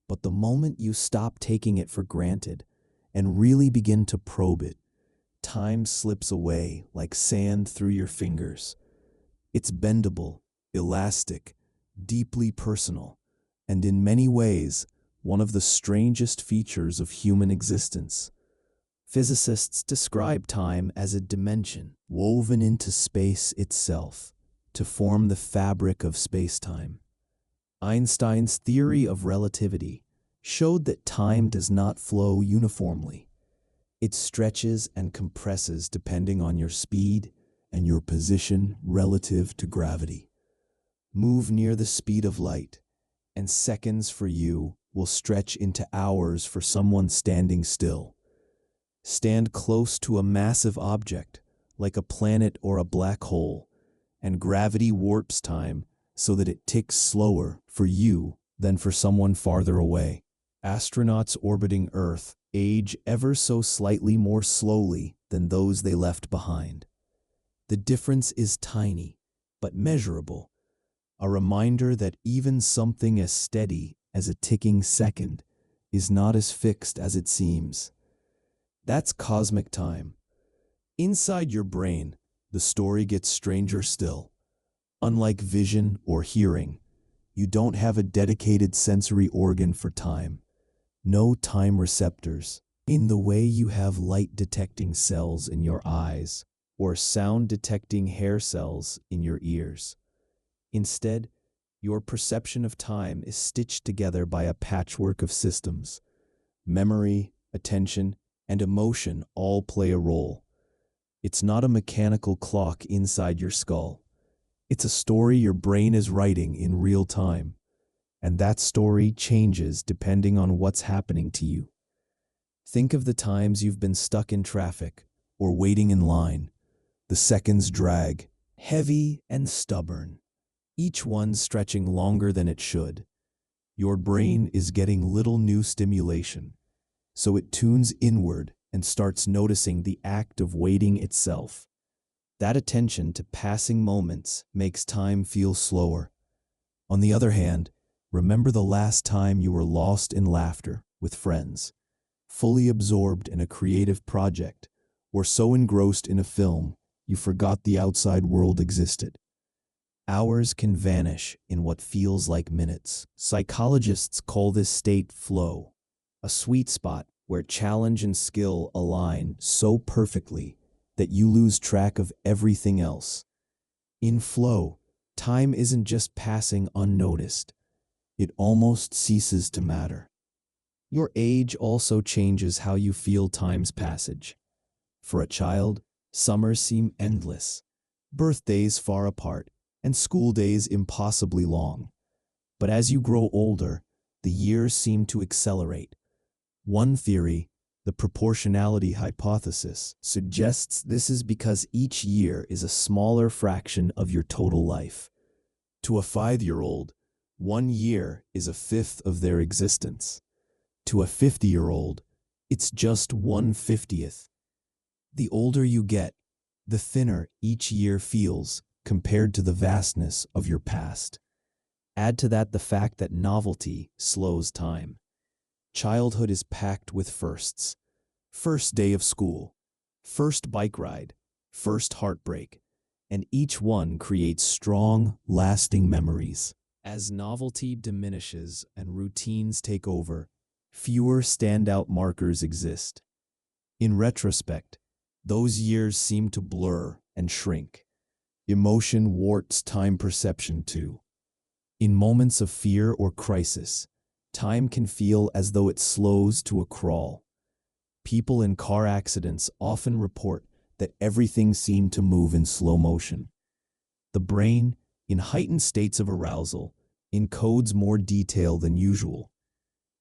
But the moment you stop taking it for granted and really begin to probe it, time slips away like sand through your fingers. It's bendable, elastic, deeply personal, and in many ways, one of the strangest features of human existence. Physicists describe time as a dimension woven into space itself to form the fabric of spacetime. Einstein's theory of relativity showed that time does not flow uniformly. It stretches and compresses depending on your speed and your position relative to gravity. Move near the speed of light, and seconds for you will stretch into hours for someone standing still. Stand close to a massive object, like a planet or a black hole, and gravity warps time so that it ticks slower for you than for someone farther away. Astronauts orbiting Earth age ever so slightly more slowly than those they left behind. The difference is tiny, but measurable, a reminder that even something as steady as a ticking second is not as fixed as it seems. That's cosmic time. Inside your brain, the story gets stranger still. Unlike vision or hearing, you don't have a dedicated sensory organ for time. No time receptors, in the way you have light-detecting cells in your eyes or sound-detecting hair cells in your ears. Instead, your perception of time is stitched together by a patchwork of systems. Memory, attention, and emotion all play a role. It's not a mechanical clock inside your skull. It's a story your brain is writing in real time, and that story changes depending on what's happening to you. Think of the times you've been stuck in traffic or waiting in line. The seconds drag, heavy and stubborn, each one stretching longer than it should. Your brain is getting little new stimulation, so it tunes inward and starts noticing the act of waiting itself. That attention to passing moments makes time feel slower. On the other hand, remember the last time you were lost in laughter with friends, fully absorbed in a creative project, or so engrossed in a film you forgot the outside world existed. Hours can vanish in what feels like minutes. Psychologists call this state flow, a sweet spot where challenge and skill align so perfectly that you lose track of everything else. In flow, time isn't just passing unnoticed. It almost ceases to matter. Your age also changes how you feel time's passage. For a child, summers seem endless, birthdays far apart, and school days impossibly long. But as you grow older, the years seem to accelerate. One theory, the proportionality hypothesis, suggests this is because each year is a smaller fraction of your total life. To a 5-year-old, 1 year is a fifth of their existence. To a 50-year-old, it's just 1/50th. The older you get, the thinner each year feels compared to the vastness of your past. Add to that the fact that novelty slows time. Childhood is packed with firsts. First day of school, first bike ride, first heartbreak, and each one creates strong, lasting memories. As novelty diminishes and routines take over, fewer standout markers exist. In retrospect, those years seem to blur and shrink. Emotion warts time perception too. In moments of fear or crisis, time can feel as though it slows to a crawl. People in car accidents often report that everything seemed to move in slow motion. The brain, in heightened states of arousal, encodes more detail than usual.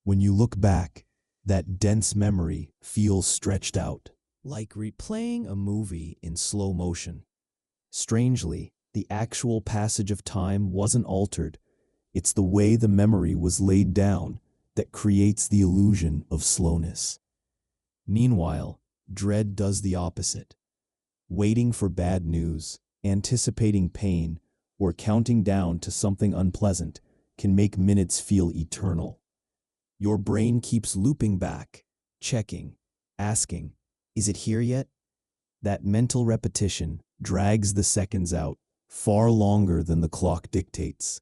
When you look back, that dense memory feels stretched out, like replaying a movie in slow motion. Strangely, the actual passage of time wasn't altered. It's the way the memory was laid down that creates the illusion of slowness. Meanwhile, dread does the opposite. Waiting for bad news, anticipating pain, or counting down to something unpleasant can make minutes feel eternal. Your brain keeps looping back, checking, asking, "Is it here yet?" That mental repetition drags the seconds out far longer than the clock dictates.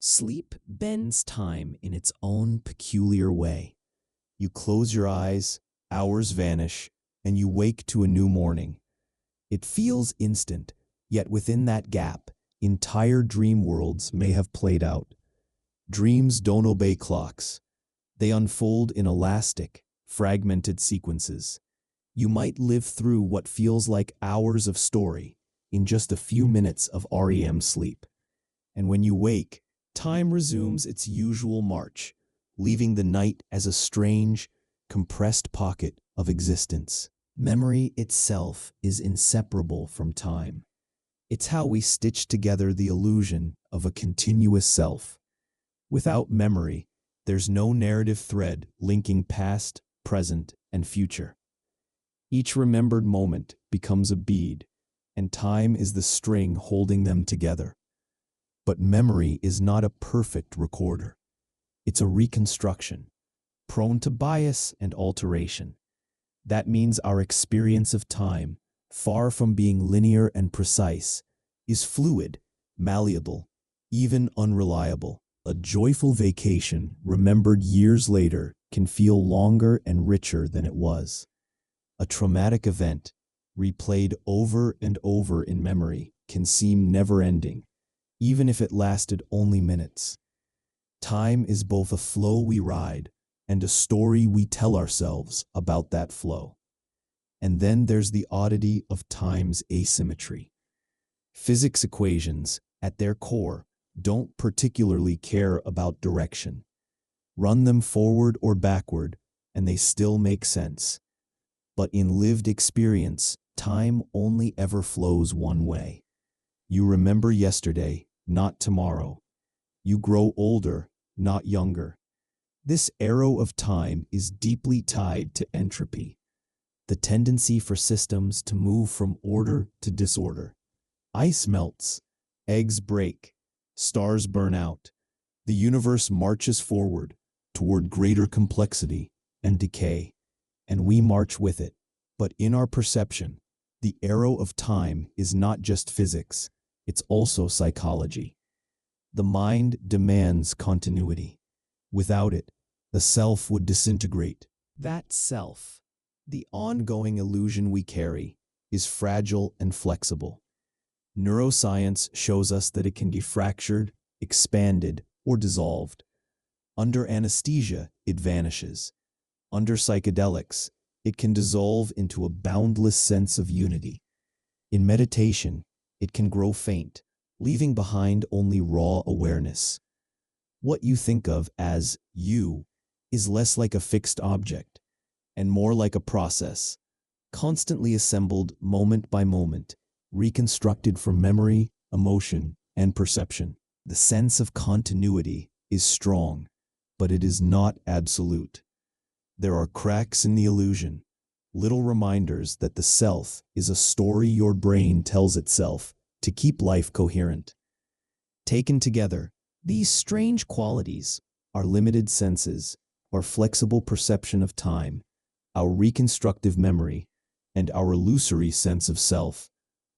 Sleep bends time in its own peculiar way. You close your eyes, hours vanish, and you wake to a new morning. It feels instant, yet within that gap, entire dream worlds may have played out. Dreams don't obey clocks. They unfold in elastic, fragmented sequences. You might live through what feels like hours of story in just a few minutes of REM sleep. And when you wake, time resumes its usual march, leaving the night as a strange, compressed pocket of existence. Memory itself is inseparable from time. It's how we stitch together the illusion of a continuous self. Without memory, there's no narrative thread linking past, present, and future. Each remembered moment becomes a bead, and time is the string holding them together. But memory is not a perfect recorder. It's a reconstruction, prone to bias and alteration. That means our experience of time, far from being linear and precise, is fluid, malleable, even unreliable. A joyful vacation remembered years later can feel longer and richer than it was. A traumatic event, replayed over and over in memory, can seem never-ending, even if it lasted only minutes. Time is both a flow we ride and a story we tell ourselves about that flow. And then there's the oddity of time's asymmetry. Physics equations, at their core, don't particularly care about direction. Run them forward or backward, and they still make sense. But in lived experience, time only ever flows one way. You remember yesterday, not tomorrow. You grow older, not younger. This arrow of time is deeply tied to entropy, the tendency for systems to move from order to disorder. Ice melts, eggs break, stars burn out. The universe marches forward toward greater complexity and decay, and we march with it. But in our perception, the arrow of time is not just physics, it's also psychology. The mind demands continuity. Without it, the self would disintegrate. That self, the ongoing illusion we carry, is fragile and flexible. Neuroscience shows us that it can be fractured, expanded, or dissolved. Under anesthesia, it vanishes. Under psychedelics, it can dissolve into a boundless sense of unity. In meditation, it can grow faint, leaving behind only raw awareness. What you think of as you is less like a fixed object and more like a process, constantly assembled moment by moment, reconstructed from memory, emotion, and perception. The sense of continuity is strong, but it is not absolute. There are cracks in the illusion, little reminders that the self is a story your brain tells itself to keep life coherent. Taken together, these strange qualities, our limited senses, our flexible perception of time, our reconstructive memory, and our illusory sense of self,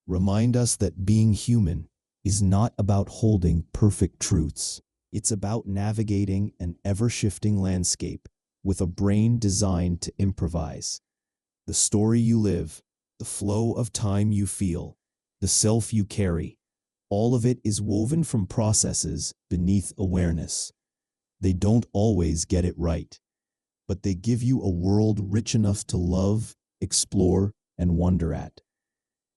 remind us that being human is not about holding perfect truths. It's about navigating an ever-shifting landscape with a brain designed to improvise. The story you live, the flow of time you feel, the self you carry, all of it is woven from processes beneath awareness. They don't always get it right, but they give you a world rich enough to love, explore, and wonder at.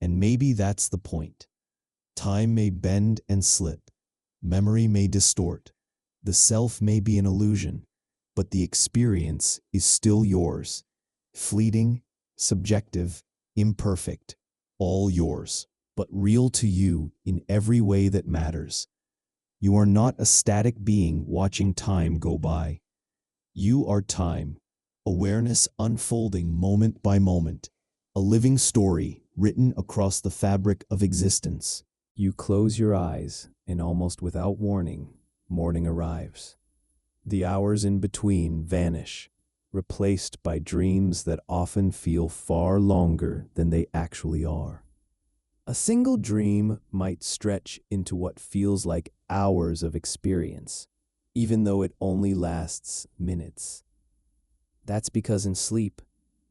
And maybe that's the point. Time may bend and slip, memory may distort, the self may be an illusion, but the experience is still yours. Fleeting, subjective, imperfect, all yours, but real to you in every way that matters. You are not a static being watching time go by. You are time, awareness unfolding moment by moment, a living story written across the fabric of existence. You close your eyes, and almost without warning, morning arrives. The hours in between vanish, replaced by dreams that often feel far longer than they actually are. A single dream might stretch into what feels like hours of experience, even though it only lasts minutes. That's because in sleep,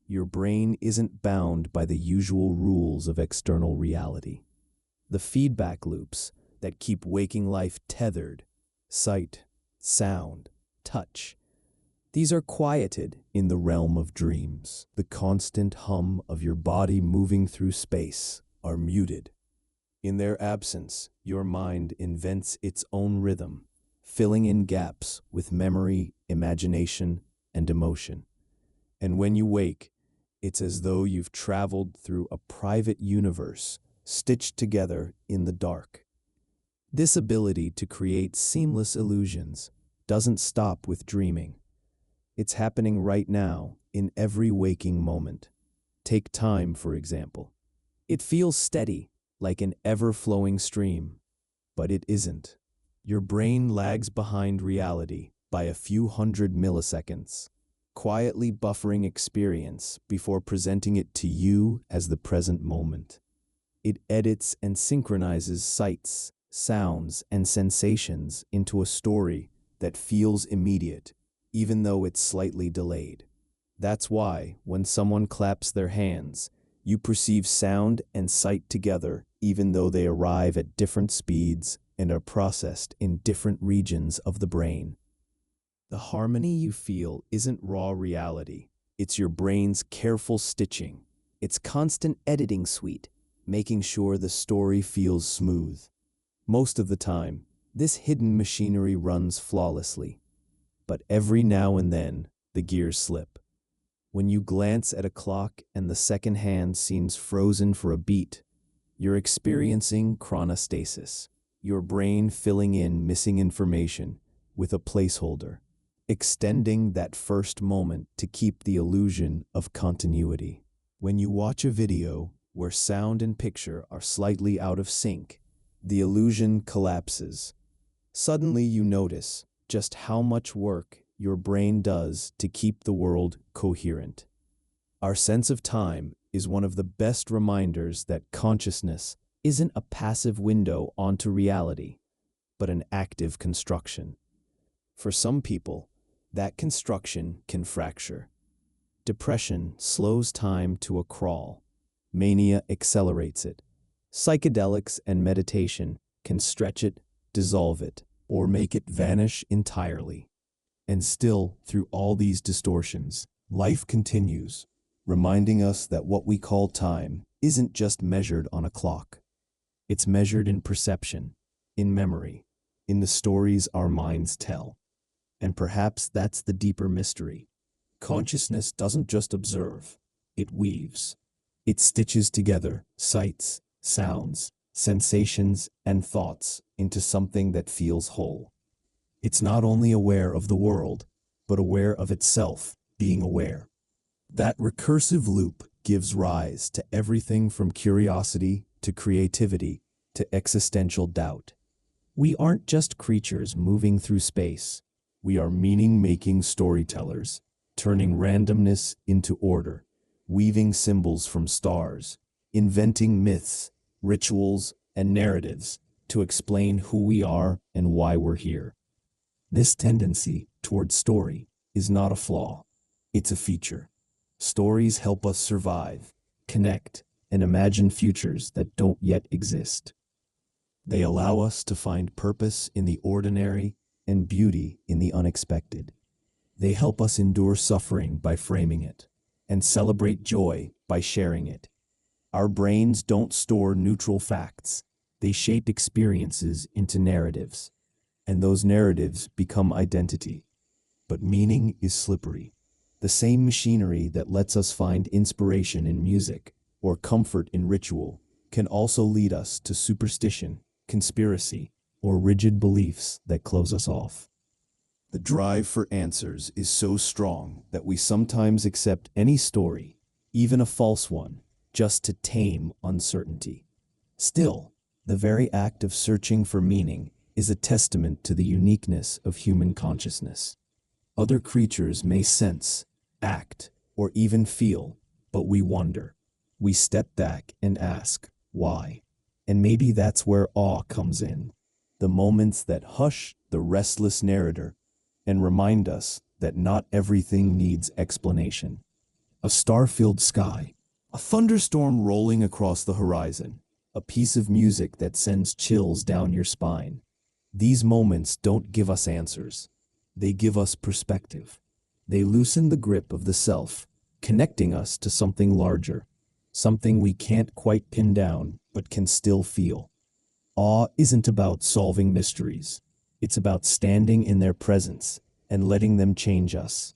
your brain isn't bound by the usual rules of external reality. The feedback loops that keep waking life tethered, sight, sound, touch, these are quieted in the realm of dreams. The constant hum of your body moving through space are muted. In their absence, your mind invents its own rhythm, filling in gaps with memory, imagination, and emotion. And when you wake, it's as though you've traveled through a private universe stitched together in the dark. This ability to create seamless illusions doesn't stop with dreaming. It's happening right now in every waking moment. Take time, for example. It feels steady, like an ever-flowing stream, but it isn't. Your brain lags behind reality by a few hundred milliseconds, quietly buffering experience before presenting it to you as the present moment. It edits and synchronizes sights, sounds, and sensations into a story that feels immediate, even though it's slightly delayed. That's why, when someone claps their hands, you perceive sound and sight together, even though they arrive at different speeds and are processed in different regions of the brain. The harmony you feel isn't raw reality. It's your brain's careful stitching, its constant editing suite, making sure the story feels smooth. Most of the time, this hidden machinery runs flawlessly. But every now and then, the gears slip. When you glance at a clock and the second hand seems frozen for a beat, you're experiencing chronostasis, your brain filling in missing information with a placeholder, extending that first moment to keep the illusion of continuity. When you watch a video where sound and picture are slightly out of sync, the illusion collapses. Suddenly you notice just how much work your brain does to keep the world coherent. Our sense of time is one of the best reminders that consciousness isn't a passive window onto reality, but an active construction. For some people, that construction can fracture. Depression slows time to a crawl. Mania accelerates it. Psychedelics and meditation can stretch it, dissolve it, or make it vanish entirely. And still, through all these distortions, life continues, reminding us that what we call time isn't just measured on a clock. It's measured in perception, in memory, in the stories our minds tell. And perhaps that's the deeper mystery. Consciousness doesn't just observe, it weaves. It stitches together sights, sounds, sensations, and thoughts into something that feels whole. It's not only aware of the world, but aware of itself being aware. That recursive loop gives rise to everything from curiosity to creativity to existential doubt. We aren't just creatures moving through space. We are meaning-making storytellers, turning randomness into order, weaving symbols from stars, inventing myths, rituals, and narratives to explain who we are and why we're here. This tendency toward story is not a flaw, it's a feature. Stories help us survive, connect, and imagine futures that don't yet exist. They allow us to find purpose in the ordinary and beauty in the unexpected. They help us endure suffering by framing it, and celebrate joy by sharing it. Our brains don't store neutral facts. They shape experiences into narratives, and those narratives become identity. But meaning is slippery. The same machinery that lets us find inspiration in music or comfort in ritual can also lead us to superstition, conspiracy, or rigid beliefs that close us off. The drive for answers is so strong that we sometimes accept any story, even a false one, just to tame uncertainty. Still, the very act of searching for meaning is a testament to the uniqueness of human consciousness. Other creatures may sense, act, or even feel, but we wonder. We step back and ask, why? And maybe that's where awe comes in. The moments that hush the restless narrator and remind us that not everything needs explanation. A star-filled sky, a thunderstorm rolling across the horizon, a piece of music that sends chills down your spine. These moments don't give us answers. They give us perspective. They loosen the grip of the self, connecting us to something larger, something we can't quite pin down but can still feel. Awe isn't about solving mysteries. It's about standing in their presence and letting them change us.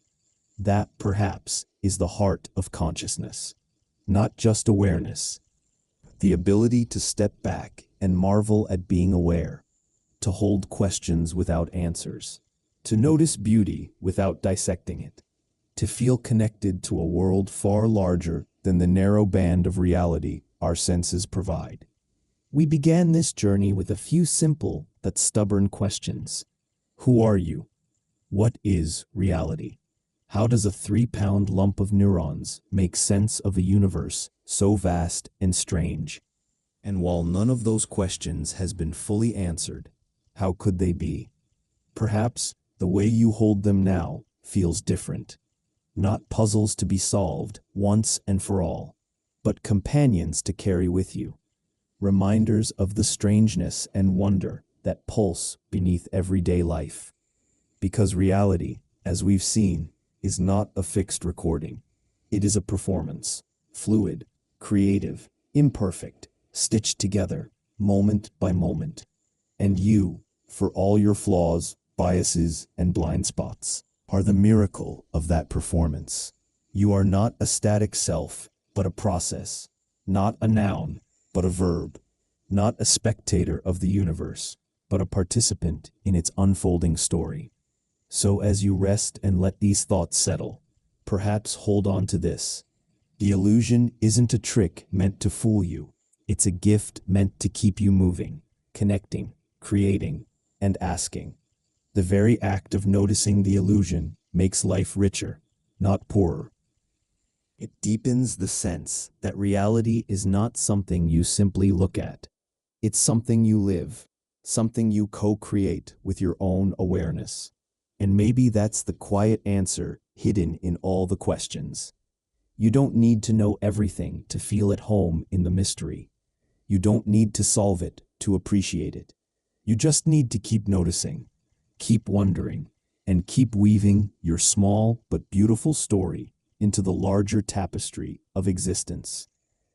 That, perhaps, is the heart of consciousness. Not just awareness, the ability to step back and marvel at being aware, to hold questions without answers, to notice beauty without dissecting it, to feel connected to a world far larger than the narrow band of reality our senses provide. We began this journey with a few simple but stubborn questions. Who are you? What is reality? How does a 3-pound lump of neurons make sense of a universe so vast and strange? And while none of those questions has been fully answered, how could they be? Perhaps the way you hold them now feels different. Not puzzles to be solved once and for all, but companions to carry with you. Reminders of the strangeness and wonder that pulse beneath everyday life. Because reality, as we've seen, is not a fixed recording. It is a performance, fluid, creative, imperfect, stitched together, moment by moment. And you, for all your flaws, biases, and blind spots, are the miracle of that performance. You are not a static self, but a process, not a noun, but a verb, not a spectator of the universe, but a participant in its unfolding story. So as you rest and let these thoughts settle, perhaps hold on to this. The illusion isn't a trick meant to fool you. It's a gift meant to keep you moving, connecting, creating, and asking. The very act of noticing the illusion makes life richer, not poorer. It deepens the sense that reality is not something you simply look at. It's something you live, something you co-create with your own awareness. And maybe that's the quiet answer hidden in all the questions. You don't need to know everything to feel at home in the mystery. You don't need to solve it to appreciate it. You just need to keep noticing, keep wondering, and keep weaving your small but beautiful story into the larger tapestry of existence.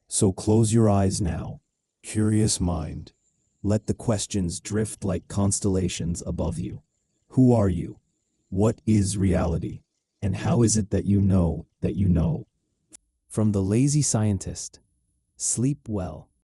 So close your eyes now, curious mind. Let the questions drift like constellations above you. Who are you? What is reality? And how is it that you know that you know? From the lazy scientist, sleep well.